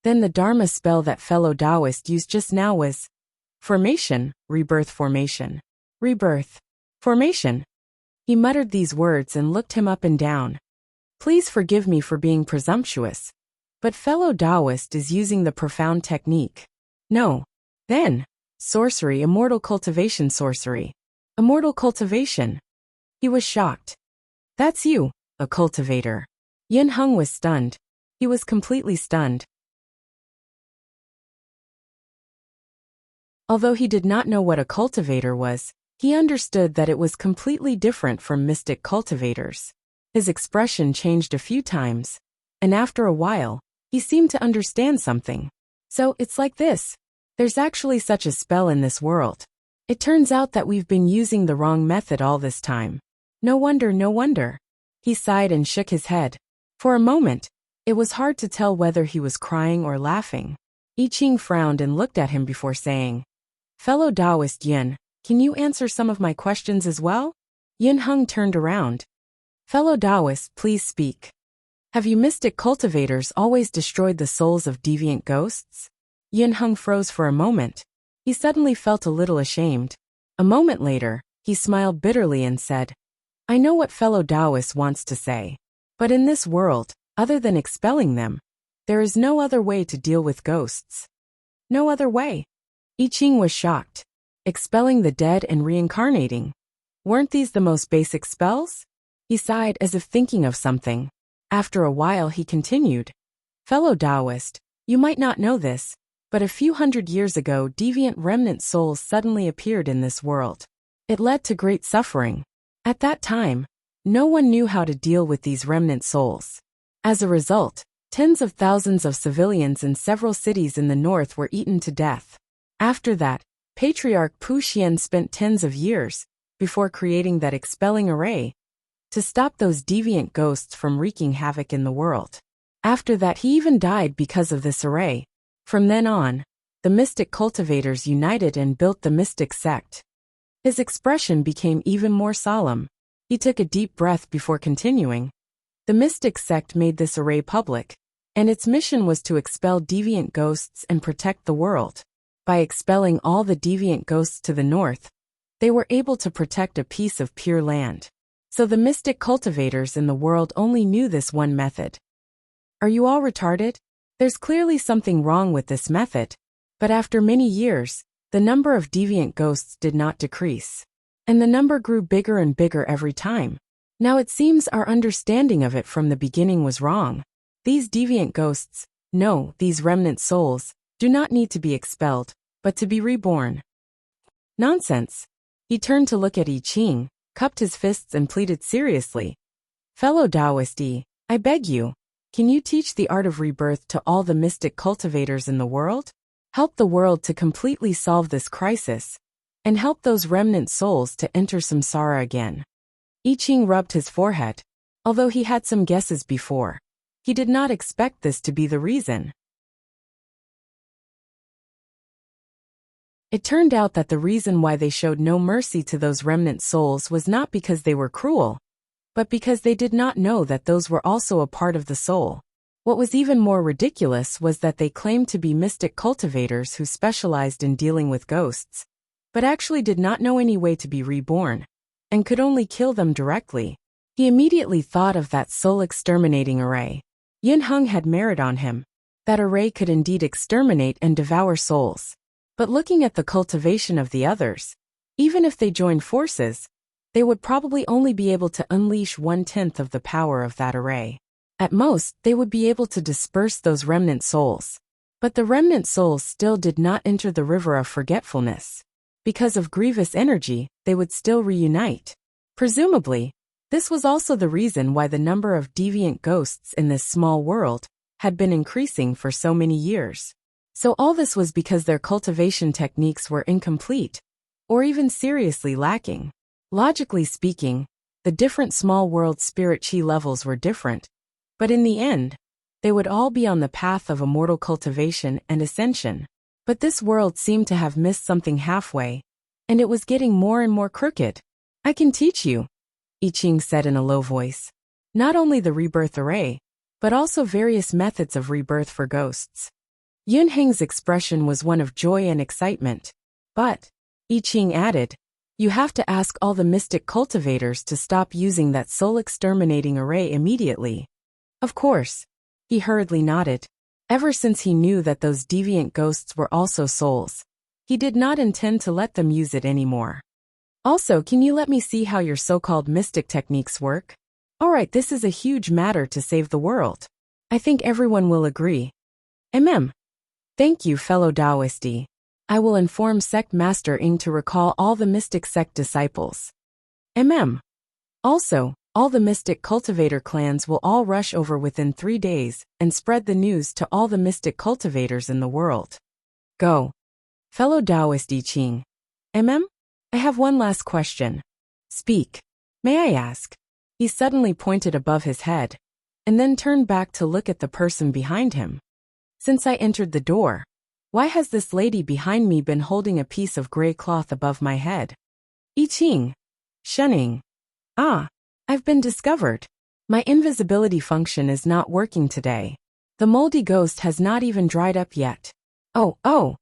Then the Dharma spell that fellow Taoist used just now was formation, rebirth, formation. Rebirth. Formation. He muttered these words and looked him up and down. Please forgive me for being presumptuous, but fellow Taoist is using the profound technique. No. Then. Sorcery, immortal cultivation sorcery. Immortal cultivation. He was shocked. That's you, a cultivator. Yunheng was stunned. He was completely stunned. Although he did not know what a cultivator was, he understood that it was completely different from mystic cultivators. His expression changed a few times, and after a while, he seemed to understand something. So it's like this. There's actually such a spell in this world. It turns out that we've been using the wrong method all this time. No wonder, no wonder. He sighed and shook his head. For a moment, It was hard to tell whether he was crying or laughing. I Ching frowned and looked at him before saying, "Fellow Taoist Yin, can you answer some of my questions as well?" Yin Heng turned around. "Fellow Taoist, please speak. Have you mystic cultivators always destroyed the souls of deviant ghosts?" Yin Heng froze for a moment. He suddenly felt a little ashamed. A moment later, he smiled bitterly and said, "I know what fellow Taoist wants to say. But in this world, other than expelling them, there is no other way to deal with ghosts." "No other way?" I Ching was shocked. Expelling the dead and reincarnating. Weren't these the most basic spells? He sighed as if thinking of something. After a while he continued, "Fellow Taoist, you might not know this, but a few hundred years ago deviant remnant souls suddenly appeared in this world. It led to great suffering. At that time, no one knew how to deal with these remnant souls. As a result, tens of thousands of civilians in several cities in the north were eaten to death. After that, Patriarch Pu Xian spent tens of years, before creating that expelling array, to stop those deviant ghosts from wreaking havoc in the world. After that he even died because of this array. From then on, the mystic cultivators united and built the mystic sect." His expression became even more solemn. He took a deep breath before continuing. "The mystic sect made this array public, and its mission was to expel deviant ghosts and protect the world. By expelling all the deviant ghosts to the north, they were able to protect a piece of pure land. So the mystic cultivators in the world only knew this one method." "Are you all retarded? There's clearly something wrong with this method." But after many years, the number of deviant ghosts did not decrease. And the number grew bigger and bigger every time. Now it seems our understanding of it from the beginning was wrong. These deviant ghosts, no, these remnant souls, do not need to be expelled, but to be reborn." "Nonsense." He turned to look at I Ching, cupped his fists and pleaded seriously. "Fellow Taoist, I beg you, can you teach the art of rebirth to all the mystic cultivators in the world? Help the world to completely solve this crisis, and help those remnant souls to enter samsara again." I Ching rubbed his forehead. Although he had some guesses before, he did not expect this to be the reason. It turned out that the reason why they showed no mercy to those remnant souls was not because they were cruel, but because they did not know that those were also a part of the soul. What was even more ridiculous was that they claimed to be mystic cultivators who specialized in dealing with ghosts, but actually did not know any way to be reborn, and could only kill them directly. He immediately thought of that soul-exterminating array. Yin Heng had merit on him. That array could indeed exterminate and devour souls. But looking at the cultivation of the others, even if they joined forces, they would probably only be able to unleash 1/10 of the power of that array. At most, they would be able to disperse those remnant souls. But the remnant souls still did not enter the river of forgetfulness. Because of grievous energy, they would still reunite. Presumably, this was also the reason why the number of deviant ghosts in this small world had been increasing for so many years. So all this was because their cultivation techniques were incomplete, or even seriously lacking. Logically speaking, the different small world spirit chi levels were different, but in the end, they would all be on the path of immortal cultivation and ascension. But this world seemed to have missed something halfway, and it was getting more and more crooked. "I can teach you," I Ching said in a low voice. "Not only the rebirth array, but also various methods of rebirth for ghosts." Yun Heng's expression was one of joy and excitement. "But," I Ching added, "you have to ask all the mystic cultivators to stop using that soul-exterminating array immediately." "Of course." He hurriedly nodded. Ever since he knew that those deviant ghosts were also souls, he did not intend to let them use it anymore. "Also, can you let me see how your so-called mystic techniques work? Alright, this is a huge matter to save the world. I think everyone will agree." Thank you, fellow Taoisti. I will inform Sect Master Ing to recall all the mystic sect disciples. Also, all the mystic cultivator clans will all rush over within 3 days and spread the news to all the mystic cultivators in the world. Go. Fellow Taoist I Ching. I have one last question. Speak. May I ask? He suddenly pointed above his head. and then turned back to look at the person behind him. Since I entered the door, why has this lady behind me been holding a piece of gray cloth above my head? I Ching. Shunning. Ah, I've been discovered. My invisibility function is not working today. The moldy ghost has not even dried up yet. Oh.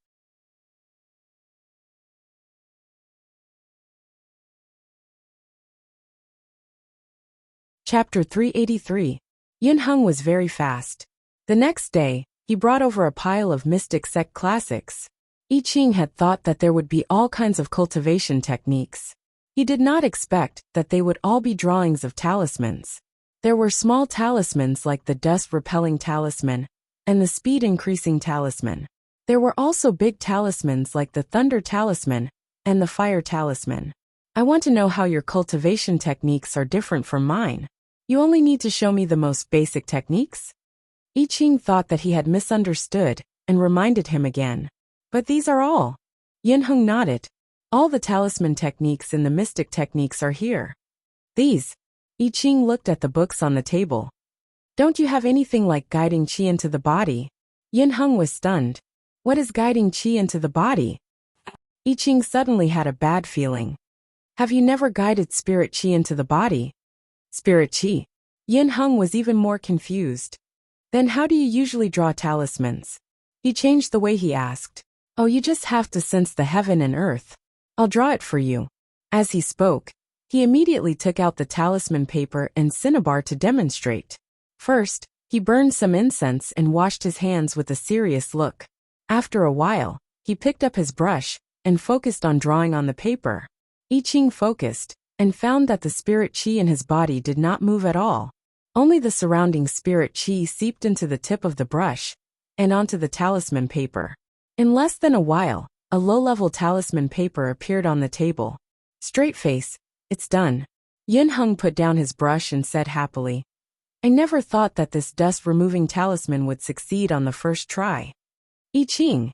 Chapter 383. Yun Hung was very fast. The next day, he brought over a pile of mystic sect classics. I Ching had thought that there would be all kinds of cultivation techniques. He did not expect that they would all be drawings of talismans. There were small talismans like the dust-repelling talisman and the speed-increasing talisman. There were also big talismans like the thunder talisman and the fire talisman. I want to know how your cultivation techniques are different from mine. You only need to show me the most basic techniques? I Ching thought that he had misunderstood and reminded him again. But these are all. Yun Hung nodded. All the talisman techniques and the mystic techniques are here. These. I Ching looked at the books on the table. Don't you have anything like guiding qi into the body? Yun Hung was stunned. What is guiding qi into the body? I Ching suddenly had a bad feeling. Have you never guided spirit qi into the body? Spirit qi. Yun Hung was even more confused. Then how do you usually draw talismans? He changed the way he asked. Oh, you just have to sense the heaven and earth. I'll draw it for you. As he spoke, he immediately took out the talisman paper and cinnabar to demonstrate. First, he burned some incense and washed his hands with a serious look. After a while, he picked up his brush and focused on drawing on the paper. I Ching focused and found that the spirit qi in his body did not move at all. Only the surrounding spirit qi seeped into the tip of the brush and onto the talisman paper. In less than a while, a low-level talisman paper appeared on the table. Straight face, it's done. Yun Hung put down his brush and said happily, I never thought that this dust-removing talisman would succeed on the first try. I Ching.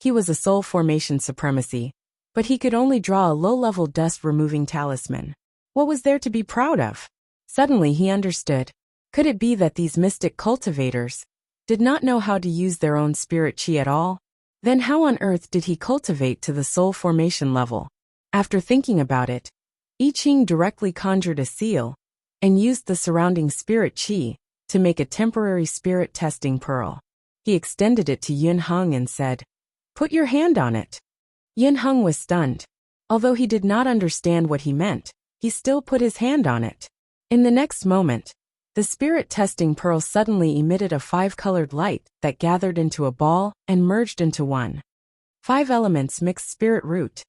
He was a soul formation supremacy, but he could only draw a low-level dust-removing talisman. What was there to be proud of? Suddenly he understood. Could it be that these mystic cultivators did not know how to use their own spirit qi at all? Then how on earth did he cultivate to the soul formation level? After thinking about it, I Ching directly conjured a seal and used the surrounding spirit qi to make a temporary spirit testing pearl. He extended it to Yun Hung and said, Put your hand on it. Yun Hung was stunned. Although he did not understand what he meant, he still put his hand on it. In the next moment, the spirit testing pearl suddenly emitted a 5-colored light that gathered into a ball and merged into one. 5 elements mixed spirit root.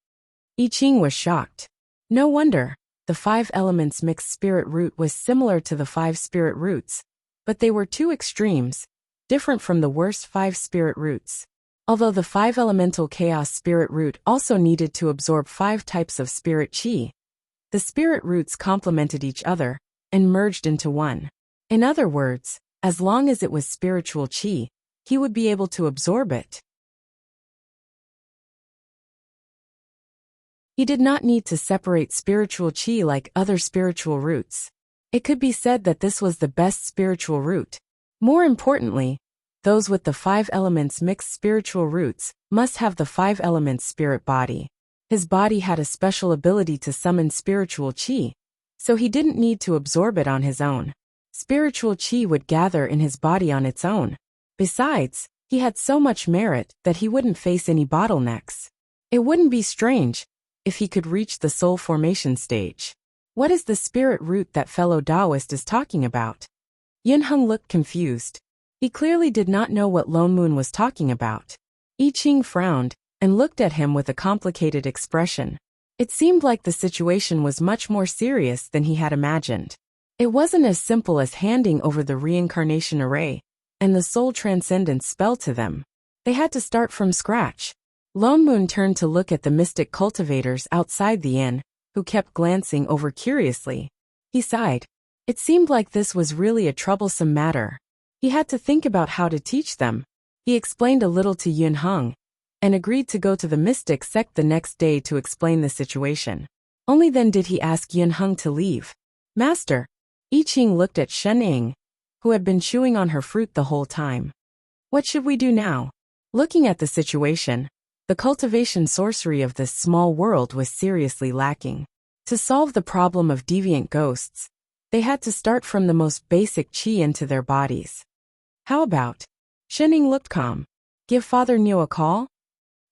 I Ching was shocked. No wonder, the 5 elements mixed spirit root was similar to the 5 spirit roots, but they were 2 extremes, different from the worst 5 spirit roots. Although the 5 elemental chaos spirit root also needed to absorb 5 types of spirit qi, the spirit roots complemented each other and merged into one. In other words, as long as it was spiritual qi, he would be able to absorb it. He did not need to separate spiritual qi like other spiritual roots. It could be said that this was the best spiritual root. More importantly, those with the 5 elements mixed spiritual roots must have the 5 elements spirit body. His body had a special ability to summon spiritual qi, so he didn't need to absorb it on his own. Spiritual qi would gather in his body on its own. Besides, he had so much merit that he wouldn't face any bottlenecks. It wouldn't be strange if he could reach the soul formation stage. What is the spirit root that fellow Taoist is talking about? Yun Hung looked confused. He clearly did not know what Lone Moon was talking about. I Ching frowned and looked at him with a complicated expression. It seemed like the situation was much more serious than he had imagined. It wasn't as simple as handing over the reincarnation array and the soul transcendence spell to them. They had to start from scratch. Lone Moon turned to look at the mystic cultivators outside the inn, who kept glancing over curiously. He sighed. It seemed like this was really a troublesome matter. He had to think about how to teach them. He explained a little to Yun Hung and agreed to go to the mystic sect the next day to explain the situation. Only then did he ask Yun Hung to leave. Master. I Ching looked at Shen Ying, who had been chewing on her fruit the whole time. What should we do now? Looking at the situation, the cultivation sorcery of this small world was seriously lacking. To solve the problem of deviant ghosts, they had to start from the most basic qi into their bodies. How about? Shening looked calm. Give Father Nyo a call?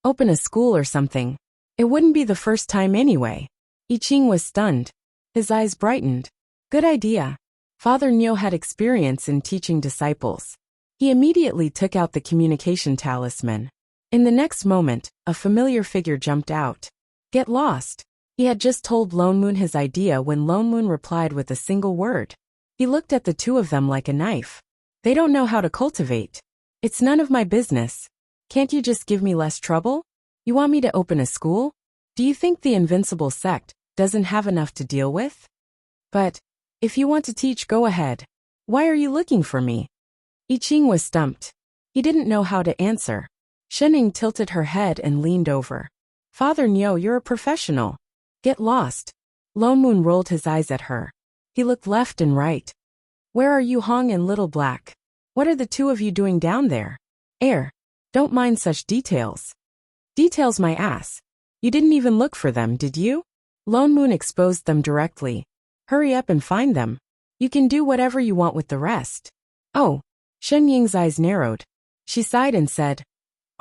Open a school or something. It wouldn't be the first time anyway. I Ching was stunned. His eyes brightened. Good idea. Father Nyo had experience in teaching disciples. He immediately took out the communication talisman. In the next moment, a familiar figure jumped out. Get lost. He had just told Lone Moon his idea when Lone Moon replied with a single word. He looked at the two of them like a knife. They don't know how to cultivate. It's none of my business. Can't you just give me less trouble? You want me to open a school? Do you think the invincible sect doesn't have enough to deal with? But, if you want to teach, go ahead. Why are you looking for me? I Ching was stumped. He didn't know how to answer. Shening tilted her head and leaned over. Father Nyo, you're a professional. Get lost. Lone Moon rolled his eyes at her. He looked left and right. Where are you, Hong and Little Black? What are the two of you doing down there? Don't mind such details. Details my ass. You didn't even look for them, did you? Lone Moon exposed them directly. Hurry up and find them. You can do whatever you want with the rest. Oh. Shen Ying's eyes narrowed. She sighed and said,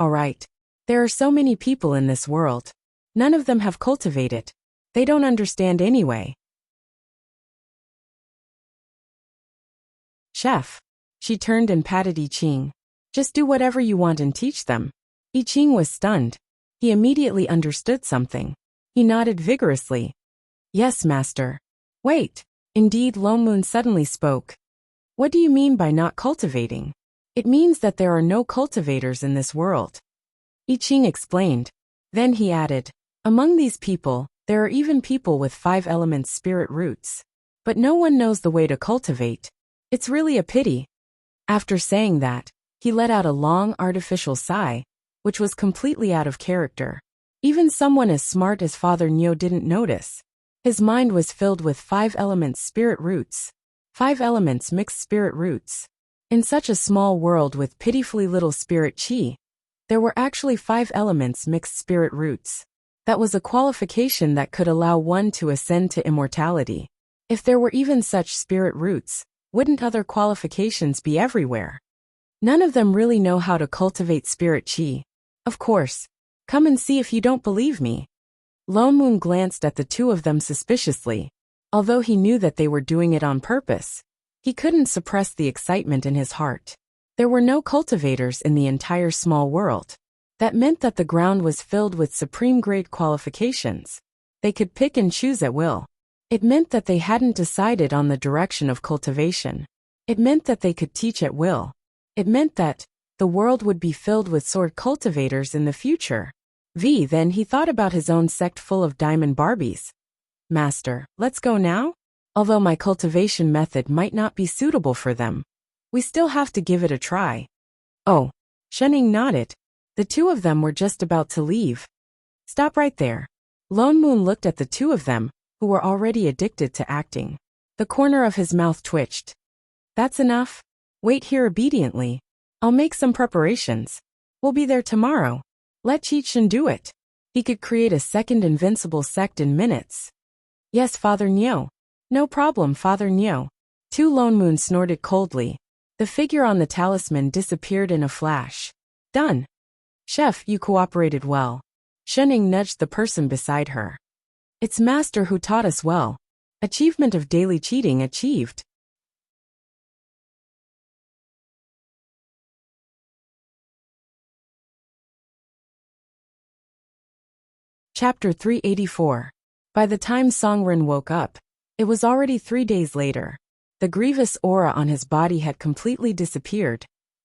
all right. There are so many people in this world. None of them have cultivated. They don't understand anyway. Chef. She turned and patted I Ching. Just do whatever you want and teach them. I Ching was stunned. He immediately understood something. He nodded vigorously. Yes, master. Wait. Indeed, Lone Moon suddenly spoke. What do you mean by not cultivating? It means that there are no cultivators in this world. I Ching explained. Then he added, among these people, there are even people with 5 elements spirit roots. But no one knows the way to cultivate. It's really a pity. After saying that, he let out a long artificial sigh, which was completely out of character. Even someone as smart as Father Nyo didn't notice. His mind was filled with 5 elements spirit roots. 5 elements mixed spirit roots. In such a small world with pitifully little spirit chi, there were actually 5 elements mixed spirit roots. That was a qualification that could allow one to ascend to immortality. If there were even such spirit roots, wouldn't other qualifications be everywhere? None of them really know how to cultivate spirit chi. Of course. Come and see if you don't believe me. Lone Moon glanced at the two of them suspiciously. Although he knew that they were doing it on purpose, he couldn't suppress the excitement in his heart. There were no cultivators in the entire small world. That meant that the ground was filled with supreme-grade qualifications. They could pick and choose at will. It meant that they hadn't decided on the direction of cultivation. It meant that they could teach at will. It meant that the world would be filled with sword cultivators in the future. Then he thought about his own sect full of diamond Barbies. Master, let's go now? Although my cultivation method might not be suitable for them, we still have to give it a try. Oh. Shening nodded. The two of them were just about to leave. Stop right there. Lone Moon looked at the two of them, who were already addicted to acting. The corner of his mouth twitched. That's enough. Wait here obediently. I'll make some preparations. We'll be there tomorrow. Let Chichen do it. He could create a second invincible sect in minutes. Yes, Father Nyo. No problem, Father Nyo. Two Lone Moon snorted coldly. The figure on the talisman disappeared in a flash. Done. Chef, you cooperated well. Shening nudged the person beside her. It's Master who taught us well. Achievement of daily cheating achieved. Chapter 384. By the time Songren woke up, it was already 3 days later. The grievous aura on his body had completely disappeared,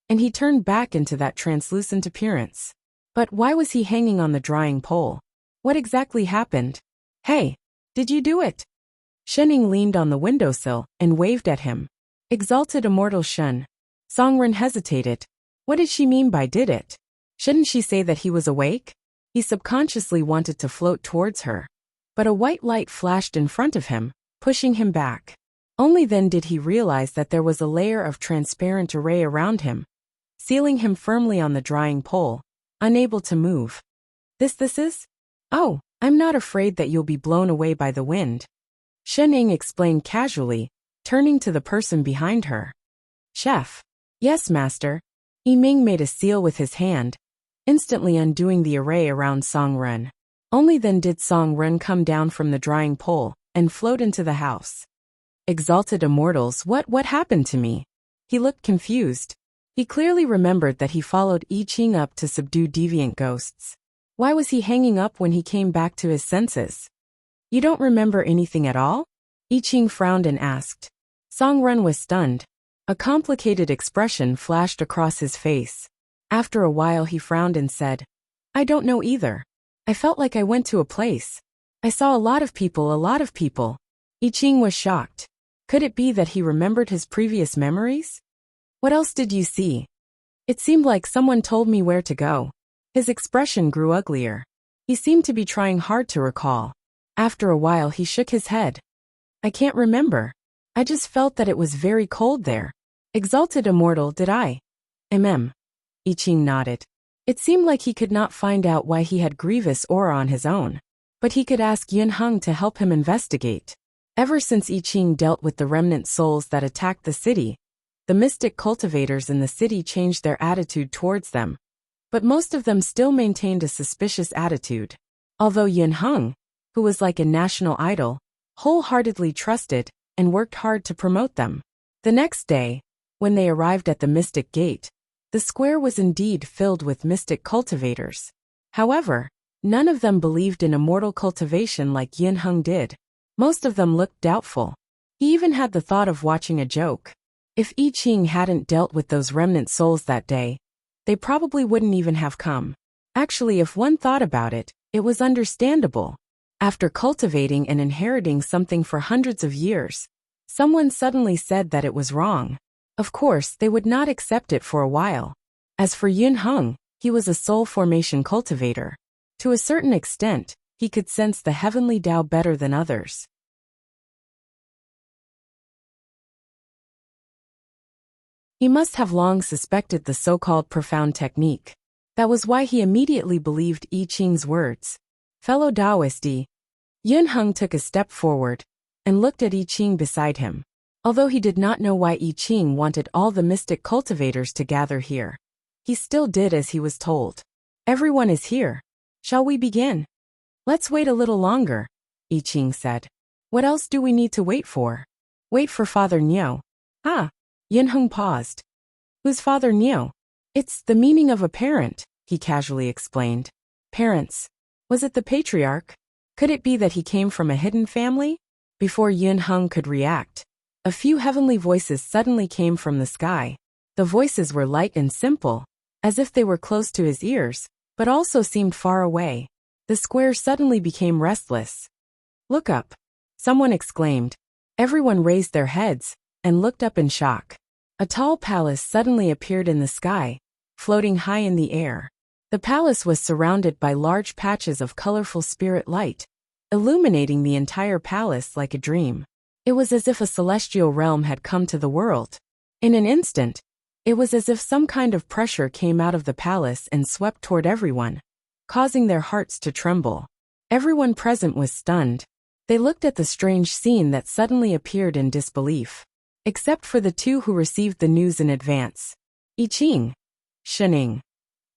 and he turned back into that translucent appearance. But why was he hanging on the drying pole? What exactly happened? Hey, did you do it? Shening leaned on the windowsill and waved at him. Exalted immortal Shen. Songren hesitated. What did she mean by did it? Shouldn't she say that he was awake? He subconsciously wanted to float towards her. But a white light flashed in front of him, pushing him back. Only then did he realize that there was a layer of transparent array around him, sealing him firmly on the drying pole, unable to move. This is? Oh, I'm not afraid that you'll be blown away by the wind. Shening explained casually, turning to the person behind her. Chef. Yes, master. Yiming made a seal with his hand, instantly undoing the array around Song-Run. Only then did Song-Run come down from the drying pole and float into the house. Exalted immortals, what happened to me? He looked confused. He clearly remembered that he followed I Ching up to subdue deviant ghosts. Why was he hanging up when he came back to his senses? You don't remember anything at all? I Ching frowned and asked. Song-Run was stunned. A complicated expression flashed across his face. After a while he frowned and said, I don't know either. I felt like I went to a place. I saw a lot of people. I Ching was shocked. Could it be that he remembered his previous memories? What else did you see? It seemed like someone told me where to go. His expression grew uglier. He seemed to be trying hard to recall. After a while he shook his head. I can't remember. I just felt that it was very cold there. Exalted immortal, did I? I Ching nodded. It seemed like he could not find out why he had grievous aura on his own. But he could ask Yun Hung to help him investigate. Ever since I Ching dealt with the remnant souls that attacked the city, the mystic cultivators in the city changed their attitude towards them. But most of them still maintained a suspicious attitude. Although Yun Hung, who was like a national idol, wholeheartedly trusted and worked hard to promote them. The next day, when they arrived at the Mystic Gate, the square was indeed filled with mystic cultivators. However, none of them believed in immortal cultivation like Yun Hung did. Most of them looked doubtful. He even had the thought of watching a joke. If I Ching hadn't dealt with those remnant souls that day, they probably wouldn't even have come. Actually, if one thought about it, it was understandable. After cultivating and inheriting something for hundreds of years, someone suddenly said that it was wrong. Of course, they would not accept it for a while. As for Yun Hung, he was a soul formation cultivator. To a certain extent, he could sense the heavenly Tao better than others. He must have long suspected the so-called profound technique. That was why he immediately believed I Ching's words. Fellow Taoist, Yun Hung took a step forward and looked at I Ching beside him. Although he did not know why I Ching wanted all the mystic cultivators to gather here, he still did as he was told. Everyone is here. Shall we begin? Let's wait a little longer, I Ching said. What else do we need to wait for? Wait for Father Niu. Ah, Yun Hung paused. Who's Father Niu? It's the meaning of a parent, he casually explained. Parents. Was it the patriarch? Could it be that he came from a hidden family? Before Yun Hung could react, a few heavenly voices suddenly came from the sky. The voices were light and simple, as if they were close to his ears, but also seemed far away. The square suddenly became restless. Look up, someone exclaimed. Everyone raised their heads and looked up in shock. A tall palace suddenly appeared in the sky, floating high in the air. The palace was surrounded by large patches of colorful spirit light, illuminating the entire palace like a dream. It was as if a celestial realm had come to the world. In an instant, it was as if some kind of pressure came out of the palace and swept toward everyone, causing their hearts to tremble. Everyone present was stunned. They looked at the strange scene that suddenly appeared in disbelief. Except for the two who received the news in advance. I Ching. Shening.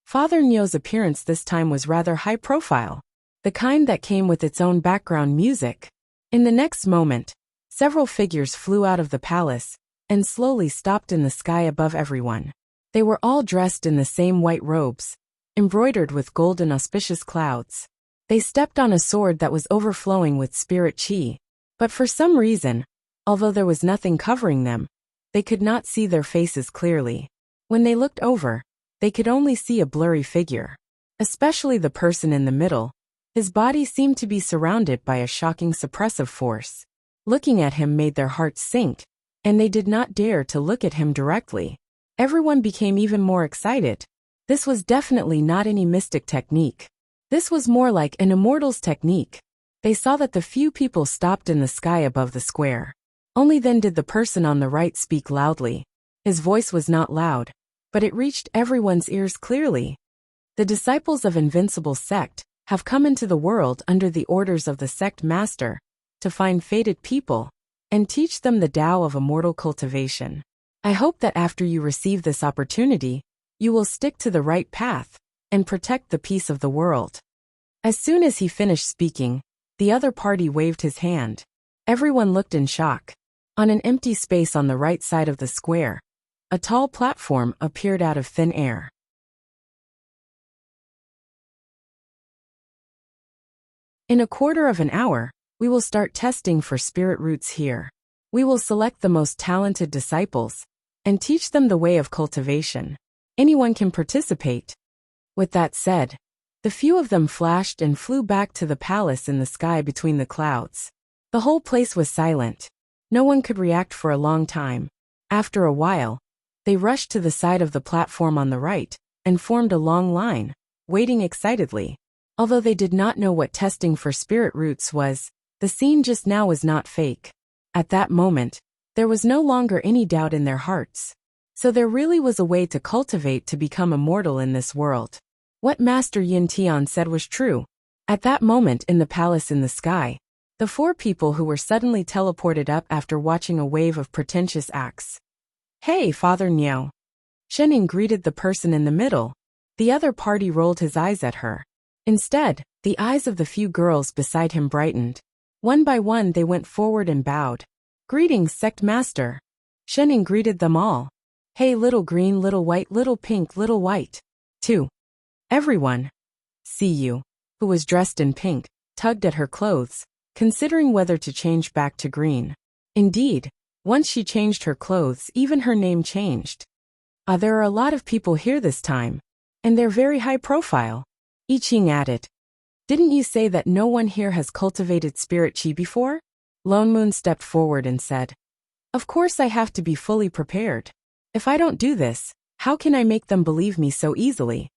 Father Niu's appearance this time was rather high profile, the kind that came with its own background music. In the next moment, several figures flew out of the palace and slowly stopped in the sky above everyone. They were all dressed in the same white robes, embroidered with golden auspicious clouds. They stepped on a sword that was overflowing with spirit chi, but for some reason, although there was nothing covering them, they could not see their faces clearly. When they looked over, they could only see a blurry figure. Especially the person in the middle. His body seemed to be surrounded by a shocking suppressive force. Looking at him made their hearts sink, and they did not dare to look at him directly. Everyone became even more excited. This was definitely not any mystic technique. This was more like an immortal's technique. They saw that the few people stopped in the sky above the square. Only then did the person on the right speak loudly. His voice was not loud, but it reached everyone's ears clearly. The disciples of Invincible Sect have come into the world under the orders of the sect master to find fated people and teach them the Tao of immortal cultivation. I hope that after you receive this opportunity, you will stick to the right path and protect the peace of the world. As soon as he finished speaking, the other party waved his hand. Everyone looked in shock. On an empty space on the right side of the square, a tall platform appeared out of thin air. In a quarter of an hour, we will start testing for spirit roots here. We will select the most talented disciples and teach them the way of cultivation. Anyone can participate. With that said, the few of them flashed and flew back to the palace in the sky between the clouds. The whole place was silent. No one could react for a long time. After a while, they rushed to the side of the platform on the right and formed a long line, waiting excitedly. Although they did not know what testing for spirit roots was, the scene just now was not fake. At that moment, there was no longer any doubt in their hearts. So there really was a way to cultivate to become immortal in this world. What Master Yin Tian said was true. At that moment in the palace in the sky, the four people who were suddenly teleported up after watching a wave of pretentious acts. "Hey, Father Niao." Shening greeted the person in the middle. The other party rolled his eyes at her. Instead, the eyes of the few girls beside him brightened. One by one they went forward and bowed. "Greetings, Sect Master." Shening greeted them all. "Hey, little green, little white, little pink, little white." 2. Everyone. See you, who was dressed in pink, tugged at her clothes, considering whether to change back to green. Indeed, once she changed her clothes, even her name changed. There are a lot of people here this time, and they're very high profile. I Ching added. "Didn't you say that no one here has cultivated spirit chi before?" Lone Moon stepped forward and said, "Of course I have to be fully prepared. If I don't do this, how can I make them believe me so easily?"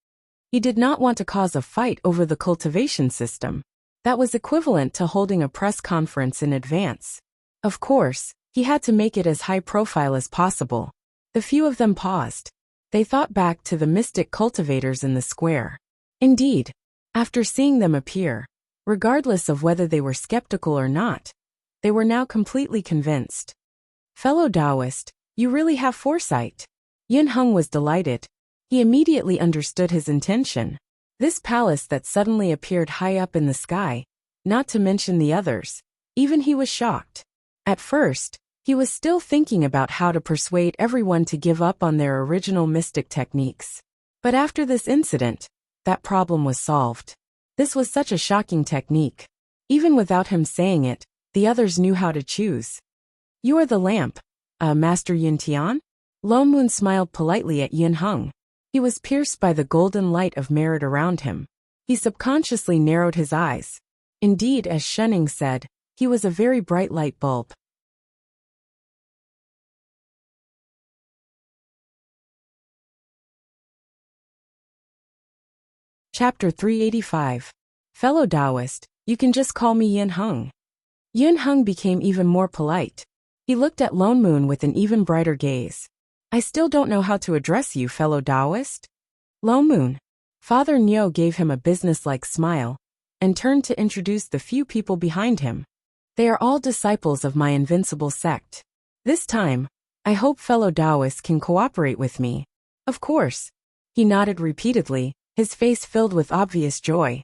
He did not want to cause a fight over the cultivation system. That was equivalent to holding a press conference in advance. Of course, he had to make it as high profile as possible. The few of them paused. They thought back to the mystic cultivators in the square. Indeed, after seeing them appear, regardless of whether they were skeptical or not, they were now completely convinced. "Fellow Taoist, you really have foresight." Yin Heng was delighted. He immediately understood his intention. This palace that suddenly appeared high up in the sky, not to mention the others, even he was shocked. At first, he was still thinking about how to persuade everyone to give up on their original mystic techniques. But after this incident, that problem was solved. This was such a shocking technique. Even without him saying it, the others knew how to choose. "You are the lamp, Master Yin Tian?" Lone Moon smiled politely at Yin Heng. He was pierced by the golden light of merit around him. He subconsciously narrowed his eyes. Indeed, as Shening said, he was a very bright light bulb. Chapter 385. Fellow Taoist, you can just call me Yin Heng. Yin Heng became even more polite. He looked at Lone Moon with an even brighter gaze. "I still don't know how to address you, fellow Taoist." Lone Moon. Father Niao gave him a businesslike smile and turned to introduce the few people behind him. "They are all disciples of my invincible sect. This time, I hope fellow Taoists can cooperate with me." "Of course." He nodded repeatedly, his face filled with obvious joy.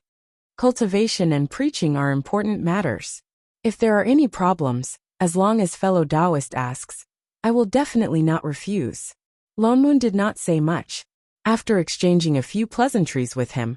Cultivation and preaching are important matters. If there are any problems, as long as fellow Taoist asks, I will definitely not refuse. Lone Moon did not say much. After exchanging a few pleasantries with him,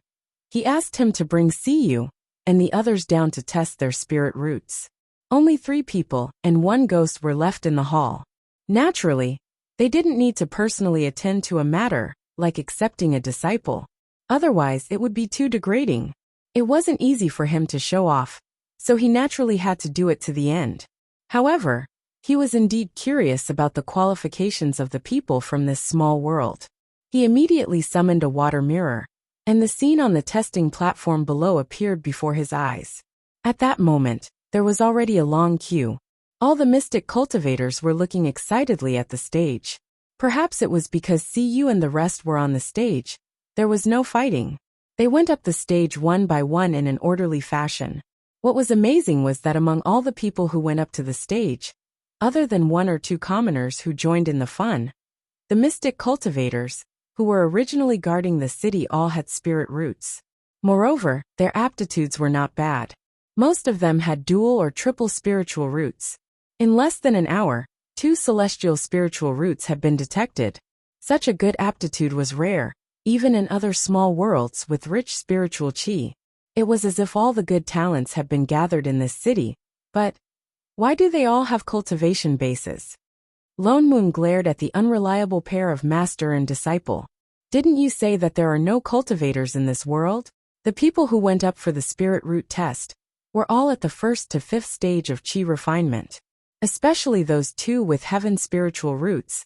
he asked him to bring Siyu and the others down to test their spirit roots. Only 3 people and 1 ghost were left in the hall. Naturally, they didn't need to personally attend to a matter like accepting a disciple. Otherwise, it would be too degrading. It wasn't easy for him to show off, so he naturally had to do it to the end. However, he was indeed curious about the qualifications of the people from this small world. He immediately summoned a water mirror, and the scene on the testing platform below appeared before his eyes. At that moment, there was already a long queue. All the mystic cultivators were looking excitedly at the stage. Perhaps it was because Cu and the rest were on the stage. There was no fighting. They went up the stage one by one in an orderly fashion. What was amazing was that among all the people who went up to the stage, other than one or two commoners who joined in the fun, the mystic cultivators, who were originally guarding the city, all had spirit roots. Moreover, their aptitudes were not bad. Most of them had dual or triple spiritual roots. In less than an hour, 2 celestial spiritual roots had been detected. Such a good aptitude was rare, even in other small worlds with rich spiritual chi. It was as if all the good talents had been gathered in this city. But why do they all have cultivation bases? Lone Moon glared at the unreliable pair of master and disciple. Didn't you say that there are no cultivators in this world? The people who went up for the spirit root test were all at the 1st to 5th stage of chi refinement. Especially those 2 with heaven spiritual roots.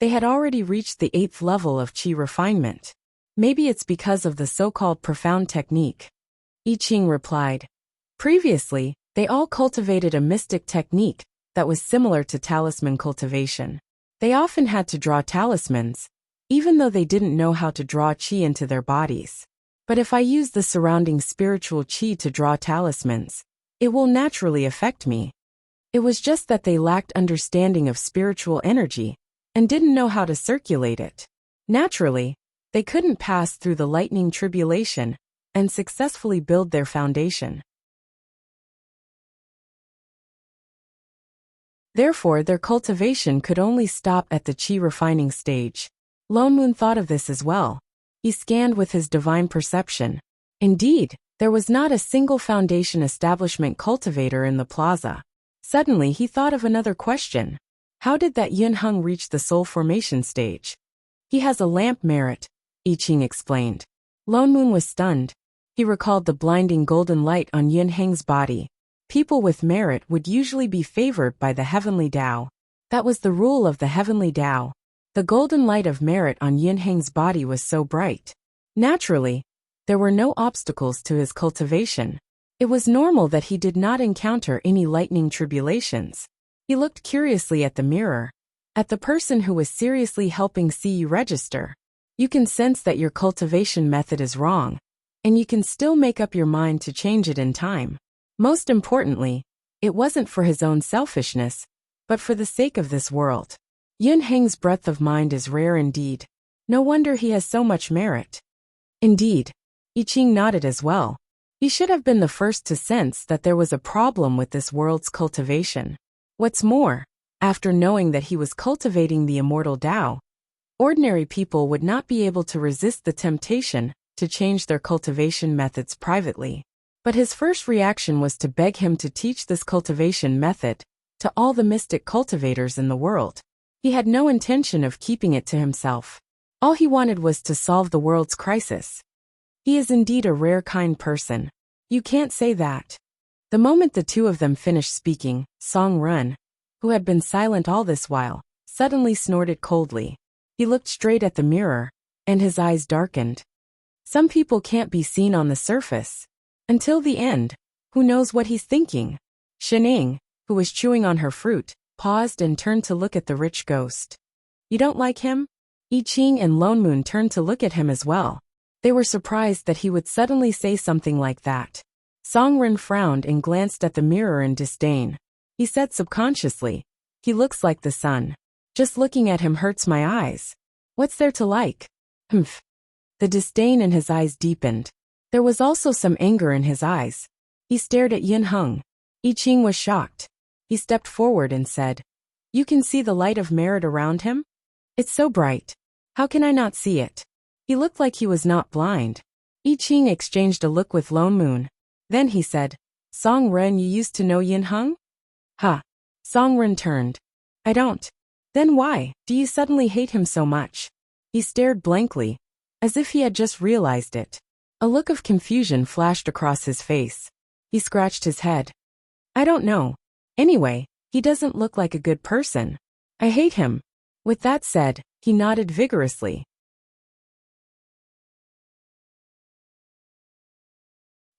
They had already reached the 8th level of chi refinement. Maybe it's because of the so-called profound technique. I Ching replied. Previously, they all cultivated a mystic technique that was similar to talisman cultivation. They often had to draw talismans, even though they didn't know how to draw chi into their bodies. But if I use the surrounding spiritual chi to draw talismans, it will naturally affect me. It was just that they lacked understanding of spiritual energy and didn't know how to circulate it. Naturally, they couldn't pass through the lightning tribulation and successfully build their foundation. Therefore, their cultivation could only stop at the chi refining stage. Lone Moon thought of this as well. He scanned with his divine perception. Indeed, there was not a single foundation establishment cultivator in the plaza. Suddenly he thought of another question. How did that Yun Heng reach the soul formation stage? He has a lamp merit, I Ching explained. Lone Moon was stunned. He recalled the blinding golden light on Yun Heng's body. People with merit would usually be favored by the heavenly Tao. That was the rule of the heavenly Tao. The golden light of merit on Yun Heng's body was so bright. Naturally, there were no obstacles to his cultivation. It was normal that he did not encounter any lightning tribulations. He looked curiously at the mirror, at the person who was seriously helping see you register. You can sense that your cultivation method is wrong, and you can still make up your mind to change it in time. Most importantly, it wasn't for his own selfishness, but for the sake of this world. Yun Heng's breadth of mind is rare indeed. No wonder he has so much merit. Indeed, I Ching nodded as well. He should have been the first to sense that there was a problem with this world's cultivation. What's more, after knowing that he was cultivating the immortal Tao, ordinary people would not be able to resist the temptation to change their cultivation methods privately. But his first reaction was to beg him to teach this cultivation method to all the mystic cultivators in the world. He had no intention of keeping it to himself. All he wanted was to solve the world's crisis. He is indeed a rare kind person. You can't say that. The moment the 2 of them finished speaking, Song Run, who had been silent all this while, suddenly snorted coldly. He looked straight at the mirror, and his eyes darkened. Some people can't be seen on the surface. Until the end, who knows what he's thinking? Shening, who was chewing on her fruit, paused and turned to look at the rich ghost. You don't like him? I Ching and Lone Moon turned to look at him as well. They were surprised that he would suddenly say something like that. Song Ren frowned and glanced at the mirror in disdain. He said subconsciously, he looks like the sun. Just looking at him hurts my eyes. What's there to like? Humph. The disdain in his eyes deepened. There was also some anger in his eyes. He stared at Yun Heng. I Ching was shocked. He stepped forward and said, You can see the light of merit around him? It's so bright. How can I not see it? He looked like he was not blind. I Ching exchanged a look with Lone Moon. Then he said, Song Ren, you used to know Yun Heng? Ha. Song Ren turned. I don't. Then why do you suddenly hate him so much? He stared blankly, as if he had just realized it. A look of confusion flashed across his face. He scratched his head. I don't know. Anyway, he doesn't look like a good person. I hate him. With that said, he nodded vigorously.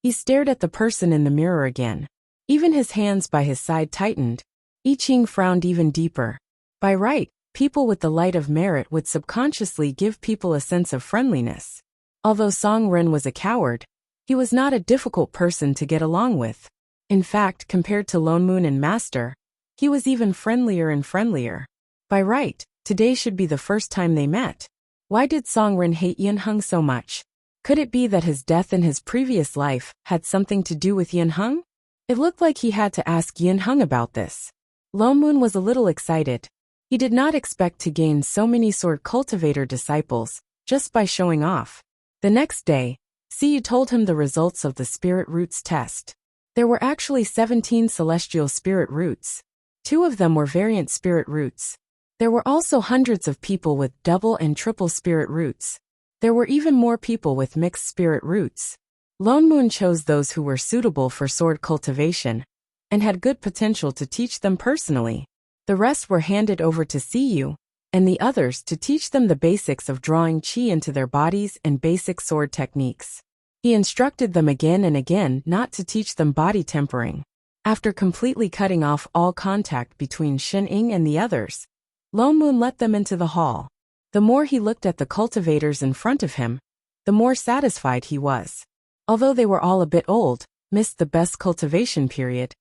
He stared at the person in the mirror again. Even his hands by his side tightened. I Ching frowned even deeper. By right, people with the light of merit would subconsciously give people a sense of friendliness. Although Song Ren was a coward, he was not a difficult person to get along with. In fact, compared to Lone Moon and Master, he was even friendlier and friendlier. By right, today should be the first time they met. Why did Song Ren hate Yin Hung so much? Could it be that his death in his previous life had something to do with Yin Hung? It looked like he had to ask Yin Hung about this. Lone Moon was a little excited. He did not expect to gain so many sword cultivator disciples just by showing off. The next day, Siyu told him the results of the spirit roots test. There were actually 17 celestial spirit roots. 2 of them were variant spirit roots. There were also hundreds of people with double and triple spirit roots. There were even more people with mixed spirit roots. Lone Moon chose those who were suitable for sword cultivation and had good potential to teach them personally. The rest were handed over to Siyu and the others to teach them the basics of drawing chi into their bodies and basic sword techniques. He instructed them again and again not to teach them body tempering. After completely cutting off all contact between Shen Ying and the others, Lone Moon let them into the hall. The more he looked at the cultivators in front of him, the more satisfied he was. Although they were all a bit old, missed the best cultivation period,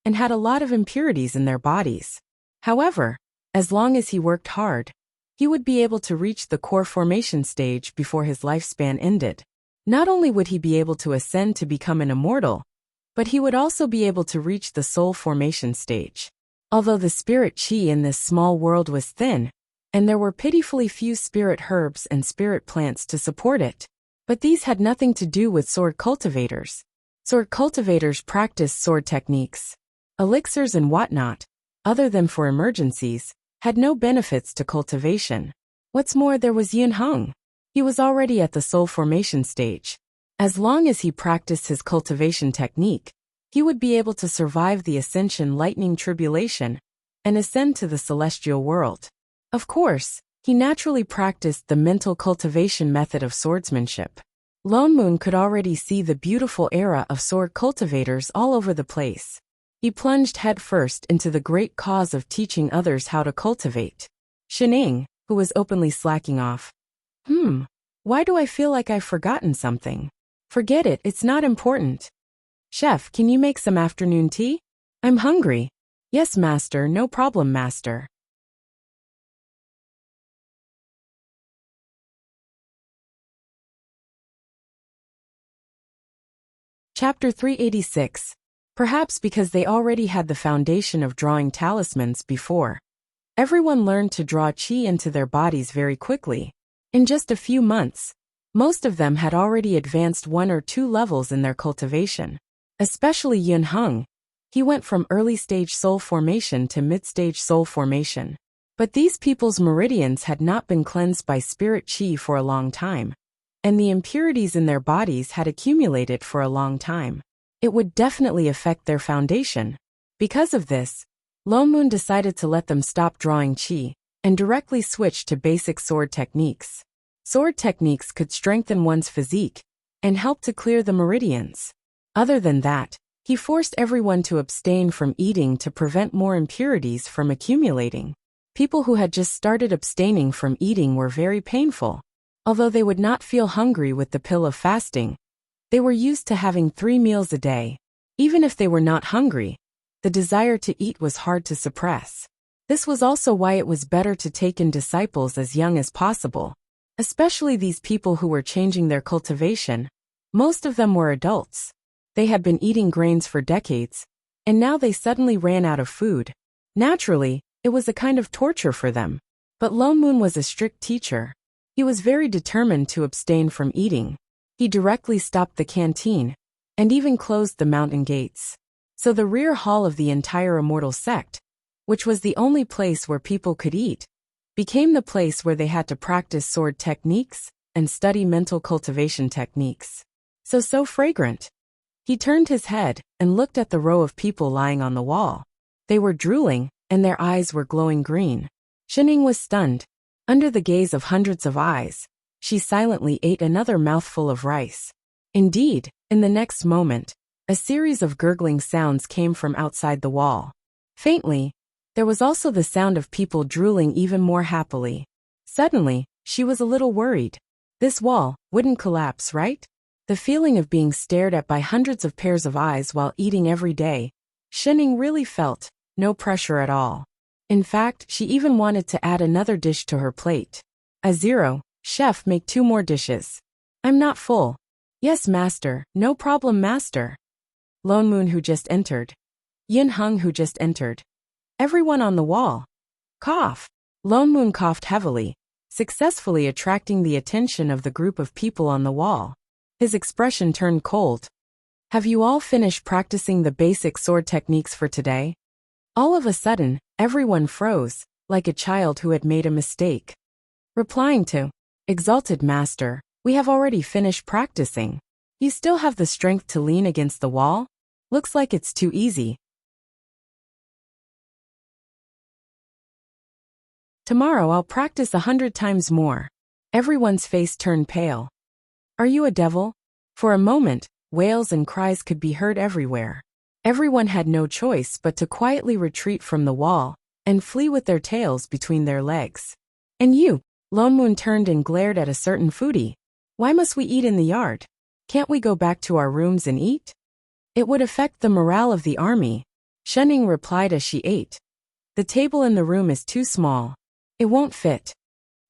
and had a lot of impurities in their bodies. However, as long as he worked hard, he would be able to reach the core formation stage before his lifespan ended. Not only would he be able to ascend to become an immortal, but he would also be able to reach the soul formation stage. Although the spirit chi in this small world was thin, and there were pitifully few spirit herbs and spirit plants to support it, but these had nothing to do with sword cultivators. Sword cultivators practiced sword techniques. Elixirs and whatnot, other than for emergencies, had no benefits to cultivation. What's more, there was Yin Hung. He was already at the soul formation stage. As long as he practiced his cultivation technique, he would be able to survive the ascension lightning tribulation and ascend to the celestial world. Of course, he naturally practiced the mental cultivation method of swordsmanship. Lone Moon could already see the beautiful era of sword cultivators all over the place. He plunged headfirst into the great cause of teaching others how to cultivate. Shen Ying, who was openly slacking off. Why do I feel like I've forgotten something? Forget it, it's not important. Chef, can you make some afternoon tea? I'm hungry. Yes, master, no problem, master. Chapter 386. Perhaps because they already had the foundation of drawing talismans before. Everyone learned to draw chi into their bodies very quickly. In just a few months, most of them had already advanced 1 or 2 levels in their cultivation. Especially Yin Hung. He went from early-stage soul formation to mid-stage soul formation. But these people's meridians had not been cleansed by spirit chi for a long time, and the impurities in their bodies had accumulated for a long time. It would definitely affect their foundation. Because of this, Lone Moon decided to let them stop drawing chi and directly switch to basic sword techniques. Sword techniques could strengthen one's physique and help to clear the meridians. Other than that, he forced everyone to abstain from eating to prevent more impurities from accumulating. People who had just started abstaining from eating were very painful. Although they would not feel hungry with the pill of fasting, they were used to having 3 meals a day. Even if they were not hungry, the desire to eat was hard to suppress. This was also why it was better to take in disciples as young as possible. Especially these people who were changing their cultivation. Most of them were adults. They had been eating grains for decades, and now they suddenly ran out of food. Naturally, it was a kind of torture for them. But Lone Moon was a strict teacher. He was very determined to abstain from eating. He directly stopped the canteen, and even closed the mountain gates. So the rear hall of the entire immortal sect, which was the only place where people could eat, became the place where they had to practice sword techniques and study mental cultivation techniques. So fragrant. He turned his head and looked at the row of people lying on the wall. They were drooling, and their eyes were glowing green. Shen Ying was stunned. Under the gaze of hundreds of eyes, she silently ate another mouthful of rice. Indeed, in the next moment, a series of gurgling sounds came from outside the wall. Faintly, There was also the sound of people drooling even more happily. Suddenly, she was a little worried. This wall wouldn't collapse, right? The feeling of being stared at by hundreds of pairs of eyes while eating every day, Shenning really felt no pressure at all. In fact, she even wanted to add another dish to her plate. "A-0, chef, make 2 more dishes. I'm not full." "Yes, master, no problem, master." Lone Moon, who just entered. Yin Hung, who just entered. Everyone on the wall. Cough. Lone Moon coughed heavily, successfully attracting the attention of the group of people on the wall. His expression turned cold. "Have you all finished practicing the basic sword techniques for today?" All of a sudden, everyone froze, like a child who had made a mistake. Replying to, "Exalted Master, we have already finished practicing. You still have the strength to lean against the wall? Looks like it's too easy. Tomorrow I'll practice 100 times more." Everyone's face turned pale. "Are you a devil?" For a moment, wails and cries could be heard everywhere. Everyone had no choice but to quietly retreat from the wall and flee with their tails between their legs. "And you?" Lone Moon turned and glared at a certain foodie. "Why must we eat in the yard? Can't we go back to our rooms and eat?" "It would affect the morale of the army," Shenning replied as she ate. "The table in the room is too small. It won't fit."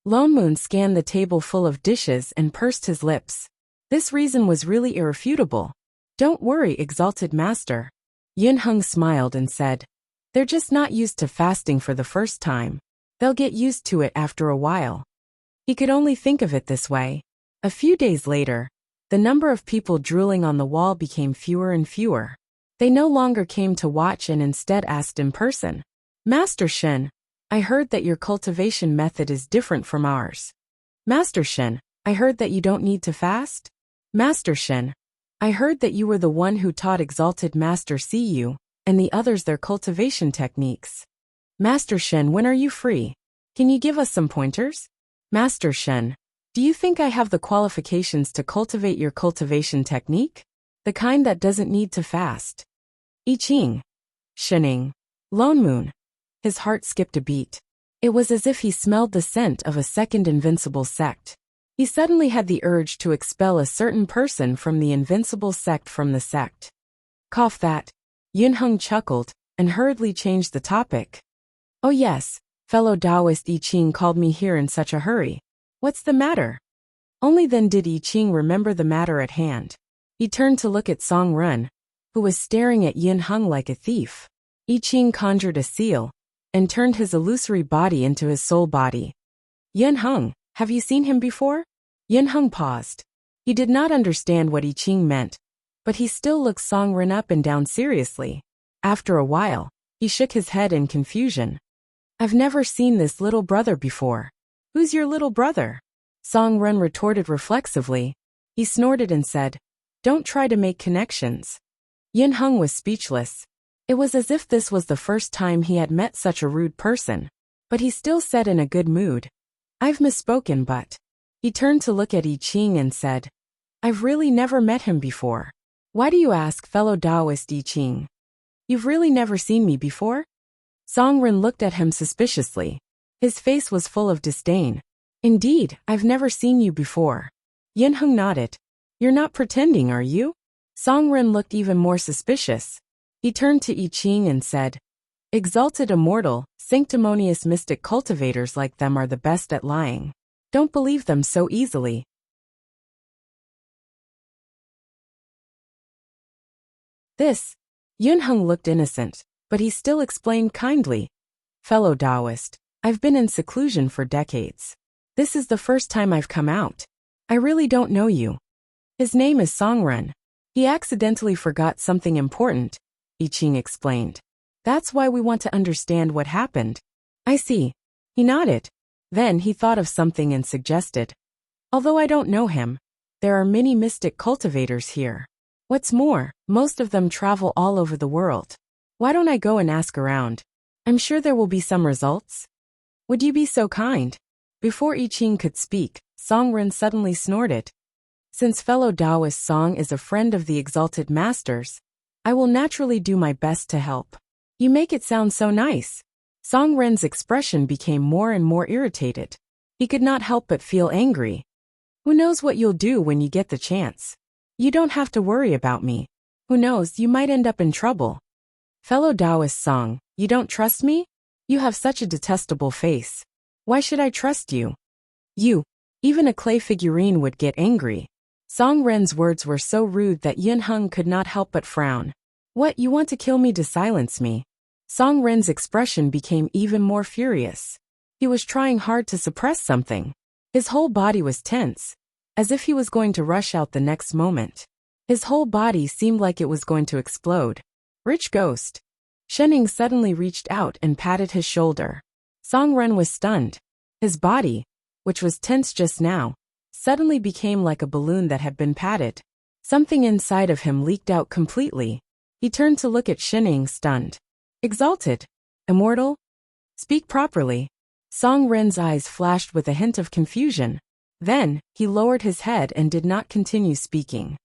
Lone Moon scanned the table full of dishes and pursed his lips. This reason was really irrefutable. "Don't worry, Exalted Master." Yin Hung smiled and said, "They're just not used to fasting for the first time. They'll get used to it after a while." He could only think of it this way. A few days later, the number of people drooling on the wall became fewer and fewer. They no longer came to watch and instead asked in person, "Master Shen, I heard that your cultivation method is different from ours." "Master Shen, I heard that you don't need to fast." "Master Shen, I heard that you were the one who taught Exalted Master Siyu and the others their cultivation techniques." "Master Shen, when are you free? Can you give us some pointers?" "Master Shen, do you think I have the qualifications to cultivate your cultivation technique? The kind that doesn't need to fast?" I Ching. Shenning. Lone Moon. His heart skipped a beat. It was as if he smelled the scent of a second invincible sect. He suddenly had the urge to expel a certain person from the invincible sect from the sect. "Cough that." Yin Hung chuckled and hurriedly changed the topic. "Oh yes, fellow Taoist I Ching called me here in such a hurry. What's the matter?" Only then did I Ching remember the matter at hand. He turned to look at Song Run, who was staring at Yin Hung like a thief. I Ching conjured a seal and turned his illusory body into his soul body. "Yin Hung, have you seen him before?" Yin Hung paused. He did not understand what I Ching meant, but he still looked Song Ren up and down seriously. After a while, he shook his head in confusion. "I've never seen this little brother before." "Who's your little brother?" Song Ren retorted reflexively. He snorted and said, "Don't try to make connections." Yin Hung was speechless. It was as if this was the first time he had met such a rude person, but he still said in a good mood, "I've misspoken, but..." He turned to look at I Ching and said, "I've really never met him before." "Why do you ask, fellow Taoist I Ching? You've really never seen me before?" Song Ren looked at him suspiciously. His face was full of disdain. "Indeed, I've never seen you before." Yin Hung nodded. "You're not pretending, are you?" Song Ren looked even more suspicious. He turned to I Ching and said, "Exalted immortal, sanctimonious mystic cultivators like them are the best at lying. Don't believe them so easily." Yun Hung looked innocent, but he still explained kindly, "Fellow Taoist, I've been in seclusion for decades. This is the first time I've come out. I really don't know you." "His name is Songren. He accidentally forgot something important," I Ching explained. "That's why we want to understand what happened." "I see." He nodded. Then he thought of something and suggested, "Although I don't know him, there are many mystic cultivators here. What's more, most of them travel all over the world. Why don't I go and ask around? I'm sure there will be some results." "Would you be so kind?" Before I Ching could speak, Songren suddenly snorted. "Since fellow Taoist Song is a friend of the Exalted Masters, I will naturally do my best to help." "You make it sound so nice." Song Ren's expression became more and more irritated. He could not help but feel angry. Who knows what you'll do when you get the chance? You don't have to worry about me. Who knows, you might end up in trouble. Fellow Taoist Song, you don't trust me? You have such a detestable face. Why should I trust you? You. Even a clay figurine would get angry. Song Ren's words were so rude that Yun Hung could not help but frown. What, you want to kill me to silence me? Song Ren's expression became even more furious. He was trying hard to suppress something. His whole body was tense, as if he was going to rush out the next moment. His whole body seemed like it was going to explode. Rich ghost. Shening suddenly reached out and patted his shoulder. Song Ren was stunned. His body, which was tense just now, suddenly became like a balloon that had been patted. Something inside of him leaked out completely. He turned to look at Shening, stunned. Exalted? Immortal? Speak properly. Song Ren's eyes flashed with a hint of confusion. Then, he lowered his head and did not continue speaking.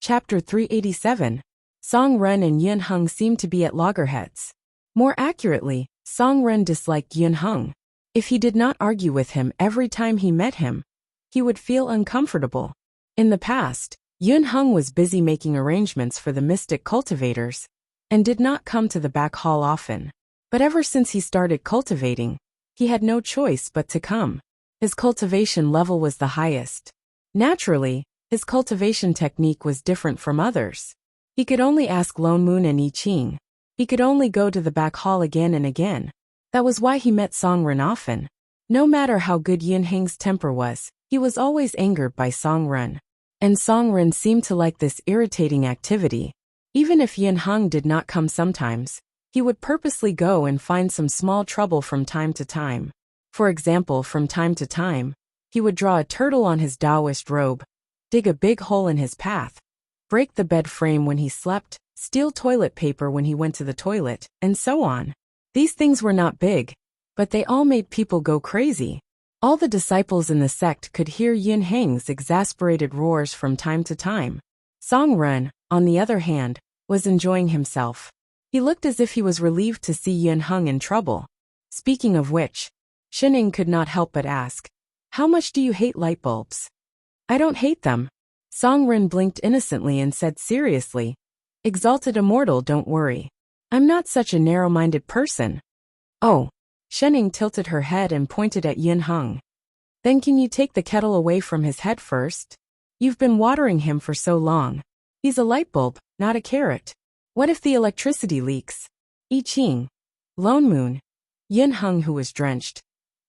Chapter 387. Song Ren and Yun Hung seemed to be at loggerheads. More accurately, Song Ren disliked Yun Hung. If he did not argue with him every time he met him, he would feel uncomfortable. In the past, Yun Hung was busy making arrangements for the mystic cultivators, and did not come to the back hall often. But ever since he started cultivating, he had no choice but to come. His cultivation level was the highest. Naturally, his cultivation technique was different from others. He could only ask Lone Moon and I Ching. He could only go to the back hall again and again. That was why he met Song Ren often. No matter how good Yun Hang's temper was, he was always angered by Song Ren. And Song Ren seemed to like this irritating activity. Even if Yun Hung did not come sometimes, he would purposely go and find some small trouble from time to time. For example, from time to time, he would draw a turtle on his Taoist robe, dig a big hole in his path, break the bed frame when he slept, steal toilet paper when he went to the toilet, and so on. These things were not big, but they all made people go crazy. All the disciples in the sect could hear Yun Hang's exasperated roars from time to time. Song Ren, on the other hand, was enjoying himself. He looked as if he was relieved to see Yun Hung in trouble. Speaking of which, Shening could not help but ask, "How much do you hate light bulbs?" "I don't hate them." Song Ren blinked innocently and said seriously, "Exalted Immortal, don't worry. I'm not such a narrow-minded person." "Oh." Shening tilted her head and pointed at Yun Hung. "Then can you take the kettle away from his head first? You've been watering him for so long. He's a light bulb, not a carrot. What if the electricity leaks?" I Ching. Lone Moon. Yun Hung, who was drenched.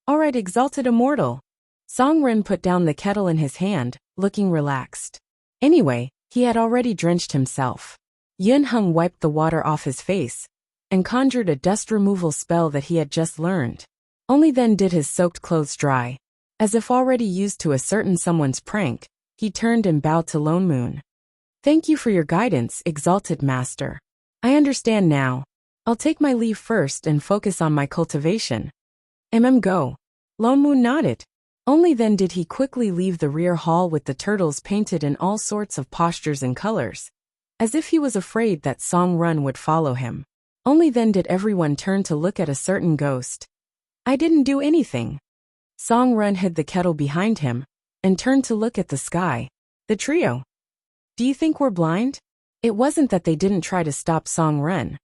"All right, Exalted Immortal." Song Ren put down the kettle in his hand, looking relaxed. Anyway, he had already drenched himself. Yun Hung wiped the water off his face and conjured a dust removal spell that he had just learned. Only then did his soaked clothes dry. As if already used to a certain someone's prank, he turned and bowed to Lone Moon. "Thank you for your guidance, Exalted Master. I understand now. I'll take my leave first and focus on my cultivation." Go. Lone Moon nodded. Only then did he quickly leave the rear hall with the turtles painted in all sorts of postures and colors, as if he was afraid that Song Ren would follow him. Only then did everyone turn to look at a certain ghost. "I didn't do anything." Song Ren hid the kettle behind him and turned to look at the sky. The trio. "Do you think we're blind?" It wasn't that they didn't try to stop Song Ren,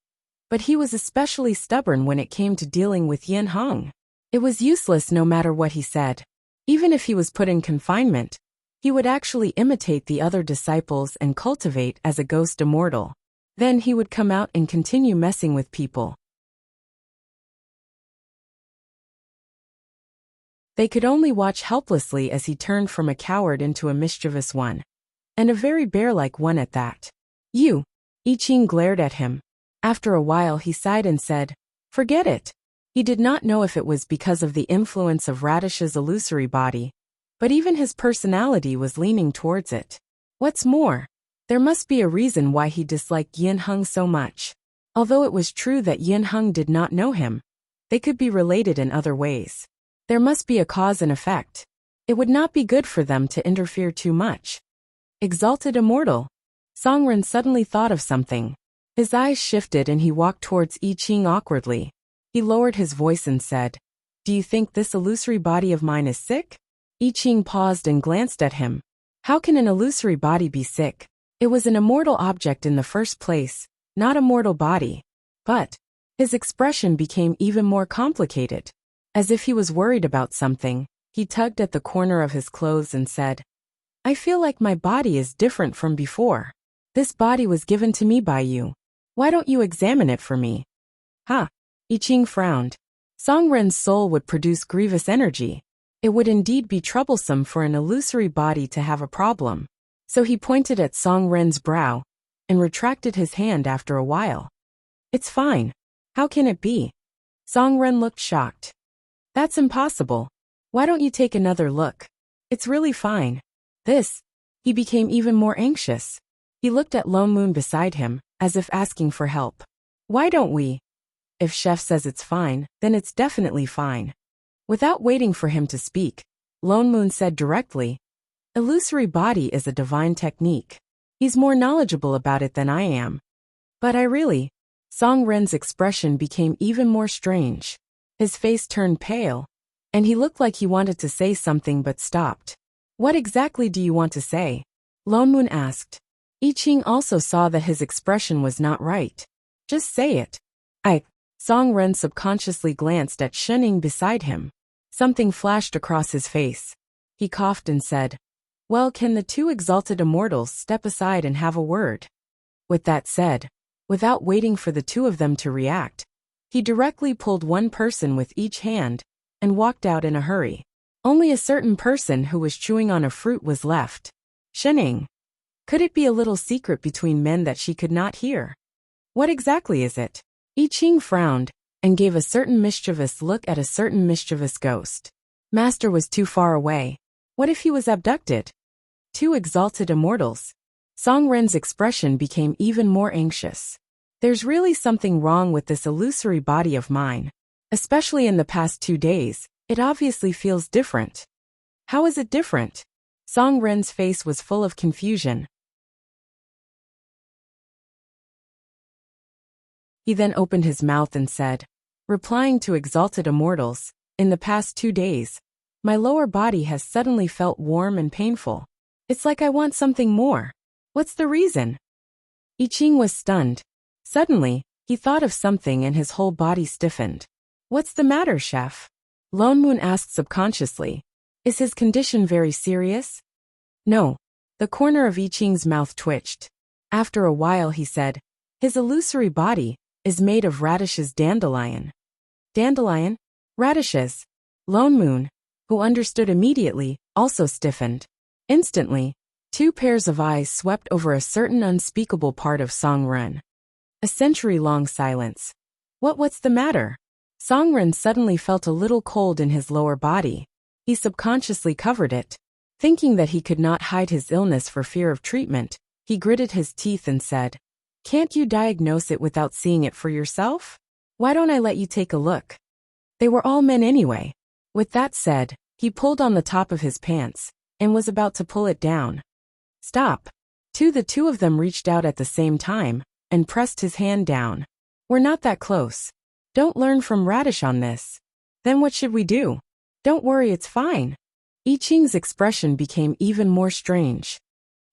but he was especially stubborn when it came to dealing with Yun Hung. It was useless no matter what he said. Even if he was put in confinement, he would actually imitate the other disciples and cultivate as a ghost immortal. Then he would come out and continue messing with people. They could only watch helplessly as he turned from a coward into a mischievous one. And a very bear-like one at that. "You." I Ching glared at him. After a while he sighed and said, "Forget it." He did not know if it was because of the influence of Radish's illusory body, but even his personality was leaning towards it. What's more, there must be a reason why he disliked Yun Hung so much. Although it was true that Yun Hung did not know him, they could be related in other ways. There must be a cause and effect. It would not be good for them to interfere too much. Exalted Immortal. Songren suddenly thought of something. His eyes shifted and he walked towards I Ching awkwardly. He lowered his voice and said, "Do you think this illusory body of mine is sick?" I Ching paused and glanced at him. How can an illusory body be sick? It was an immortal object in the first place, not a mortal body. But his expression became even more complicated. As if he was worried about something, he tugged at the corner of his clothes and said, "I feel like my body is different from before. This body was given to me by you. Why don't you examine it for me?" "Ha!" I Ching frowned. Songren's soul would produce grievous energy. It would indeed be troublesome for an illusory body to have a problem. So he pointed at Songren's brow and retracted his hand after a while. "It's fine. How can it be?" Songren looked shocked. "That's impossible. Why don't you take another look? It's really fine." He became even more anxious. He looked at Lone Moon beside him, as if asking for help. "Why don't we? If Chef says it's fine, then it's definitely fine." Without waiting for him to speak, Lone Moon said directly, "Illusory body is a divine technique. He's more knowledgeable about it than I am." "But I really..." Songren's expression became even more strange. His face turned pale, and he looked like he wanted to say something but stopped. "What exactly do you want to say?" Lone Moon asked. I Ching also saw that his expression was not right. "Just say it." Songren subconsciously glanced at Shening beside him. Something flashed across his face. He coughed and said, "Well, can the two exalted immortals step aside and have a word?" With that said, without waiting for the two of them to react, he directly pulled one person with each hand and walked out in a hurry. Only a certain person who was chewing on a fruit was left. Shening. Could it be a little secret between men that she could not hear? What exactly is it? I Ching frowned and gave a certain mischievous look at a certain mischievous ghost. Master was too far away. What if he was abducted? Two exalted immortals. Songren's expression became even more anxious. There's really something wrong with this illusory body of mine. Especially in the past 2 days, it obviously feels different. How is it different? Songren's face was full of confusion. He then opened his mouth and said, replying to exalted immortals, "In the past 2 days, my lower body has suddenly felt warm and painful. It's like I want something more. What's the reason?" I Ching was stunned. Suddenly, he thought of something and his whole body stiffened. "What's the matter, Chef?" Lone Moon asked subconsciously. "Is his condition very serious?" "No." The corner of I Ching's mouth twitched. After a while he said, "His illusory body is made of radishes dandelion." Dandelion? Radishes. Lone Moon, who understood immediately, also stiffened. Instantly, 2 pairs of eyes swept over a certain unspeakable part of Songren. A century-long silence. What's the matter? Songren suddenly felt a little cold in his lower body. He subconsciously covered it. Thinking that he could not hide his illness for fear of treatment, he gritted his teeth and said, "Can't you diagnose it without seeing it for yourself? Why don't I let you take a look?" They were all men anyway. With that said, he pulled on the top of his pants and was about to pull it down. "Stop." The two of them reached out at the same time and pressed his hand down. "We're not that close. Don't learn from Radish on this." "Then what should we do?" "Don't worry, it's fine." I Ching's expression became even more strange.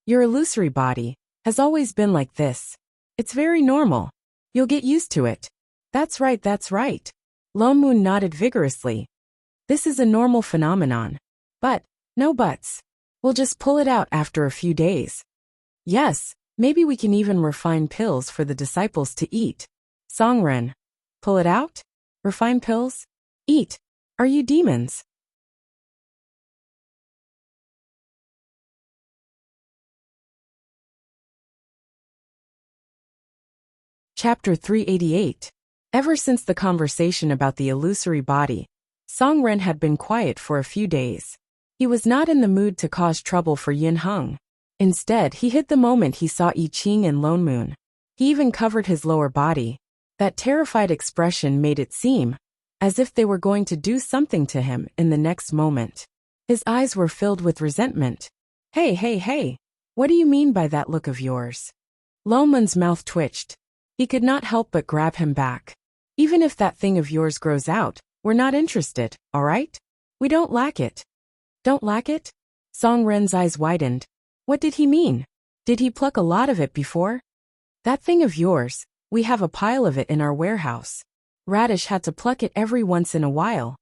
"Your illusory body has always been like this. It's very normal. You'll get used to it." That's right. Lone Moon nodded vigorously. "This is a normal phenomenon. But, no buts. We'll just pull it out after a few days. Yes, maybe we can even refine pills for the disciples to eat." Songren. "Pull it out? Refine pills? Eat? Are you demons?" Chapter 388. Ever since the conversation about the illusory body, Songren had been quiet for a few days. He was not in the mood to cause trouble for Yin Heng. Instead, he hid the moment he saw I Ching and Lone Moon. He even covered his lower body. That terrified expression made it seem as if they were going to do something to him in the next moment. His eyes were filled with resentment. Hey, hey, hey. What do you mean by that look of yours? Loman's mouth twitched. He could not help but grab him back. Even if that thing of yours grows out, we're not interested, all right? We don't lack it. Don't lack it? Song Ren's eyes widened. What did he mean? Did he pluck a lot of it before? That thing of yours, we have a pile of it in our warehouse. Radish had to pluck it every once in a while.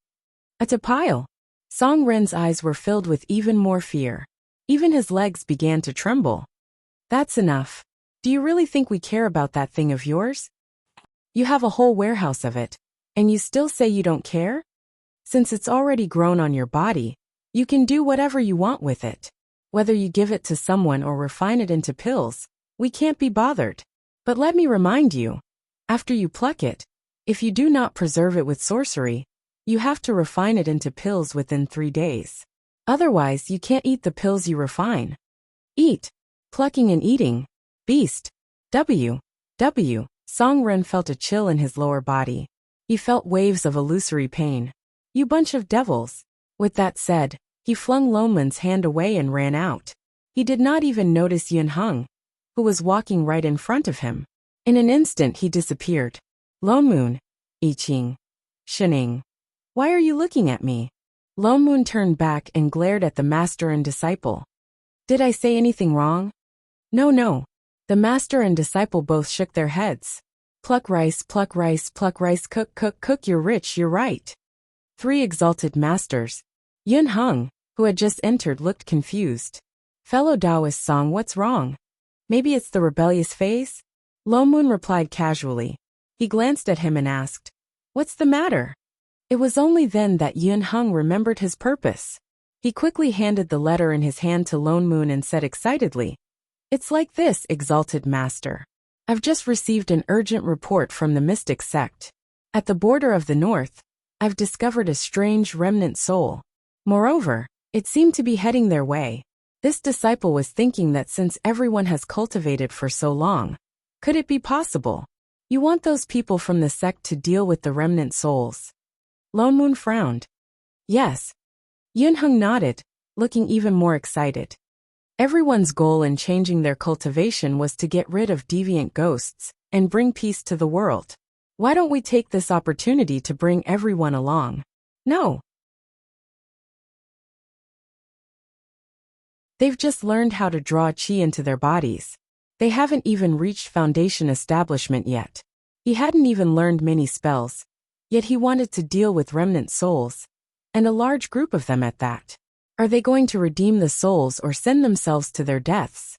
At a pile? Song Ren's eyes were filled with even more fear. Even his legs began to tremble. That's enough. Do you really think we care about that thing of yours? You have a whole warehouse of it, and you still say you don't care? Since it's already grown on your body, you can do whatever you want with it. Whether you give it to someone or refine it into pills, we can't be bothered. But let me remind you, after you pluck it, if you do not preserve it with sorcery, you have to refine it into pills within 3 days. Otherwise, you can't eat the pills you refine. Eat. Plucking and eating. Beast. Song Ren felt a chill in his lower body. He felt waves of illusory pain. You bunch of devils. With that said, he flung Loman's hand away and ran out. He did not even notice Yun Hung, who was walking right in front of him. In an instant he disappeared. Lomun. I Ching. Shining. Why are you looking at me? Lomun turned back and glared at the master and disciple. Did I say anything wrong? No. The master and disciple both shook their heads. Pluck rice, cook, you're rich, you're right. 3 exalted masters. Yun Hung, who had just entered, looked confused. Fellow Taoist Song, what's wrong? Maybe it's the rebellious phase? Lomun replied casually. He glanced at him and asked, what's the matter? It was only then that Yun Hung remembered his purpose. He quickly handed the letter in his hand to Lomun and said excitedly, it's like this, exalted master. I've just received an urgent report from the mystic sect. At the border of the north, I've discovered a strange remnant soul. Moreover, it seemed to be heading their way. This disciple was thinking that since everyone has cultivated for so long, could it be possible? You want those people from the sect to deal with the remnant souls? Lomun frowned. Yes. Yun Hung nodded, looking even more excited. Everyone's goal in changing their cultivation was to get rid of deviant ghosts and bring peace to the world. Why don't we take this opportunity to bring everyone along? No. They've just learned how to draw qi into their bodies. They haven't even reached foundation establishment yet. He hadn't even learned many spells, yet he wanted to deal with remnant souls, and a large group of them at that. Are they going to redeem the souls or send themselves to their deaths?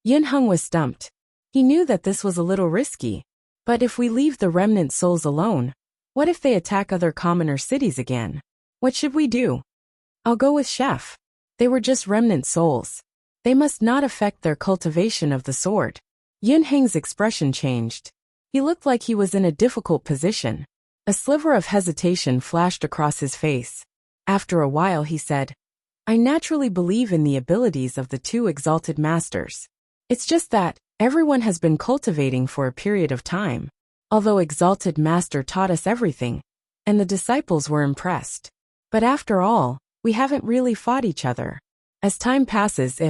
Yun Hung was stumped. He knew that this was a little risky, but if we leave the remnant souls alone, what if they attack other commoner cities again? What should we do? I'll go with Chef. They were just remnant souls. They must not affect their cultivation of the sword. Yun Heng's expression changed. He looked like he was in a difficult position. A sliver of hesitation flashed across his face. After a while he said, I naturally believe in the abilities of the 2 exalted masters. It's just that everyone has been cultivating for a period of time. Although exalted master taught us everything, and the disciples were impressed. But after all, we haven't really fought each other. As time passes,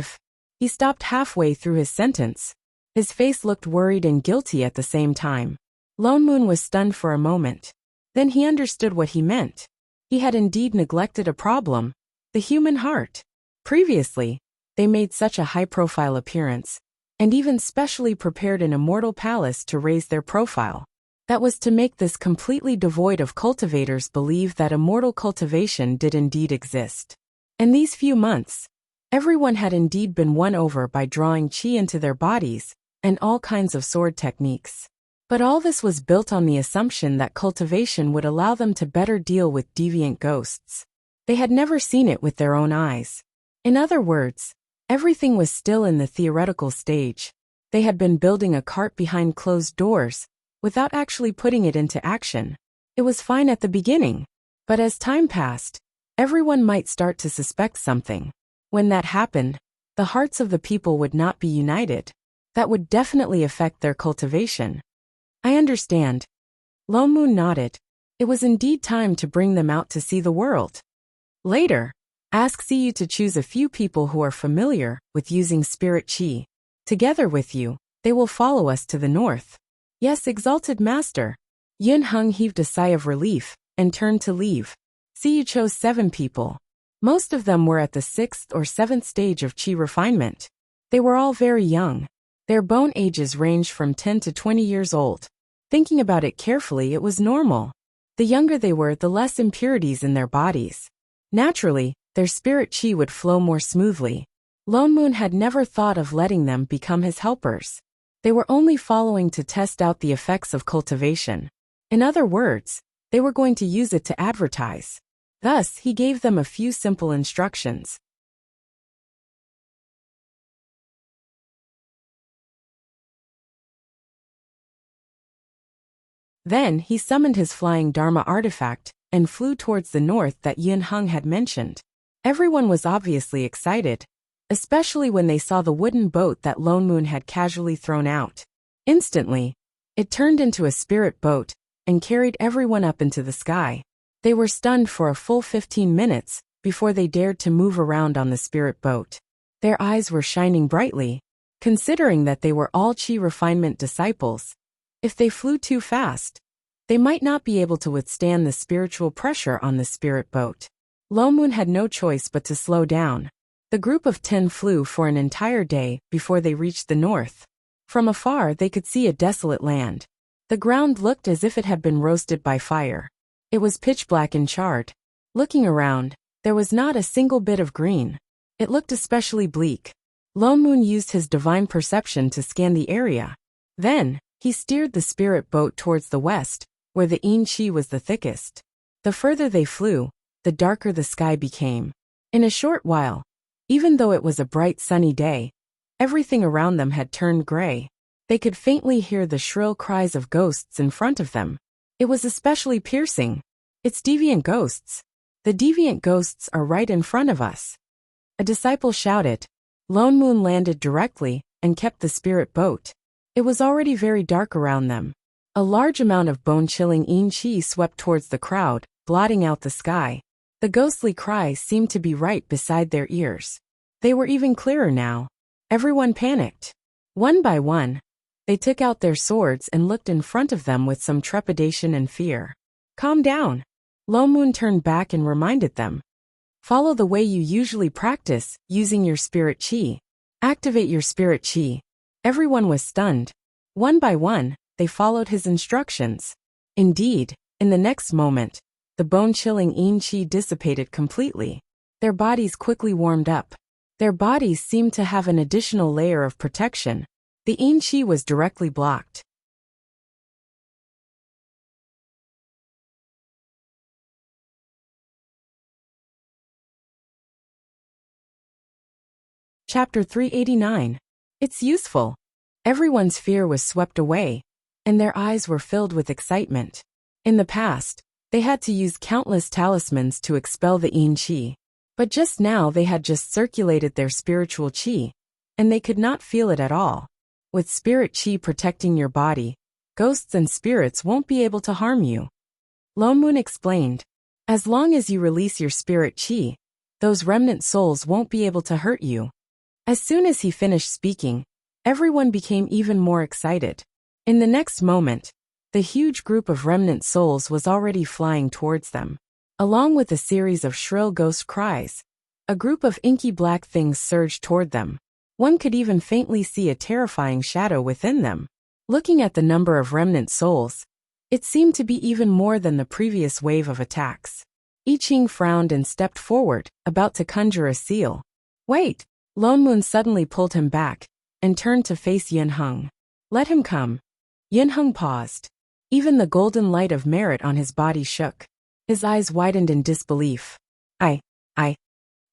He stopped halfway through his sentence. His face looked worried and guilty at the same time. Lomun was stunned for a moment. Then he understood what he meant. He had indeed neglected a problem, the human heart. Previously, they made such a high-profile appearance, and even specially prepared an immortal palace to raise their profile. That was to make this completely devoid of cultivators believe that immortal cultivation did indeed exist. In these few months, everyone had indeed been won over by drawing qi into their bodies and all kinds of sword techniques. But all this was built on the assumption that cultivation would allow them to better deal with deviant ghosts. They had never seen it with their own eyes. In other words, everything was still in the theoretical stage. They had been building a cart behind closed doors, without actually putting it into action. It was fine at the beginning, but as time passed, everyone might start to suspect something. When that happened, the hearts of the people would not be united. That would definitely affect their cultivation. I understand. Lomun nodded. It was indeed time to bring them out to see the world. Later, Ask Siyu to choose a few people who are familiar with using spirit chi. Together with you, they will follow us to the north. Yes, exalted master. Yun Heng heaved a sigh of relief and turned to leave. Siyu chose 7 people. Most of them were at the 6th or 7th stage of chi refinement. They were all very young. Their bone ages ranged from 10 to 20 years old. Thinking about it carefully, it was normal. The younger they were, the less impurities in their bodies. Naturally, their spirit chi would flow more smoothly. Lone Moon had never thought of letting them become his helpers. They were only following to test out the effects of cultivation. In other words, they were going to use it to advertise. Thus, he gave them a few simple instructions. Then, he summoned his flying Dharma artifact and flew towards the north that Yun Heng had mentioned. Everyone was obviously excited, especially when they saw the wooden boat that Lone Moon had casually thrown out. Instantly, it turned into a spirit boat and carried everyone up into the sky. They were stunned for a full 15 minutes before they dared to move around on the spirit boat. Their eyes were shining brightly, considering that they were all chi refinement disciples. If they flew too fast, they might not be able to withstand the spiritual pressure on the spirit boat. Lone Moon had no choice but to slow down. The group of 10 flew for an entire day before they reached the north. From afar, they could see a desolate land. The ground looked as if it had been roasted by fire. It was pitch black and charred. Looking around, there was not a single bit of green. It looked especially bleak. Lone Moon used his divine perception to scan the area. Then, he steered the spirit boat towards the west, where the yin chi was the thickest. The further they flew, the darker the sky became. In a short while, even though it was a bright sunny day, everything around them had turned gray. They could faintly hear the shrill cries of ghosts in front of them. It was especially piercing. It's deviant ghosts. The deviant ghosts are right in front of us. A disciple shouted. Lone Moon landed directly and kept the spirit boat. It was already very dark around them. A large amount of bone-chilling yin chi swept towards the crowd, blotting out the sky. The ghostly cries seemed to be right beside their ears. They were even clearer now. Everyone panicked. One by one, they took out their swords and looked in front of them with some trepidation and fear. Calm down. Lone Moon turned back and reminded them. Follow the way you usually practice, using your spirit chi. Activate your spirit chi. Everyone was stunned. One by one, they followed his instructions. Indeed, in the next moment, the bone-chilling yin chi dissipated completely. Their bodies quickly warmed up. Their bodies seemed to have an additional layer of protection. The yin chi was directly blocked. Chapter 389. It's useful. Everyone's fear was swept away, and their eyes were filled with excitement. In the past, they had to use countless talismans to expel the yin chi. But just now they had just circulated their spiritual chi, and they could not feel it at all. With spirit chi protecting your body, ghosts and spirits won't be able to harm you. Lone Moon explained. As long as you release your spirit chi, those remnant souls won't be able to hurt you. As soon as he finished speaking, everyone became even more excited. In the next moment, the huge group of remnant souls was already flying towards them. Along with a series of shrill ghost cries, a group of inky black things surged toward them. One could even faintly see a terrifying shadow within them. Looking at the number of remnant souls, it seemed to be even more than the previous wave of attacks. I Ching frowned and stepped forward, about to conjure a seal. Wait! Lone Moon suddenly pulled him back and turned to face Yun Heng. Let him come. Yun Heng paused. Even the golden light of merit on his body shook. His eyes widened in disbelief.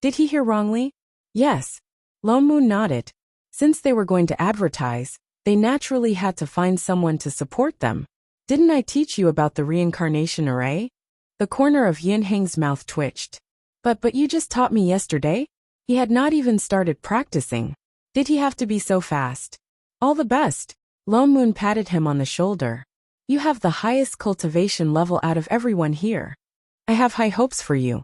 Did he hear wrongly? Yes. Lone Moon nodded. Since they were going to advertise, they naturally had to find someone to support them. Didn't I teach you about the reincarnation array? The corner of Yun Heng's mouth twitched. But you just taught me yesterday? He had not even started practicing. Did he have to be so fast? All the best. Lone Moon patted him on the shoulder. You have the highest cultivation level out of everyone here. I have high hopes for you.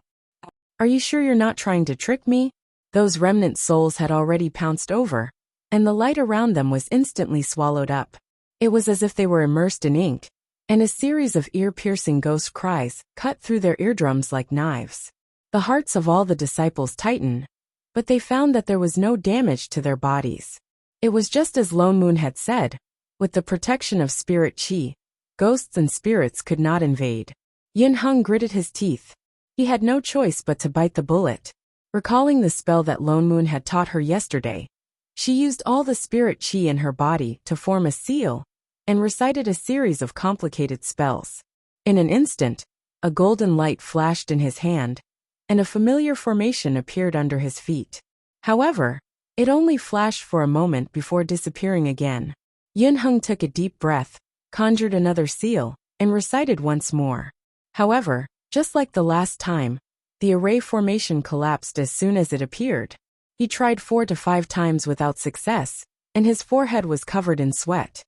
Are you sure you're not trying to trick me? Those remnant souls had already pounced over, and the light around them was instantly swallowed up. It was as if they were immersed in ink, and a series of ear-piercing ghost cries cut through their eardrums like knives. The hearts of all the disciples tightened, but they found that there was no damage to their bodies. It was just as Lone Moon had said, with the protection of spirit chi, ghosts and spirits could not invade. Yin Hung gritted his teeth. He had no choice but to bite the bullet. Recalling the spell that Lone Moon had taught her yesterday, she used all the spirit chi in her body to form a seal, and recited a series of complicated spells. In an instant, a golden light flashed in his hand, and a familiar formation appeared under his feet. However, it only flashed for a moment before disappearing again. Yin Hung took a deep breath, conjured another seal, and recited once more. However, just like the last time, the array formation collapsed as soon as it appeared. He tried 4 to 5 times without success, and his forehead was covered in sweat.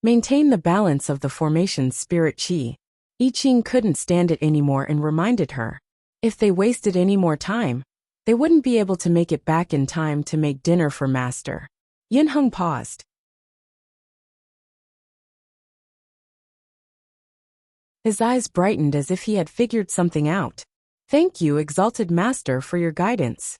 Maintain the balance of the formation's spirit chi. I Ching couldn't stand it anymore and reminded her. If they wasted any more time, they wouldn't be able to make it back in time to make dinner for Master. Yin Hung paused. His eyes brightened as if he had figured something out. Thank you, Exalted Master, for your guidance.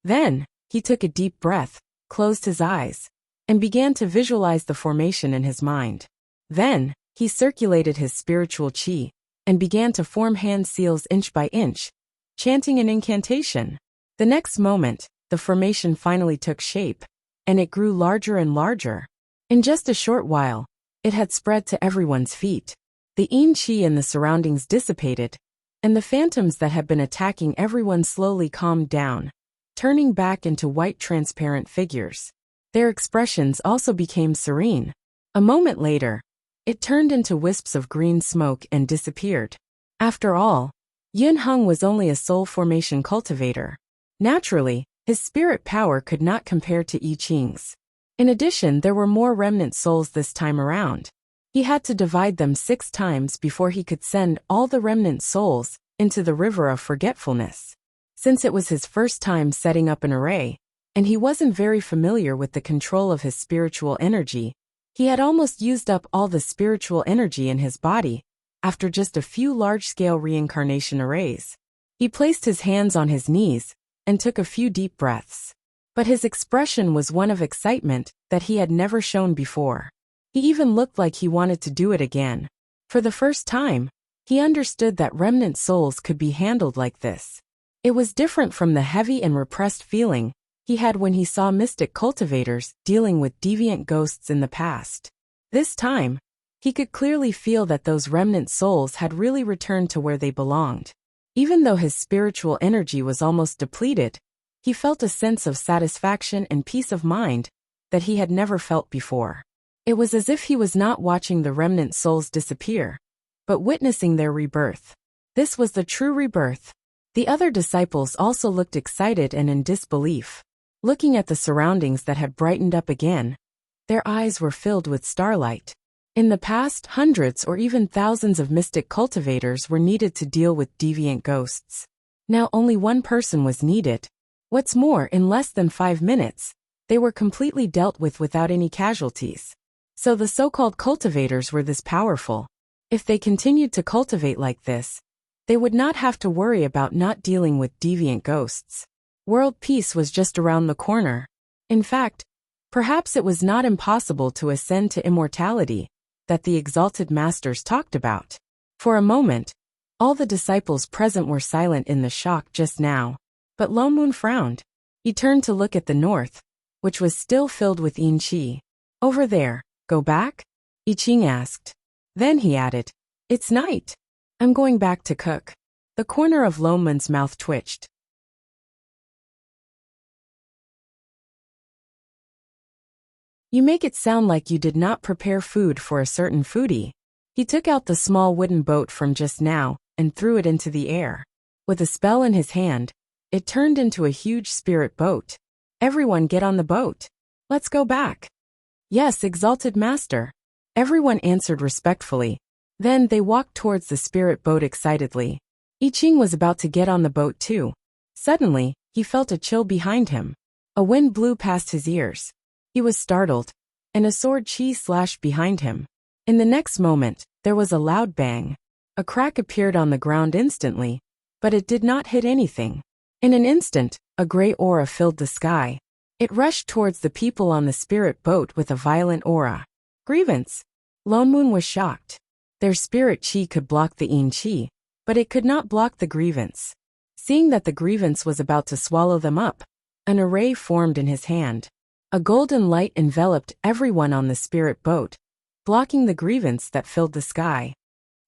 Then, he took a deep breath, closed his eyes, and began to visualize the formation in his mind. Then, he circulated his spiritual chi, and began to form hand seals inch by inch, chanting an incantation. The next moment, the formation finally took shape, and it grew larger and larger. In just a short while, it had spread to everyone's feet. The yin chi in the surroundings dissipated, and the phantoms that had been attacking everyone slowly calmed down, turning back into white transparent figures. Their expressions also became serene. A moment later, it turned into wisps of green smoke and disappeared. After all, Yin Hung was only a soul formation cultivator. Naturally, his spirit power could not compare to I Ching's. In addition, there were more remnant souls this time around. He had to divide them 6 times before he could send all the remnant souls into the river of forgetfulness. Since it was his first time setting up an array, and he wasn't very familiar with the control of his spiritual energy, he had almost used up all the spiritual energy in his body after just a few large-scale reincarnation arrays. He placed his hands on his knees and took a few deep breaths. But his expression was one of excitement that he had never shown before. He even looked like he wanted to do it again. For the first time, he understood that remnant souls could be handled like this. It was different from the heavy and repressed feeling he had when he saw mystic cultivators dealing with deviant ghosts in the past. This time, he could clearly feel that those remnant souls had really returned to where they belonged. Even though his spiritual energy was almost depleted, he felt a sense of satisfaction and peace of mind that he had never felt before. It was as if he was not watching the remnant souls disappear, but witnessing their rebirth. This was the true rebirth. The other disciples also looked excited and in disbelief. Looking at the surroundings that had brightened up again, their eyes were filled with starlight. In the past, hundreds or even thousands of mystic cultivators were needed to deal with deviant ghosts. Now only one person was needed. What's more, in less than 5 minutes, they were completely dealt with without any casualties. So the so-called cultivators were this powerful. If they continued to cultivate like this, they would not have to worry about not dealing with deviant ghosts. World peace was just around the corner. In fact, perhaps it was not impossible to ascend to immortality that the exalted masters talked about. For a moment, all the disciples present were silent in the shock just now. But Lone Moon frowned. He turned to look at the north, which was still filled with yin chi. Over there, go back? I Ching asked. Then he added, it's night. I'm going back to cook. The corner of Lone Moon's mouth twitched. You make it sound like you did not prepare food for a certain foodie. He took out the small wooden boat from just now and threw it into the air. With a spell in his hand, it turned into a huge spirit boat. Everyone get on the boat. Let's go back. Yes, Exalted Master. Everyone answered respectfully. Then they walked towards the spirit boat excitedly. I Ching was about to get on the boat too, Suddenly, he felt a chill behind him. A wind blew past his ears. He was startled, and a sword chi slashed behind him. In the next moment, there was a loud bang. A crack appeared on the ground instantly, but it did not hit anything. In an instant, a gray aura filled the sky. It rushed towards the people on the spirit boat with a violent aura. Grievance. Lone Moon was shocked. Their spirit chi could block the yin chi, but it could not block the grievance. Seeing that the grievance was about to swallow them up, an array formed in his hand. A golden light enveloped everyone on the spirit boat, blocking the grievance that filled the sky.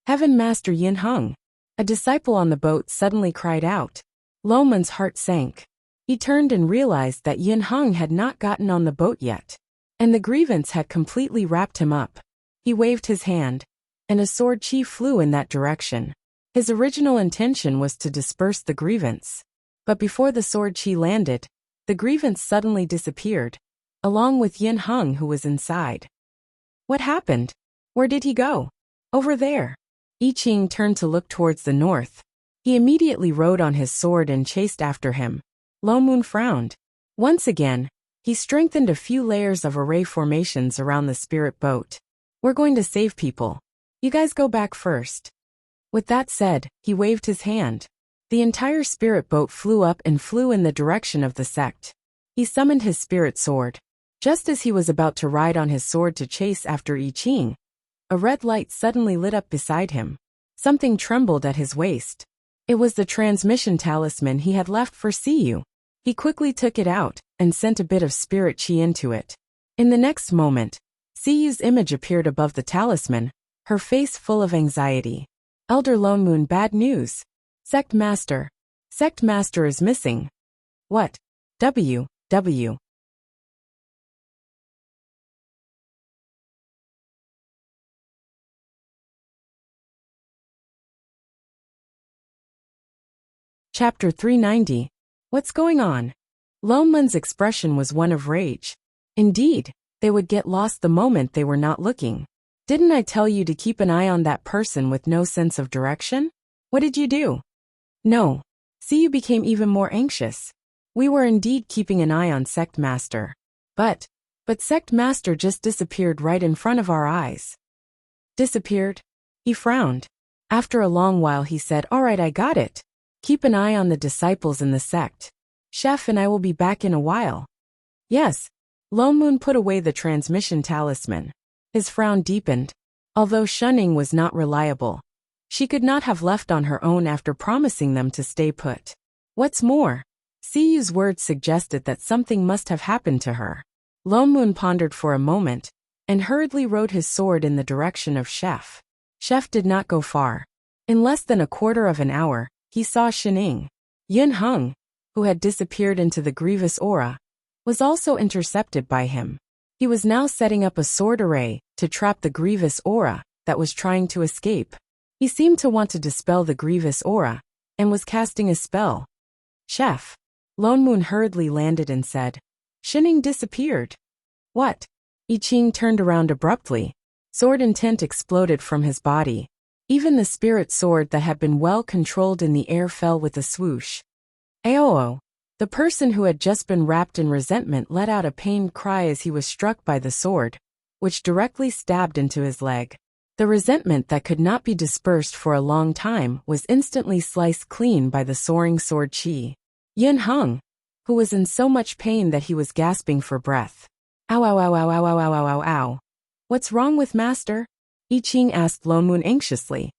Heaven Master Yin Hung. A disciple on the boat suddenly cried out. Lone Moon's heart sank. He turned and realized that Yin Hung had not gotten on the boat yet, and the grievance had completely wrapped him up. He waved his hand, and a sword chi flew in that direction. His original intention was to disperse the grievance. But before the sword chi landed, the grievance suddenly disappeared, along with Yin Hung who was inside. What happened? Where did he go? Over there. I Ching turned to look towards the north. He immediately rode on his sword and chased after him. Lone Moon frowned. Once again, he strengthened a few layers of array formations around the spirit boat. We're going to save people. You guys go back first. With that said, he waved his hand. The entire spirit boat flew up and flew in the direction of the sect. He summoned his spirit sword. Just as he was about to ride on his sword to chase after I Ching, a red light suddenly lit up beside him. Something trembled at his waist. It was the transmission talisman he had left for Siyu. He quickly took it out and sent a bit of spirit chi into it. In the next moment, Siyu's image appeared above the talisman, her face full of anxiety. Elder Lone Moon, bad news. Sect Master. Sect Master is missing. What? W. Chapter 390. What's going on? Lone Moon's expression was one of rage. Indeed, they would get lost the moment they were not looking. Didn't I tell you to keep an eye on that person with no sense of direction? What did you do? No. Siyu became even more anxious. We were indeed keeping an eye on Sect Master. But Sect Master just disappeared right in front of our eyes. Disappeared? He frowned. After a long while he said, "All right, I got it. Keep an eye on the disciples in the sect. Chef and I will be back in a while." Yes. Lone Moon put away the transmission talisman. His frown deepened. Although Shunning was not reliable, she could not have left on her own after promising them to stay put. What's more, Siyu's words suggested that something must have happened to her. Lone Moon pondered for a moment, and hurriedly rode his sword in the direction of Chef. Chef did not go far. In less than a quarter of an hour, he saw Shining. Yin Hung, who had disappeared into the grievous aura, was also intercepted by him. He was now setting up a sword array to trap the grievous aura that was trying to escape. He seemed to want to dispel the grievous aura, and was casting a spell. Chef. Lone Moon hurriedly landed and said, "Shining disappeared." What? I Ching turned around abruptly. Sword intent exploded from his body. Even the spirit sword that had been well controlled in the air fell with a swoosh. Aoo! The person who had just been wrapped in resentment let out a pained cry as he was struck by the sword, which directly stabbed into his leg. The resentment that could not be dispersed for a long time was instantly sliced clean by the soaring sword chi. Yin Hung, who was in so much pain that he was gasping for breath. Ow ow ow ow ow ow ow ow ow ow. What's wrong with Master? I Ching asked Lone Moon anxiously.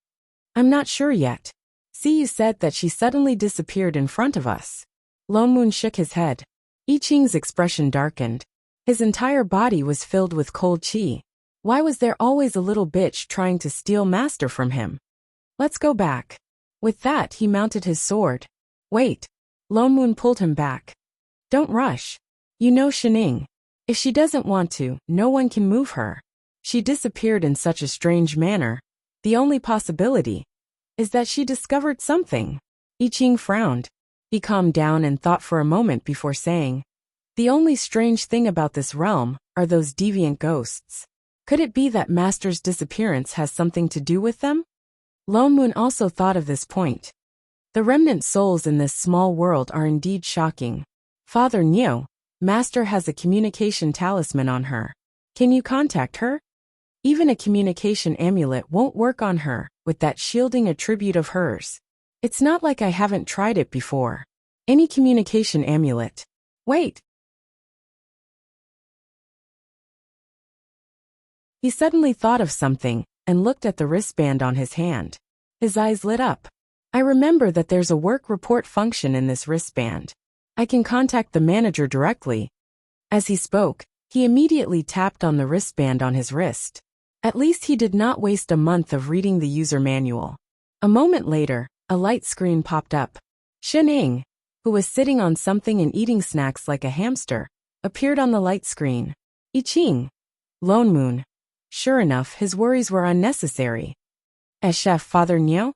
I'm not sure yet. Siyu said that she suddenly disappeared in front of us. Lone Moon shook his head. I Ching's expression darkened. His entire body was filled with cold chi. Why was there always a little bitch trying to steal Master from him? Let's go back. With that he mounted his sword. Wait. Lone Moon pulled him back. Don't rush. You know Shining. If she doesn't want to, no one can move her. She disappeared in such a strange manner. The only possibility is that she discovered something. I Ching frowned. He calmed down and thought for a moment before saying, "The only strange thing about this realm are those deviant ghosts. Could it be that Master's disappearance has something to do with them?" Lone Moon also thought of this point. The remnant souls in this small world are indeed shocking. Father Neo, Master has a communication talisman on her. Can you contact her? Even a communication amulet won't work on her, with that shielding attribute of hers. It's not like I haven't tried it before. Any communication amulet. Wait. He suddenly thought of something, and looked at the wristband on his hand. His eyes lit up. I remember that there's a work report function in this wristband. I can contact the manager directly. As he spoke, he immediately tapped on the wristband on his wrist. At least he did not waste a month of reading the user manual. A moment later, a light screen popped up. Xining, who was sitting on something and eating snacks like a hamster, appeared on the light screen. I Ching. Lone Moon. Sure enough, his worries were unnecessary. As Chef Father Neo?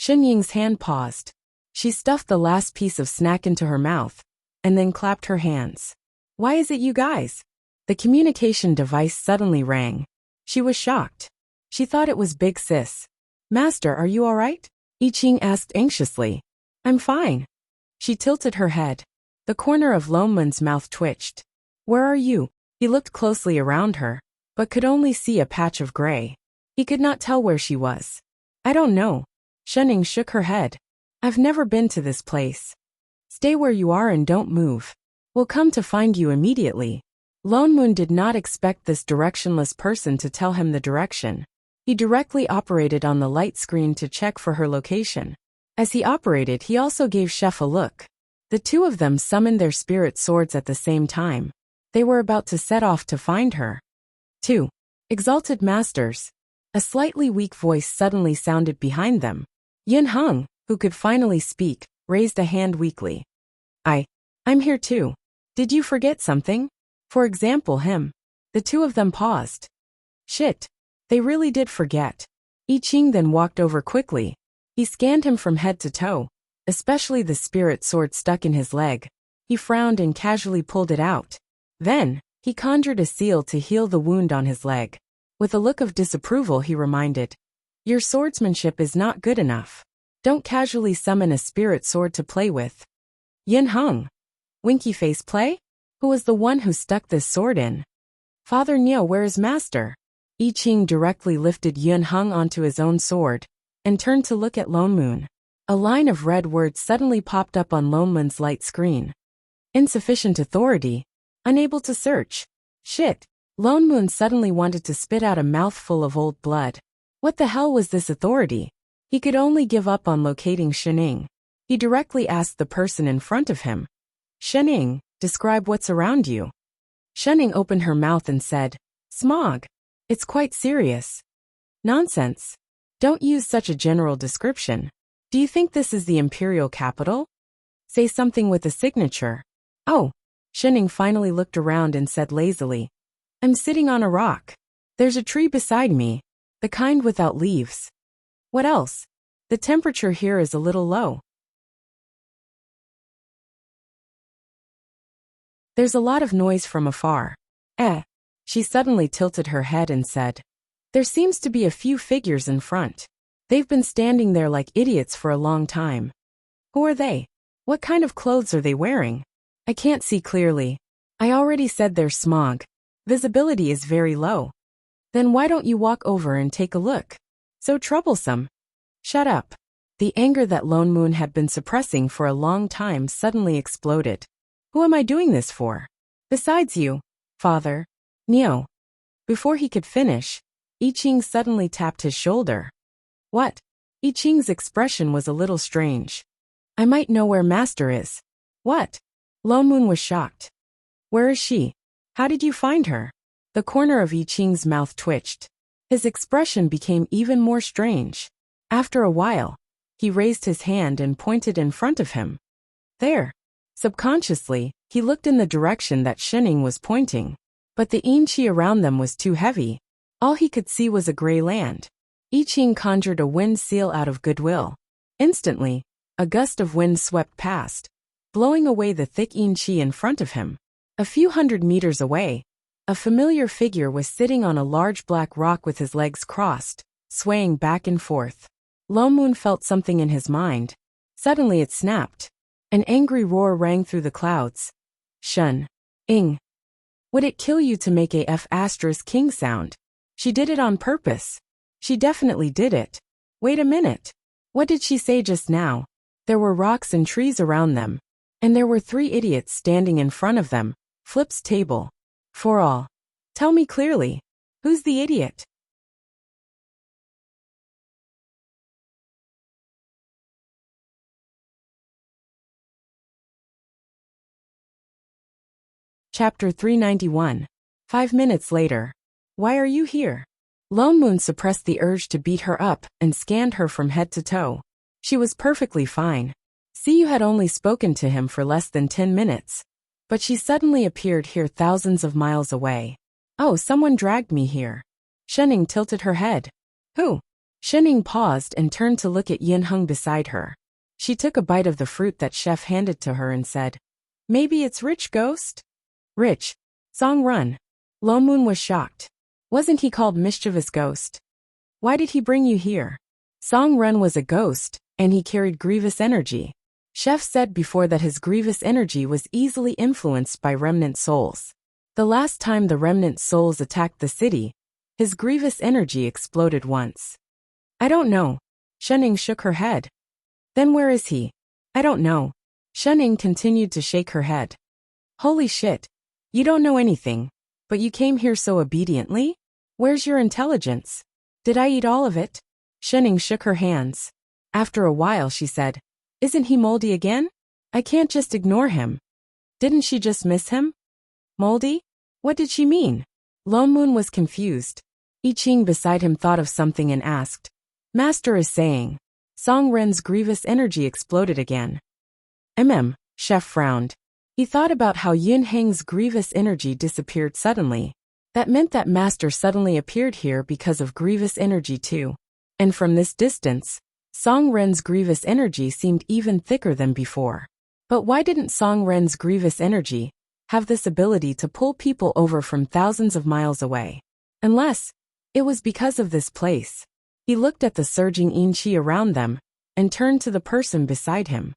Xinying's hand paused. She stuffed the last piece of snack into her mouth, and then clapped her hands. Why is it you guys? The communication device suddenly rang. She was shocked. She thought it was Big Sis. Master, are you all right? I Ching asked anxiously. I'm fine. She tilted her head. The corner of Lone Moon's mouth twitched. Where are you? He looked closely around her, but could only see a patch of gray. He could not tell where she was. I don't know. Xining shook her head. I've never been to this place. Stay where you are and don't move. We'll come to find you immediately. Lone Moon did not expect this directionless person to tell him the direction. He directly operated on the light screen to check for her location. As he operated, he also gave Chef a look. The two of them summoned their spirit swords at the same time. They were about to set off to find her. 2. Exalted Masters. A slightly weak voice suddenly sounded behind them. Yin Heng, who could finally speak, raised a hand weakly. I'm here too. Did you forget something? For example, him. The two of them paused. Shit. They really did forget. I Ching then walked over quickly. He scanned him from head to toe, especially the spirit sword stuck in his leg. He frowned and casually pulled it out. Then, he conjured a seal to heal the wound on his leg. With a look of disapproval, he reminded, your swordsmanship is not good enough. Don't casually summon a spirit sword to play with. Yin Heng. Winky face play? Who was the one who stuck this sword in? Father Neo, where is Master? I Ching directly lifted Yin Heng onto his own sword, and turned to look at Lone Moon. A line of red words suddenly popped up on Lone Moon's light screen. Insufficient authority. Unable to search. Shit. Lone Moon suddenly wanted to spit out a mouthful of old blood. What the hell was this authority? He could only give up on locating Xining. He directly asked the person in front of him. Xining, describe what's around you. Xining opened her mouth and said, Smog. It's quite serious. Nonsense. Don't use such a general description. Do you think this is the imperial capital? Say something with a signature. Oh. Xining finally looked around and said lazily, I'm sitting on a rock. There's a tree beside me, the kind without leaves. What else? The temperature here is a little low. There's a lot of noise from afar. She suddenly tilted her head and said, there seems to be a few figures in front. They've been standing there like idiots for a long time. Who are they? What kind of clothes are they wearing? I can't see clearly. I already said there's smog. Visibility is very low. Then why don't you walk over and take a look? So troublesome. Shut up. The anger that Lone Moon had been suppressing for a long time suddenly exploded. Who am I doing this for? Besides you, Father Neo. Before he could finish, I Ching suddenly tapped his shoulder. What? I Ching's expression was a little strange. I might know where Master is. What? Lone Moon was shocked. Where is she? How did you find her? The corner of I Ching's mouth twitched. His expression became even more strange. After a while, he raised his hand and pointed in front of him. There. Subconsciously, he looked in the direction that Xining was pointing. But the Yin-Chi around them was too heavy. All he could see was a gray land. I Ching conjured a wind seal out of goodwill. Instantly, a gust of wind swept past, blowing away the thick Yin-Chi in front of him. A few hundred meters away, a familiar figure was sitting on a large black rock with his legs crossed, swaying back and forth. Lone Moon felt something in his mind. Suddenly it snapped. An angry roar rang through the clouds. Shun. Ing. Would it kill you to make a F***king sound? She did it on purpose. She definitely did it. Wait a minute. What did she say just now? There were rocks and trees around them. And there were 3 idiots standing in front of them. Flip's table. For all. Tell me clearly. Who's the idiot? Chapter 391. 5 minutes later. Why are you here? Lone Moon suppressed the urge to beat her up and scanned her from head to toe. She was perfectly fine. See, you had only spoken to him for less than 10 minutes. But she suddenly appeared here thousands of miles away. Oh, someone dragged me here. Shenning tilted her head. Who? Shenning paused and turned to look at Yin Hung beside her. She took a bite of the fruit that Chef handed to her and said, Maybe it's Rich Ghost? Rich. Song Run. Lone Moon was shocked. Wasn't he called Mischievous Ghost? Why did he bring you here? Song Run was a ghost, and he carried grievous energy. Chef said before that his grievous energy was easily influenced by remnant souls. The last time the remnant souls attacked the city, his grievous energy exploded once. I don't know. Shenning shook her head. Then where is he? I don't know. Shenning continued to shake her head. Holy shit. You don't know anything, but you came here so obediently? Where's your intelligence? Did I eat all of it? Shenning shook her hands. After a while she said, Isn't he moldy again? I can't just ignore him. Didn't she just miss him? Moldy? What did she mean? Lone Moon was confused. I Ching beside him thought of something and asked, Master is saying. Song Ren's grievous energy exploded again. Chef frowned. He thought about how Yin Heng's grievous energy disappeared suddenly. That meant that Master suddenly appeared here because of grievous energy too. And from this distance, Song Ren's grievous energy seemed even thicker than before. But why didn't Song Ren's grievous energy have this ability to pull people over from thousands of miles away? Unless it was because of this place. He looked at the surging yin qi around them and turned to the person beside him.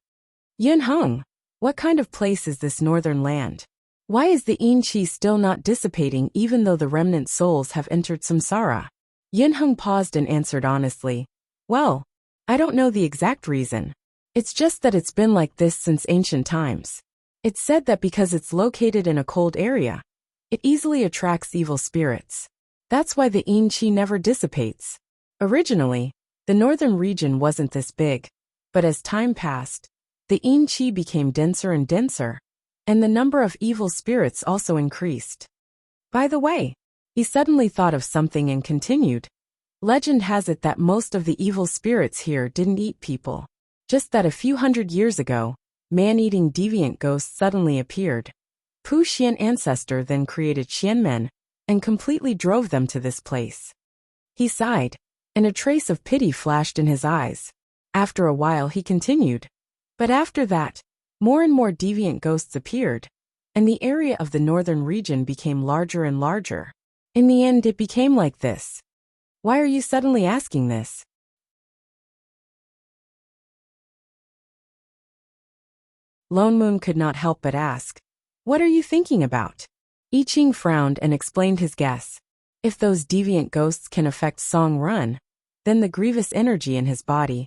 Yin Hung, what kind of place is this northern land? Why is the yin qi still not dissipating even though the remnant souls have entered samsara? Yin Hung paused and answered honestly. Well, I don't know the exact reason. It's just that it's been like this since ancient times. It's said that because it's located in a cold area, it easily attracts evil spirits. That's why the yin qi never dissipates. Originally, the northern region wasn't this big, but as time passed, the yin qi became denser and denser, and the number of evil spirits also increased. By the way, he suddenly thought of something and continued. Legend has it that most of the evil spirits here didn't eat people. Just that a few hundred years ago, man-eating deviant ghosts suddenly appeared. Pu Xian ancestor then created Xianmen and completely drove them to this place. He sighed, and a trace of pity flashed in his eyes. After a while he continued. But after that, more and more deviant ghosts appeared, and the area of the northern region became larger and larger. In the end it became like this. Why are you suddenly asking this? Lone Moon could not help but ask. What are you thinking about? I Ching frowned and explained his guess. If those deviant ghosts can affect Song Run, then the grievous energy in his body.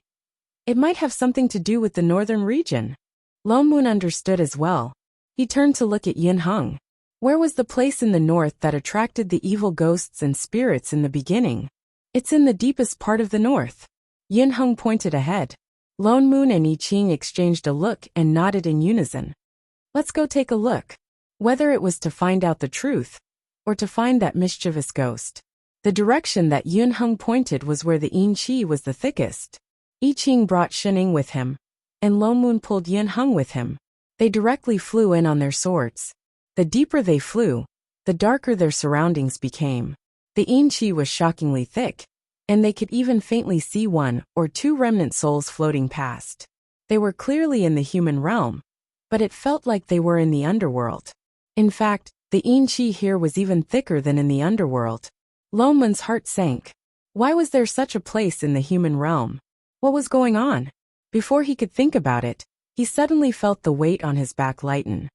It might have something to do with the northern region. Lone Moon understood as well. He turned to look at Yin Hung. Where was the place in the north that attracted the evil ghosts and spirits in the beginning? It's in the deepest part of the north. Yin Hung pointed ahead. Lone Moon and I Ching exchanged a look and nodded in unison. Let's go take a look. Whether it was to find out the truth, or to find that mischievous ghost. The direction that Yin Hung pointed was where the yin qi was the thickest. I Ching brought Shenning with him, and Lone Moon pulled Yin Hung with him. They directly flew in on their swords. The deeper they flew, the darker their surroundings became. The yin qi was shockingly thick, and they could even faintly see 1 or 2 remnant souls floating past. They were clearly in the human realm, but it felt like they were in the underworld. In fact, the yin qi here was even thicker than in the underworld. Lone Moon's heart sank. Why was there such a place in the human realm? What was going on? Before he could think about it, he suddenly felt the weight on his back lighten.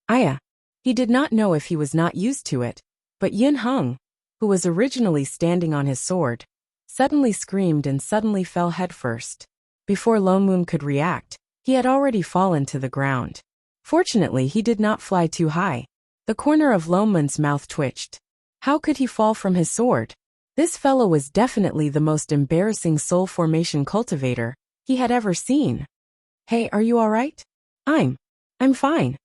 Aya! He did not know if he was not used to it, but Yin Hung, who was originally standing on his sword, suddenly screamed and suddenly fell headfirst. Before Lone Moon could react, he had already fallen to the ground. Fortunately, he did not fly too high. The corner of Lone Moon's mouth twitched. How could he fall from his sword? This fellow was definitely the most embarrassing soul formation cultivator he had ever seen. Hey, are you alright? I'm fine.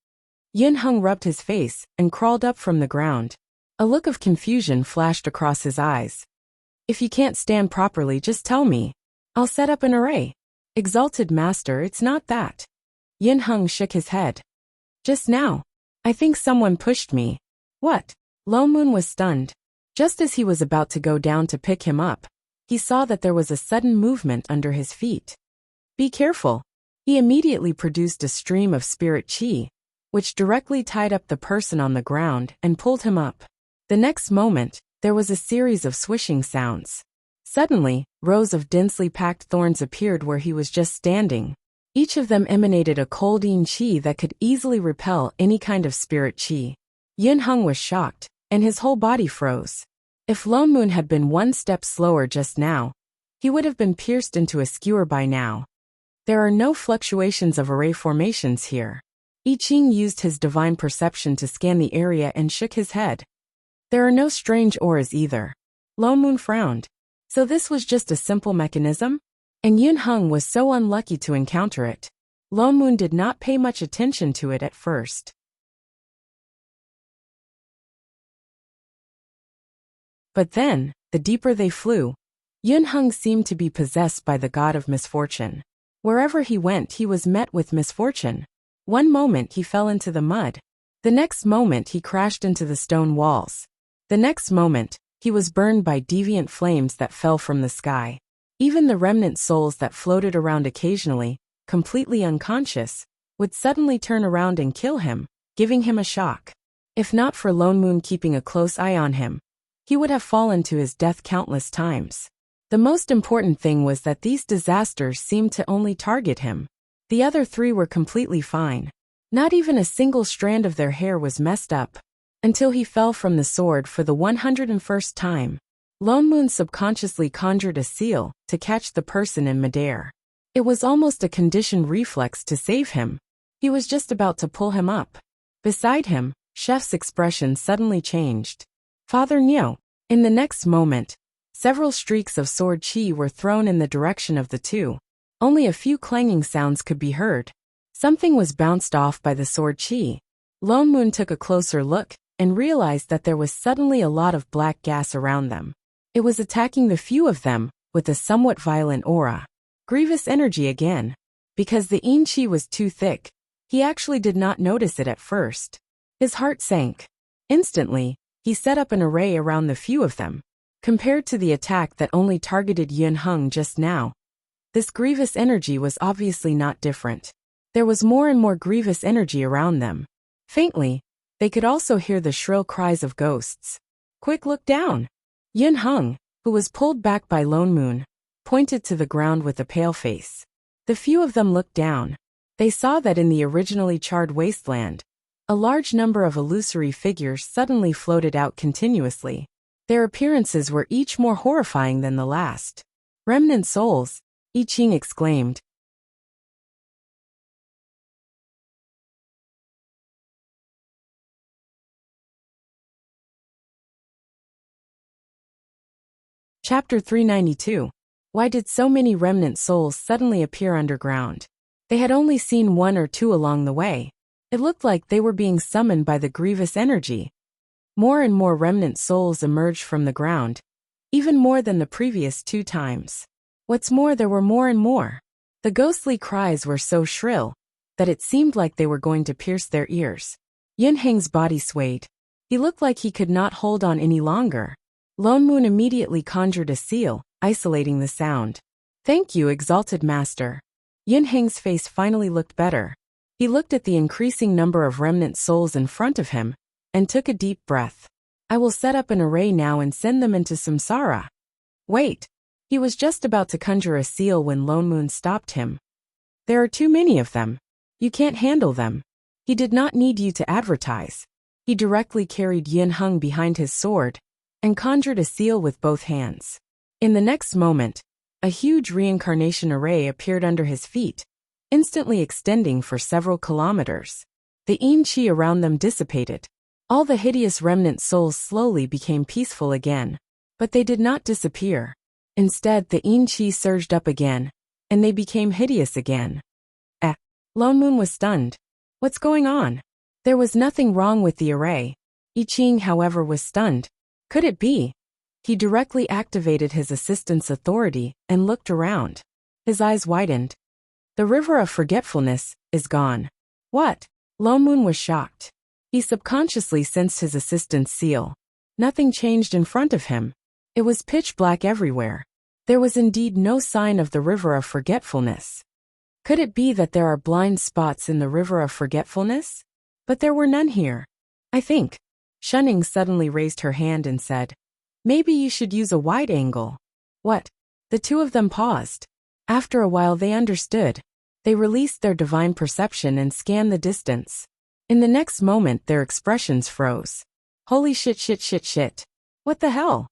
Yin Hung rubbed his face and crawled up from the ground. A look of confusion flashed across his eyes. If you can't stand properly, just tell me. I'll set up an array. Exalted Master, it's not that. Yin Hung shook his head. Just now. I think someone pushed me. What? Lone Moon was stunned. Just as he was about to go down to pick him up, he saw that there was a sudden movement under his feet. Be careful. He immediately produced a stream of spirit chi, which directly tied up the person on the ground and pulled him up. The next moment, there was a series of swishing sounds. Suddenly, rows of densely packed thorns appeared where he was just standing. Each of them emanated a cold yin chi that could easily repel any kind of spirit chi. Yin Hung was shocked, and his whole body froze. If Lone Moon had been one step slower just now, he would have been pierced into a skewer by now. There are no fluctuations of array formations here. I Ching used his divine perception to scan the area and shook his head. There are no strange auras either. Lone Moon frowned. So this was just a simple mechanism? And Yin Hung was so unlucky to encounter it. Lone Moon did not pay much attention to it at first. But then, the deeper they flew, Yin Hung seemed to be possessed by the god of misfortune. Wherever he went, he was met with misfortune. One moment he fell into the mud. The next moment he crashed into the stone walls. The next moment, he was burned by deviant flames that fell from the sky. Even the remnant souls that floated around occasionally, completely unconscious, would suddenly turn around and kill him, giving him a shock. If not for Lone Moon keeping a close eye on him, he would have fallen to his death countless times. The most important thing was that these disasters seemed to only target him. The other three were completely fine. Not even a single strand of their hair was messed up. Until he fell from the sword for the 101st time. Lone Moon subconsciously conjured a seal to catch the person in midair. It was almost a conditioned reflex to save him. He was just about to pull him up. Beside him, Chef's expression suddenly changed. Father Nyo. In the next moment, several streaks of sword chi were thrown in the direction of the two. Only a few clanging sounds could be heard. Something was bounced off by the sword chi. Lone Moon took a closer look and realized that there was suddenly a lot of black gas around them. It was attacking the few of them with a somewhat violent aura. Grievous energy again. Because the yin chi was too thick, he actually did not notice it at first. His heart sank. Instantly, he set up an array around the few of them. Compared to the attack that only targeted Yin Hung just now, this grievous energy was obviously not different. There was more and more grievous energy around them. Faintly, they could also hear the shrill cries of ghosts. Quick, look down! Yin Hung, who was pulled back by Lone Moon, pointed to the ground with a pale face. The few of them looked down. They saw that in the originally charred wasteland, a large number of illusory figures suddenly floated out continuously. Their appearances were each more horrifying than the last. Remnant souls, I Ching exclaimed. Chapter 392. Why did so many remnant souls suddenly appear underground? They had only seen one or two along the way. It looked like they were being summoned by the grievous energy. More and more remnant souls emerged from the ground, even more than the previous 2 times. What's more, there were more and more. The ghostly cries were so shrill that it seemed like they were going to pierce their ears. Yin Heng's body swayed. He looked like he could not hold on any longer. Lone Moon immediately conjured a seal, isolating the sound. Thank you, Exalted Master. Yin Heng's face finally looked better. He looked at the increasing number of remnant souls in front of him, and took a deep breath. I will set up an array now and send them into samsara. Wait. He was just about to conjure a seal when Lone Moon stopped him. There are too many of them. You can't handle them. He did not need you to advertise. He directly carried Yin Hung behind his sword and conjured a seal with both hands. In the next moment, a huge reincarnation array appeared under his feet, instantly extending for several kilometers. The yin qi around them dissipated. All the hideous remnant souls slowly became peaceful again. But they did not disappear. Instead, the yin qi surged up again, and they became hideous again. Lone Moon was stunned. What's going on? There was nothing wrong with the array. I Ching, however, was stunned. Could it be? He directly activated his assistant's authority and looked around. His eyes widened. The river of forgetfulness is gone. What? Lone Moon was shocked. He subconsciously sensed his assistant's seal. Nothing changed in front of him. It was pitch black everywhere. There was indeed no sign of the river of forgetfulness. Could it be that there are blind spots in the river of forgetfulness? But there were none here. I think. Shunning suddenly raised her hand and said, maybe you should use a wide angle. What? The two of them paused. After a while they understood. They released their divine perception and scanned the distance. In the next moment their expressions froze. Holy shit. What the hell?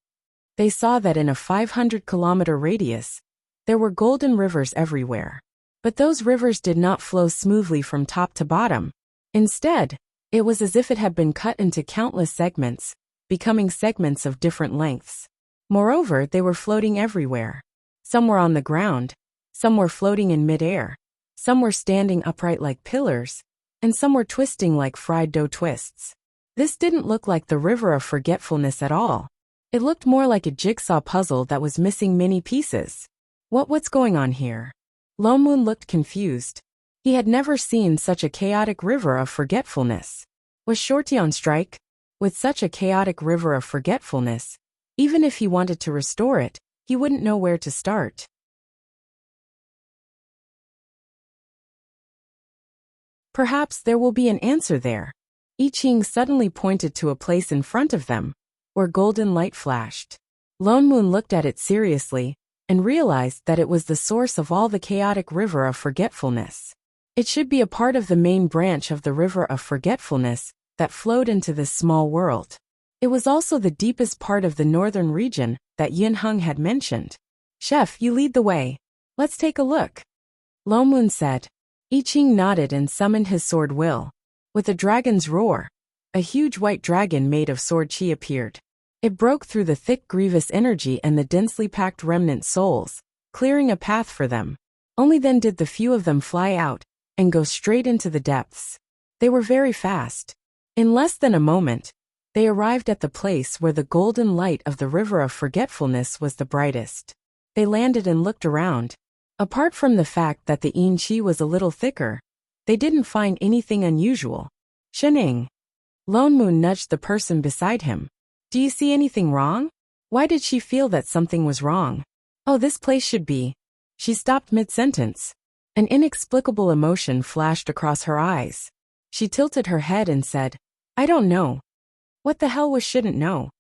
They saw that in a 500-kilometer radius, there were golden rivers everywhere. But those rivers did not flow smoothly from top to bottom. Instead, it was as if it had been cut into countless segments, becoming segments of different lengths. Moreover, they were floating everywhere. Some were on the ground, some were floating in midair, some were standing upright like pillars, and some were twisting like fried dough twists. This didn't look like the river of forgetfulness at all. It looked more like a jigsaw puzzle that was missing many pieces. What's going on here? Lone Moon looked confused. He had never seen such a chaotic river of forgetfulness. Was Shorty on strike? With such a chaotic river of forgetfulness, even if he wanted to restore it, he wouldn't know where to start. Perhaps there will be an answer there. I Ching suddenly pointed to a place in front of them, where golden light flashed. Lone Moon looked at it seriously, and realized that it was the source of all the chaotic river of forgetfulness. It should be a part of the main branch of the river of forgetfulness that flowed into this small world. It was also the deepest part of the northern region that Yin Hung had mentioned. Chef, you lead the way. Let's take a look. Lone Moon said. I Ching nodded and summoned his sword will. With a dragon's roar, a huge white dragon made of sword chi appeared. It broke through the thick grievous energy and the densely packed remnant souls, clearing a path for them. Only then did the few of them fly out and go straight into the depths. They were very fast. In less than a moment, they arrived at the place where the golden light of the river of forgetfulness was the brightest. They landed and looked around. Apart from the fact that the yin qi was a little thicker, they didn't find anything unusual. Shening. Lone Moon nudged the person beside him. Do you see anything wrong? Why did she feel that something was wrong? Oh, this place should be. She stopped mid-sentence. An inexplicable emotion flashed across her eyes. She tilted her head and said, I don't know. What the hell was shouldn't know?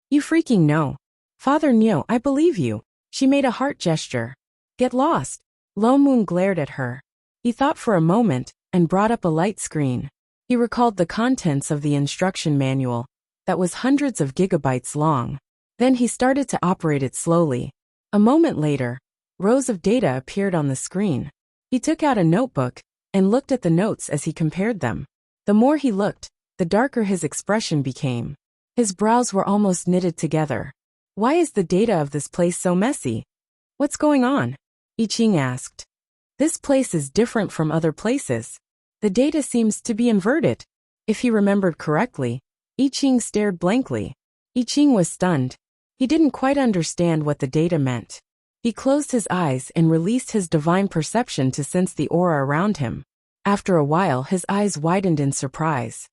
You freaking know. Father Nyo, I believe you. She made a heart gesture. Get lost. Lone Moon glared at her. He thought for a moment and brought up a light screen. He recalled the contents of the instruction manual that was hundreds of gigabytes long. Then he started to operate it slowly. A moment later, rows of data appeared on the screen. He took out a notebook and looked at the notes as he compared them. The more he looked, the darker his expression became. His brows were almost knitted together. Why is the data of this place so messy? What's going on? I Ching asked. This place is different from other places. The data seems to be inverted. If he remembered correctly, I Ching stared blankly. I Ching was stunned. He didn't quite understand what the data meant. He closed his eyes and released his divine perception to sense the aura around him. After a while, his eyes widened in surprise.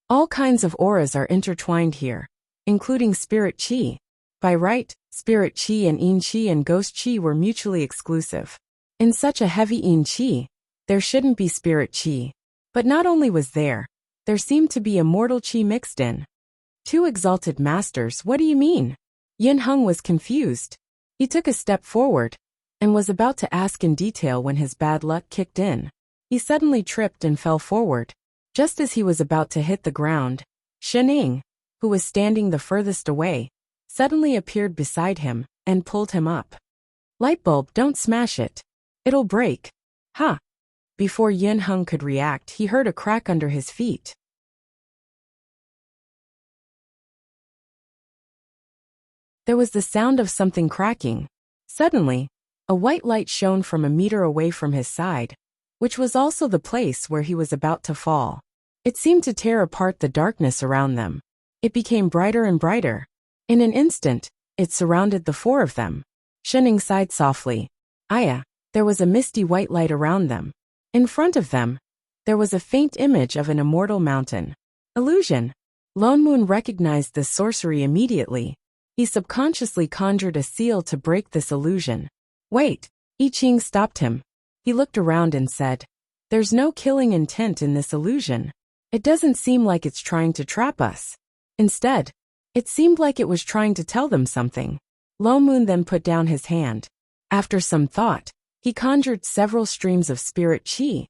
All kinds of auras are intertwined here, including spirit chi. By right, spirit chi and yin chi and ghost chi were mutually exclusive. In such a heavy yin chi, there shouldn't be spirit chi. But not only was there seemed to be immortal chi mixed in. Two exalted masters, what do you mean? Yin Hung was confused. He took a step forward, and was about to ask in detail when his bad luck kicked in. He suddenly tripped and fell forward. Just as he was about to hit the ground, Shening, who was standing the furthest away, suddenly appeared beside him and pulled him up. "Lightbulb, don't smash it. It'll break." "Huh." Before Yin Hung could react, he heard a crack under his feet. There was the sound of something cracking. Suddenly, a white light shone from a meter away from his side, which was also the place where he was about to fall. It seemed to tear apart the darkness around them. It became brighter and brighter. In an instant, it surrounded the four of them. Shening sighed softly. Aya, there was a misty white light around them. In front of them, there was a faint image of an immortal mountain. Illusion. Lone Moon recognized this sorcery immediately. He subconsciously conjured a seal to break this illusion. Wait. I Ching stopped him. He looked around and said, "There's no killing intent in this illusion. It doesn't seem like it's trying to trap us. Instead, it seemed like it was trying to tell them something." Lone Moon then put down his hand. After some thought, he conjured several streams of spirit chi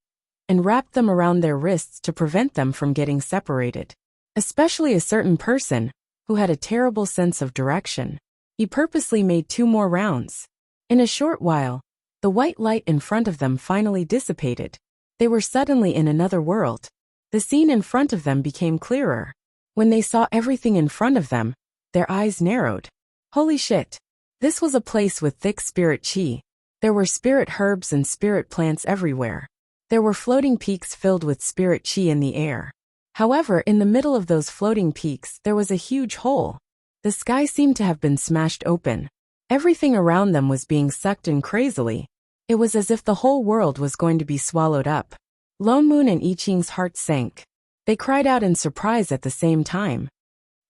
and wrapped them around their wrists to prevent them from getting separated. Especially a certain person who had a terrible sense of direction. He purposely made 2 more rounds. In a short while, the white light in front of them finally dissipated. They were suddenly in another world. The scene in front of them became clearer. When they saw everything in front of them, their eyes narrowed. Holy shit! This was a place with thick spirit chi. There were spirit herbs and spirit plants everywhere. There were floating peaks filled with spirit chi in the air. However, in the middle of those floating peaks, there was a huge hole. The sky seemed to have been smashed open. Everything around them was being sucked in crazily. It was as if the whole world was going to be swallowed up. Lone Moon and I Ching's hearts sank. They cried out in surprise at the same time.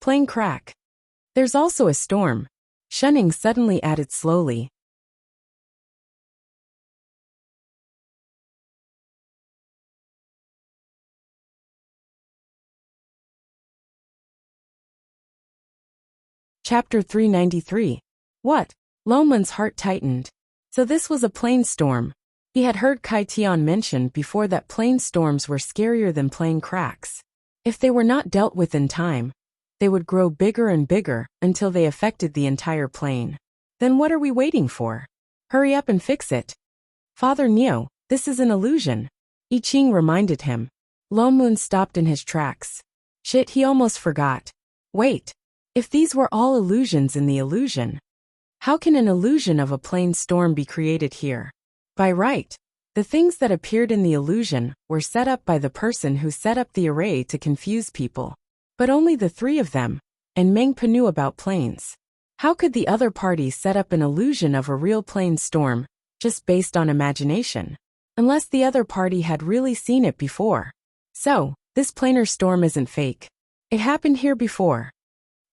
Plane crack. There's also a storm. Shening suddenly added slowly. Chapter 393. What? Lone Moon's heart tightened. So this was a plane storm. He had heard Kai Tian mention before that plane storms were scarier than plane cracks. If they were not dealt with in time, they would grow bigger and bigger until they affected the entire plane. Then what are we waiting for? Hurry up and fix it. Father Neo, this is an illusion. I Ching reminded him. Lone Moon stopped in his tracks. Shit, he almost forgot. Wait. If these were all illusions in the illusion, how can an illusion of a plane storm be created here? By right, the things that appeared in the illusion were set up by the person who set up the array to confuse people. But only the 3 of them, and Mengpa knew about planes. How could the other party set up an illusion of a real plane storm, just based on imagination? Unless the other party had really seen it before. So, this planar storm isn't fake. It happened here before.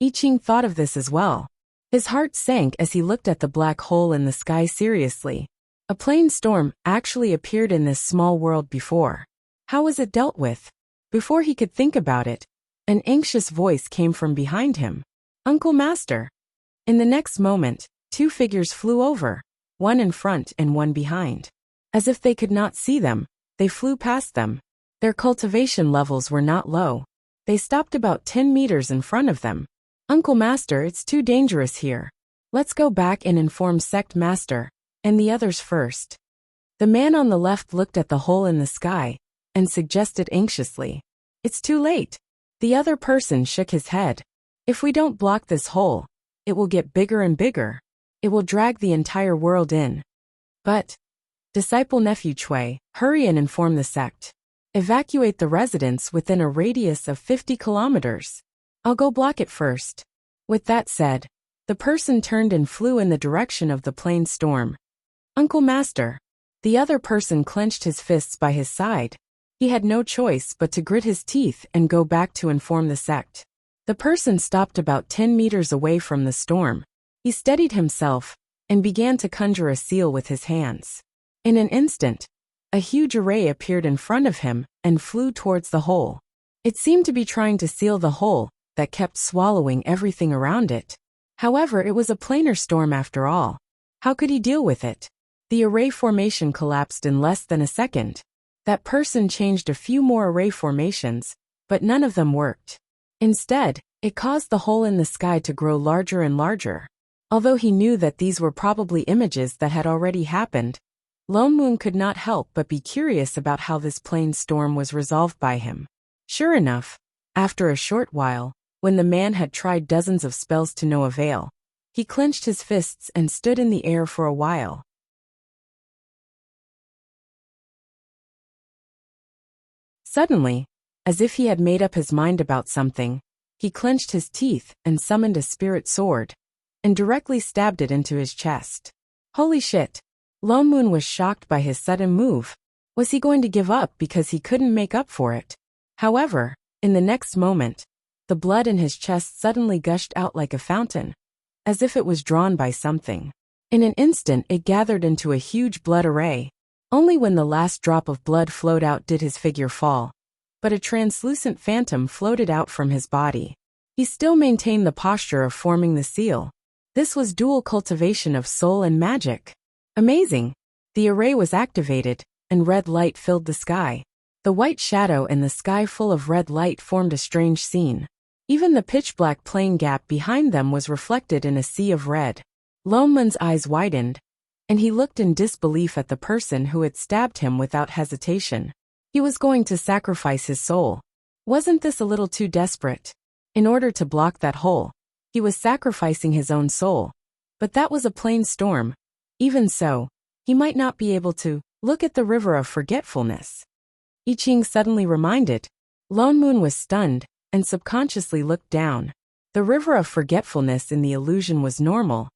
I Ching thought of this as well. His heart sank as he looked at the black hole in the sky seriously. A plane storm actually appeared in this small world before. How was it dealt with? Before he could think about it, an anxious voice came from behind him. Uncle Master. In the next moment, 2 figures flew over, one in front and one behind. As if they could not see them, they flew past them. Their cultivation levels were not low. They stopped about 10 meters in front of them. Uncle Master, it's too dangerous here. Let's go back and inform Sect Master, and the others first. The man on the left looked at the hole in the sky, and suggested anxiously. It's too late. The other person shook his head. If we don't block this hole, it will get bigger and bigger. It will drag the entire world in. But, Disciple Nephew Chui, hurry and inform the sect. Evacuate the residents within a radius of 50 kilometers. I'll go block it first. With that said, the person turned and flew in the direction of the plane storm. Uncle Master. The other person clenched his fists by his side. He had no choice but to grit his teeth and go back to inform the sect. The person stopped about 10 meters away from the storm. He steadied himself and began to conjure a seal with his hands. In an instant, a huge array appeared in front of him and flew towards the hole. It seemed to be trying to seal the hole that kept swallowing everything around it. However, it was a planar storm after all. How could he deal with it? The array formation collapsed in less than a second. That person changed a few more array formations, but none of them worked. Instead, it caused the hole in the sky to grow larger and larger. Although he knew that these were probably images that had already happened, Lone Moon could not help but be curious about how this plane storm was resolved by him. Sure enough, after a short while, when the man had tried dozens of spells to no avail, he clenched his fists and stood in the air for a while. Suddenly, as if he had made up his mind about something, he clenched his teeth and summoned a spirit sword, and directly stabbed it into his chest. Holy shit! Lone Moon was shocked by his sudden move. Was he going to give up because he couldn't make up for it? However, in the next moment, the blood in his chest suddenly gushed out like a fountain, as if it was drawn by something. In an instant it gathered into a huge blood array. Only when the last drop of blood flowed out did his figure fall, but a translucent phantom floated out from his body. He still maintained the posture of forming the seal. This was dual cultivation of soul and magic. Amazing! The array was activated, and red light filled the sky. The white shadow and the sky full of red light formed a strange scene. Even the pitch-black plane gap behind them was reflected in a sea of red. Lone Moon's eyes widened, and he looked in disbelief at the person who had stabbed him without hesitation. He was going to sacrifice his soul. Wasn't this a little too desperate? In order to block that hole, he was sacrificing his own soul. But that was a plain storm. Even so, he might not be able to look at the river of forgetfulness. I Ching suddenly reminded. Lone Moon was stunned, and subconsciously looked down. The river of forgetfulness in the illusion was normal.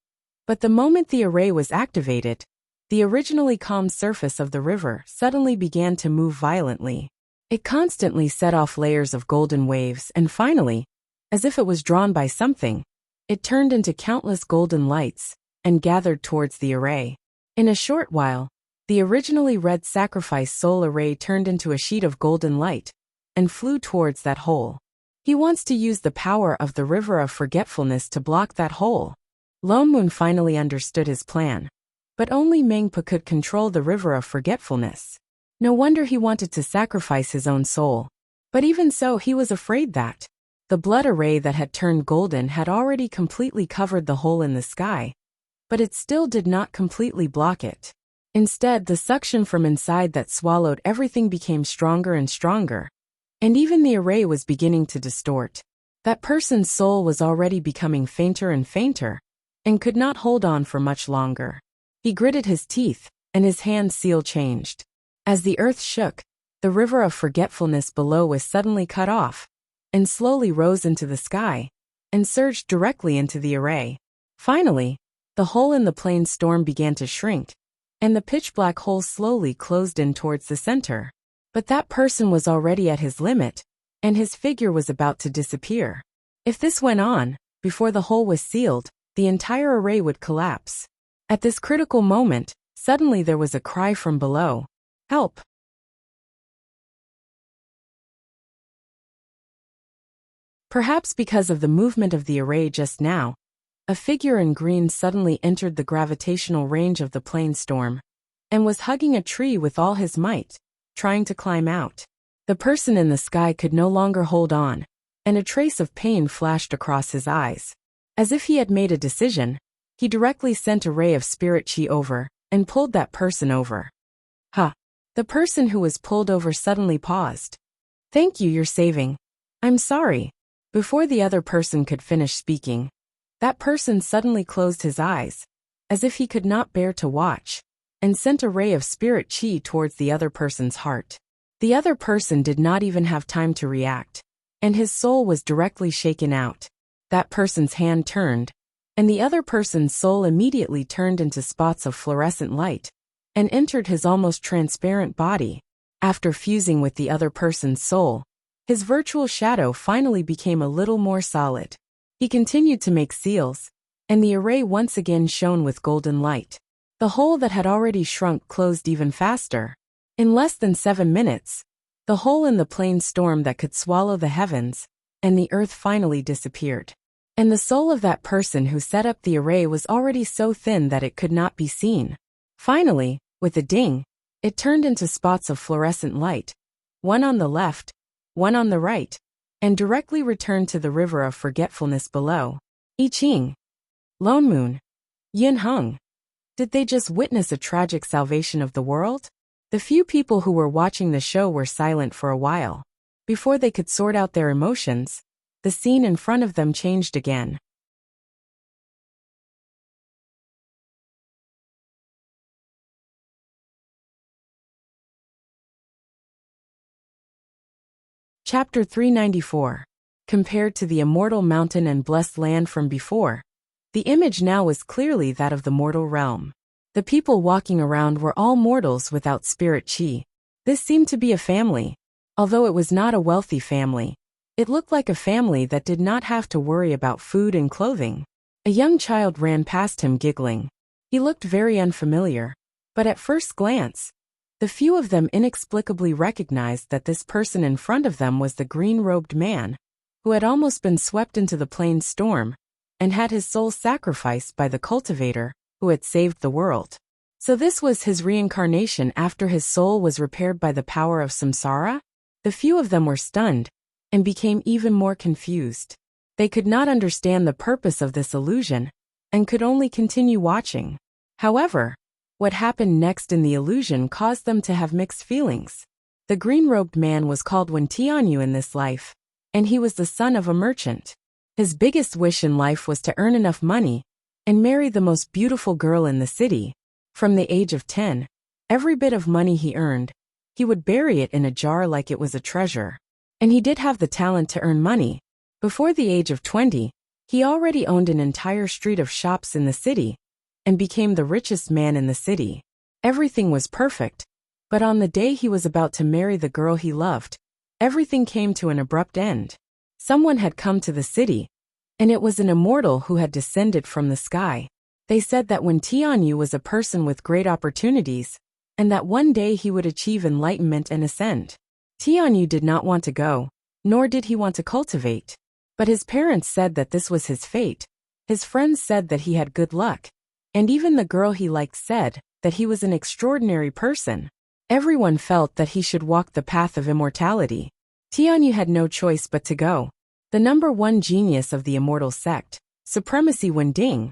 But the moment the array was activated, the originally calm surface of the river suddenly began to move violently. It constantly set off layers of golden waves and finally, as if it was drawn by something, it turned into countless golden lights and gathered towards the array. In a short while, the originally red sacrifice soul array turned into a sheet of golden light and flew towards that hole. He wants to use the power of the river of forgetfulness to block that hole. Lone Moon finally understood his plan. But only Mengpa could control the river of forgetfulness. No wonder he wanted to sacrifice his own soul. But even so, he was afraid that the blood array that had turned golden had already completely covered the hole in the sky. But it still did not completely block it. Instead, the suction from inside that swallowed everything became stronger and stronger. And even the array was beginning to distort. That person's soul was already becoming fainter and fainter, and could not hold on for much longer. He gritted his teeth, and his hand seal changed. As the earth shook, the river of forgetfulness below was suddenly cut off, and slowly rose into the sky, and surged directly into the array. Finally, the hole in the plane storm began to shrink, and the pitch-black hole slowly closed in towards the center. But that person was already at his limit, and his figure was about to disappear. If this went on, before the hole was sealed, the entire array would collapse. At this critical moment, suddenly there was a cry from below. Help! Perhaps because of the movement of the array just now, a figure in green suddenly entered the gravitational range of the plane storm, and was hugging a tree with all his might, trying to climb out. The person in the sky could no longer hold on, and a trace of pain flashed across his eyes. As if he had made a decision, he directly sent a ray of spirit chi over, and pulled that person over. Huh. The person who was pulled over suddenly paused. Thank you, you're saving. I'm sorry. Before the other person could finish speaking, that person suddenly closed his eyes, as if he could not bear to watch, and sent a ray of spirit chi towards the other person's heart. The other person did not even have time to react, and his soul was directly shaken out. That person's hand turned, and the other person's soul immediately turned into spots of fluorescent light, and entered his almost transparent body. After fusing with the other person's soul, his virtual shadow finally became a little more solid. He continued to make seals, and the array once again shone with golden light. The hole that had already shrunk closed even faster. In less than 7 minutes, the hole in the plane storm that could swallow the heavens, and the earth finally disappeared. And the soul of that person who set up the array was already so thin that it could not be seen. Finally, with a ding, it turned into spots of fluorescent light, one on the left, one on the right, and directly returned to the river of forgetfulness below. I Ching. Lone Moon. Yin Hung. Did they just witness a tragic salvation of the world? The few people who were watching the show were silent for a while. Before they could sort out their emotions, the scene in front of them changed again. Chapter 394. Compared to the immortal mountain and blessed land from before, the image now was clearly that of the mortal realm. The people walking around were all mortals without spirit chi. This seemed to be a family. Although it was not a wealthy family, it looked like a family that did not have to worry about food and clothing. A young child ran past him giggling. He looked very unfamiliar, but at first glance, the few of them inexplicably recognized that this person in front of them was the green-robed man, who had almost been swept into the plains storm, and had his soul sacrificed by the cultivator, who had saved the world. So this was his reincarnation after his soul was repaired by the power of samsara? The few of them were stunned, and became even more confused. They could not understand the purpose of this illusion, and could only continue watching. However, what happened next in the illusion caused them to have mixed feelings. The green-robed man was called Wen Tianyu in this life, and he was the son of a merchant. His biggest wish in life was to earn enough money and marry the most beautiful girl in the city. From the age of 10, every bit of money he earned, he would bury it in a jar like it was a treasure. And he did have the talent to earn money. Before the age of 20, he already owned an entire street of shops in the city, and became the richest man in the city. Everything was perfect, but on the day he was about to marry the girl he loved, everything came to an abrupt end. Someone had come to the city, and it was an immortal who had descended from the sky. They said that Wen Tianyu was a person with great opportunities, and that one day he would achieve enlightenment and ascend. Tianyu did not want to go, nor did he want to cultivate. But his parents said that this was his fate. His friends said that he had good luck. And even the girl he liked said that he was an extraordinary person. Everyone felt that he should walk the path of immortality. Tianyu had no choice but to go. The number one genius of the immortal sect, Supremacy Wending,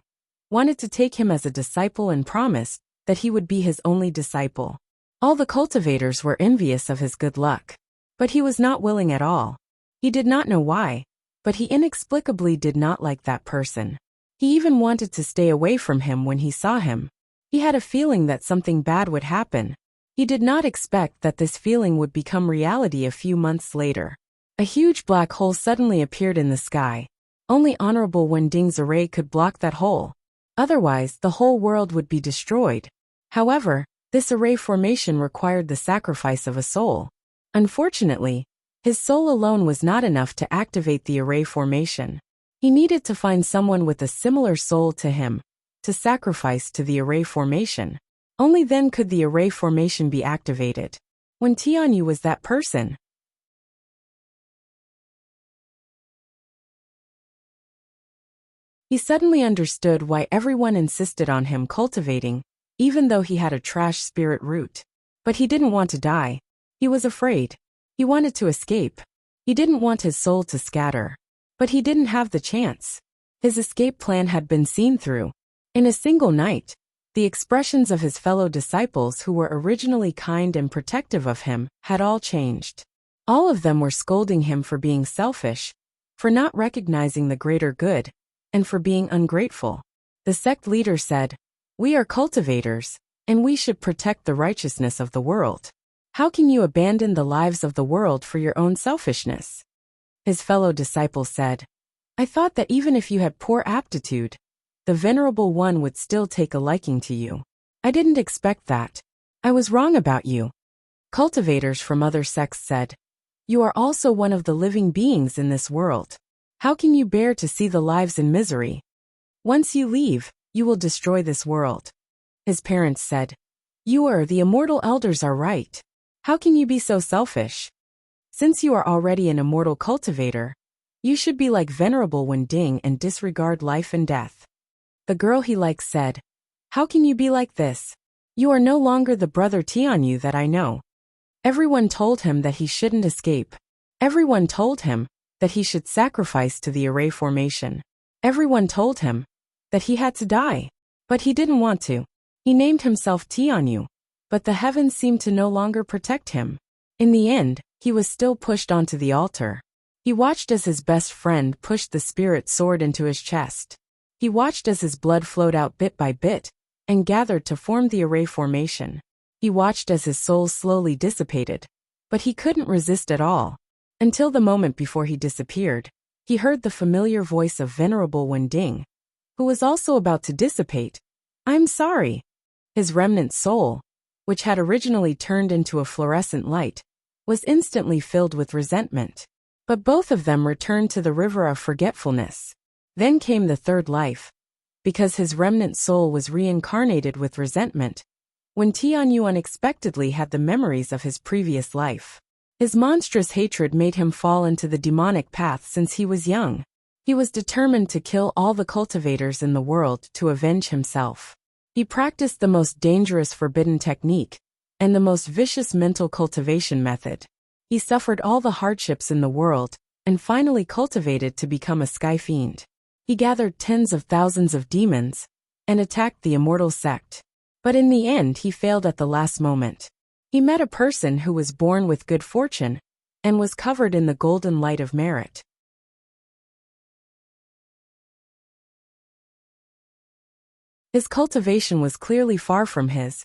wanted to take him as a disciple and promised that he would be his only disciple. All the cultivators were envious of his good luck. But he was not willing at all. He did not know why, but he inexplicably did not like that person. He even wanted to stay away from him when he saw him. He had a feeling that something bad would happen. He did not expect that this feeling would become reality a few months later. A huge black hole suddenly appeared in the sky. Only Honorable Wending's array could block that hole. Otherwise, the whole world would be destroyed. However, this array formation required the sacrifice of a soul. Unfortunately, his soul alone was not enough to activate the array formation. He needed to find someone with a similar soul to him, to sacrifice to the array formation. Only then could the array formation be activated. When Tianyu was that person, he suddenly understood why everyone insisted on him cultivating, even though he had a trash spirit root. But he didn't want to die. He was afraid. He wanted to escape. He didn't want his soul to scatter. But he didn't have the chance. His escape plan had been seen through. In a single night, the expressions of his fellow disciples who were originally kind and protective of him had all changed. All of them were scolding him for being selfish, for not recognizing the greater good, and for being ungrateful. The sect leader said, "We are cultivators, and we should protect the righteousness of the world. How can you abandon the lives of the world for your own selfishness?" His fellow disciple said, "I thought that even if you had poor aptitude, the Venerable One would still take a liking to you. I didn't expect that. I was wrong about you." Cultivators from other sects said, "You are also one of the living beings in this world. How can you bear to see the lives in misery? Once you leave, you will destroy this world." His parents said, The immortal elders are right. How can you be so selfish? Since you are already an immortal cultivator, you should be like Venerable Wending and disregard life and death." The girl he liked said, "How can you be like this? You are no longer the brother Tianyu that I know. Everyone told him that he shouldn't escape. Everyone told him that he should sacrifice to the array formation. Everyone told him that he had to die. But he didn't want to. He named himself Tianyu, but the heavens seemed to no longer protect him. In the end, he was still pushed onto the altar. He watched as his best friend pushed the spirit sword into his chest. He watched as his blood flowed out bit by bit and gathered to form the array formation. He watched as his soul slowly dissipated, but he couldn't resist at all. Until the moment before he disappeared, he heard the familiar voice of Venerable Wending, who was also about to dissipate. I'm sorry. His remnant soul, which had originally turned into a fluorescent light, was instantly filled with resentment. But both of them returned to the river of forgetfulness. Then came the third life, because his remnant soul was reincarnated with resentment, when Tianyu unexpectedly had the memories of his previous life. His monstrous hatred made him fall into the demonic path since he was young. He was determined to kill all the cultivators in the world to avenge himself. He practiced the most dangerous forbidden technique and the most vicious mental cultivation method. He suffered all the hardships in the world and finally cultivated to become a sky fiend. He gathered tens of thousands of demons and attacked the immortal sect. But in the end he failed at the last moment. He met a person who was born with good fortune and was covered in the golden light of merit. His cultivation was clearly far from his,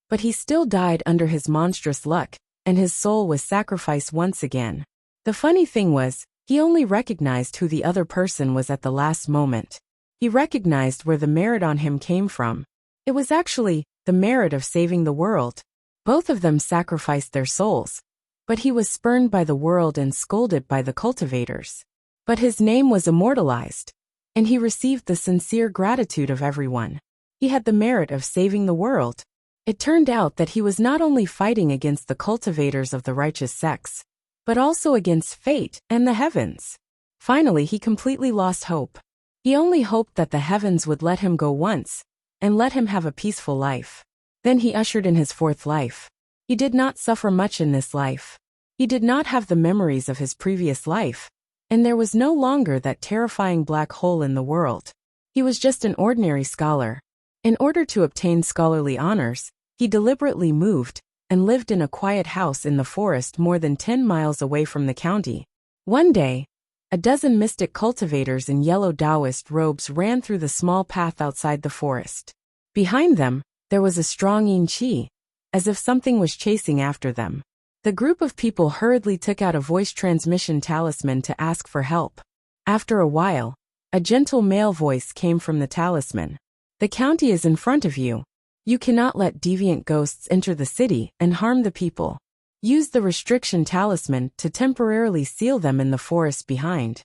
but he still died under his monstrous luck, and his soul was sacrificed once again. The funny thing was, he only recognized who the other person was at the last moment. He recognized where the merit on him came from. It was actually the merit of saving the world. Both of them sacrificed their souls, but he was spurned by the world and scolded by the cultivators. But his name was immortalized, and he received the sincere gratitude of everyone. He had the merit of saving the world. It turned out that he was not only fighting against the cultivators of the righteous sects, but also against fate and the heavens. Finally, he completely lost hope. He only hoped that the heavens would let him go once and let him have a peaceful life. Then he ushered in his fourth life. He did not suffer much in this life. He did not have the memories of his previous life, and there was no longer that terrifying black hole in the world. He was just an ordinary scholar. In order to obtain scholarly honors, he deliberately moved and lived in a quiet house in the forest more than 10 miles away from the county. One day, a dozen mystic cultivators in yellow Taoist robes ran through the small path outside the forest. Behind them, there was a strong yin qi, as if something was chasing after them. The group of people hurriedly took out a voice transmission talisman to ask for help. After a while, a gentle male voice came from the talisman. The county is in front of you. You cannot let deviant ghosts enter the city and harm the people. Use the restriction talisman to temporarily seal them in the forest behind.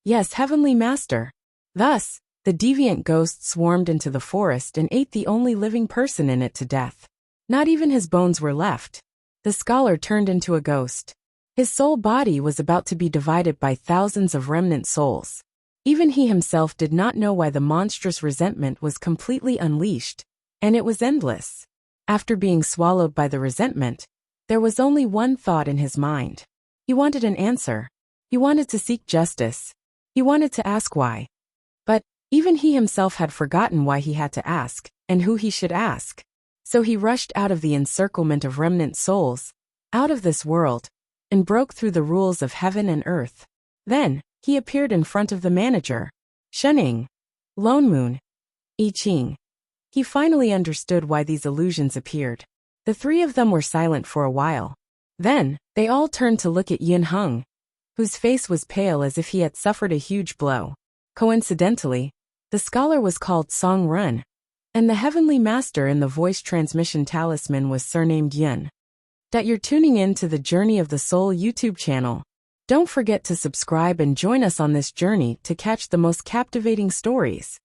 Yes, Heavenly Master. Thus, the deviant ghosts swarmed into the forest and ate the only living person in it to death. Not even his bones were left. The scholar turned into a ghost. His soul body was about to be divided by thousands of remnant souls. Even he himself did not know why the monstrous resentment was completely unleashed, and it was endless. After being swallowed by the resentment, there was only one thought in his mind. He wanted an answer. He wanted to seek justice. He wanted to ask why. But even he himself had forgotten why he had to ask, and who he should ask. So he rushed out of the encirclement of remnant souls, out of this world, and broke through the rules of heaven and earth. Then, he appeared in front of the manager, Shening, Lone Moon, I Ching. He finally understood why these illusions appeared. The three of them were silent for a while. Then, they all turned to look at Yin Heng, whose face was pale as if he had suffered a huge blow. Coincidentally, the scholar was called Song Run, and the heavenly master in the voice transmission talisman was surnamed Yin. That you're tuning in to the Journey of the Soul YouTube channel. Don't forget to subscribe and join us on this journey to catch the most captivating stories.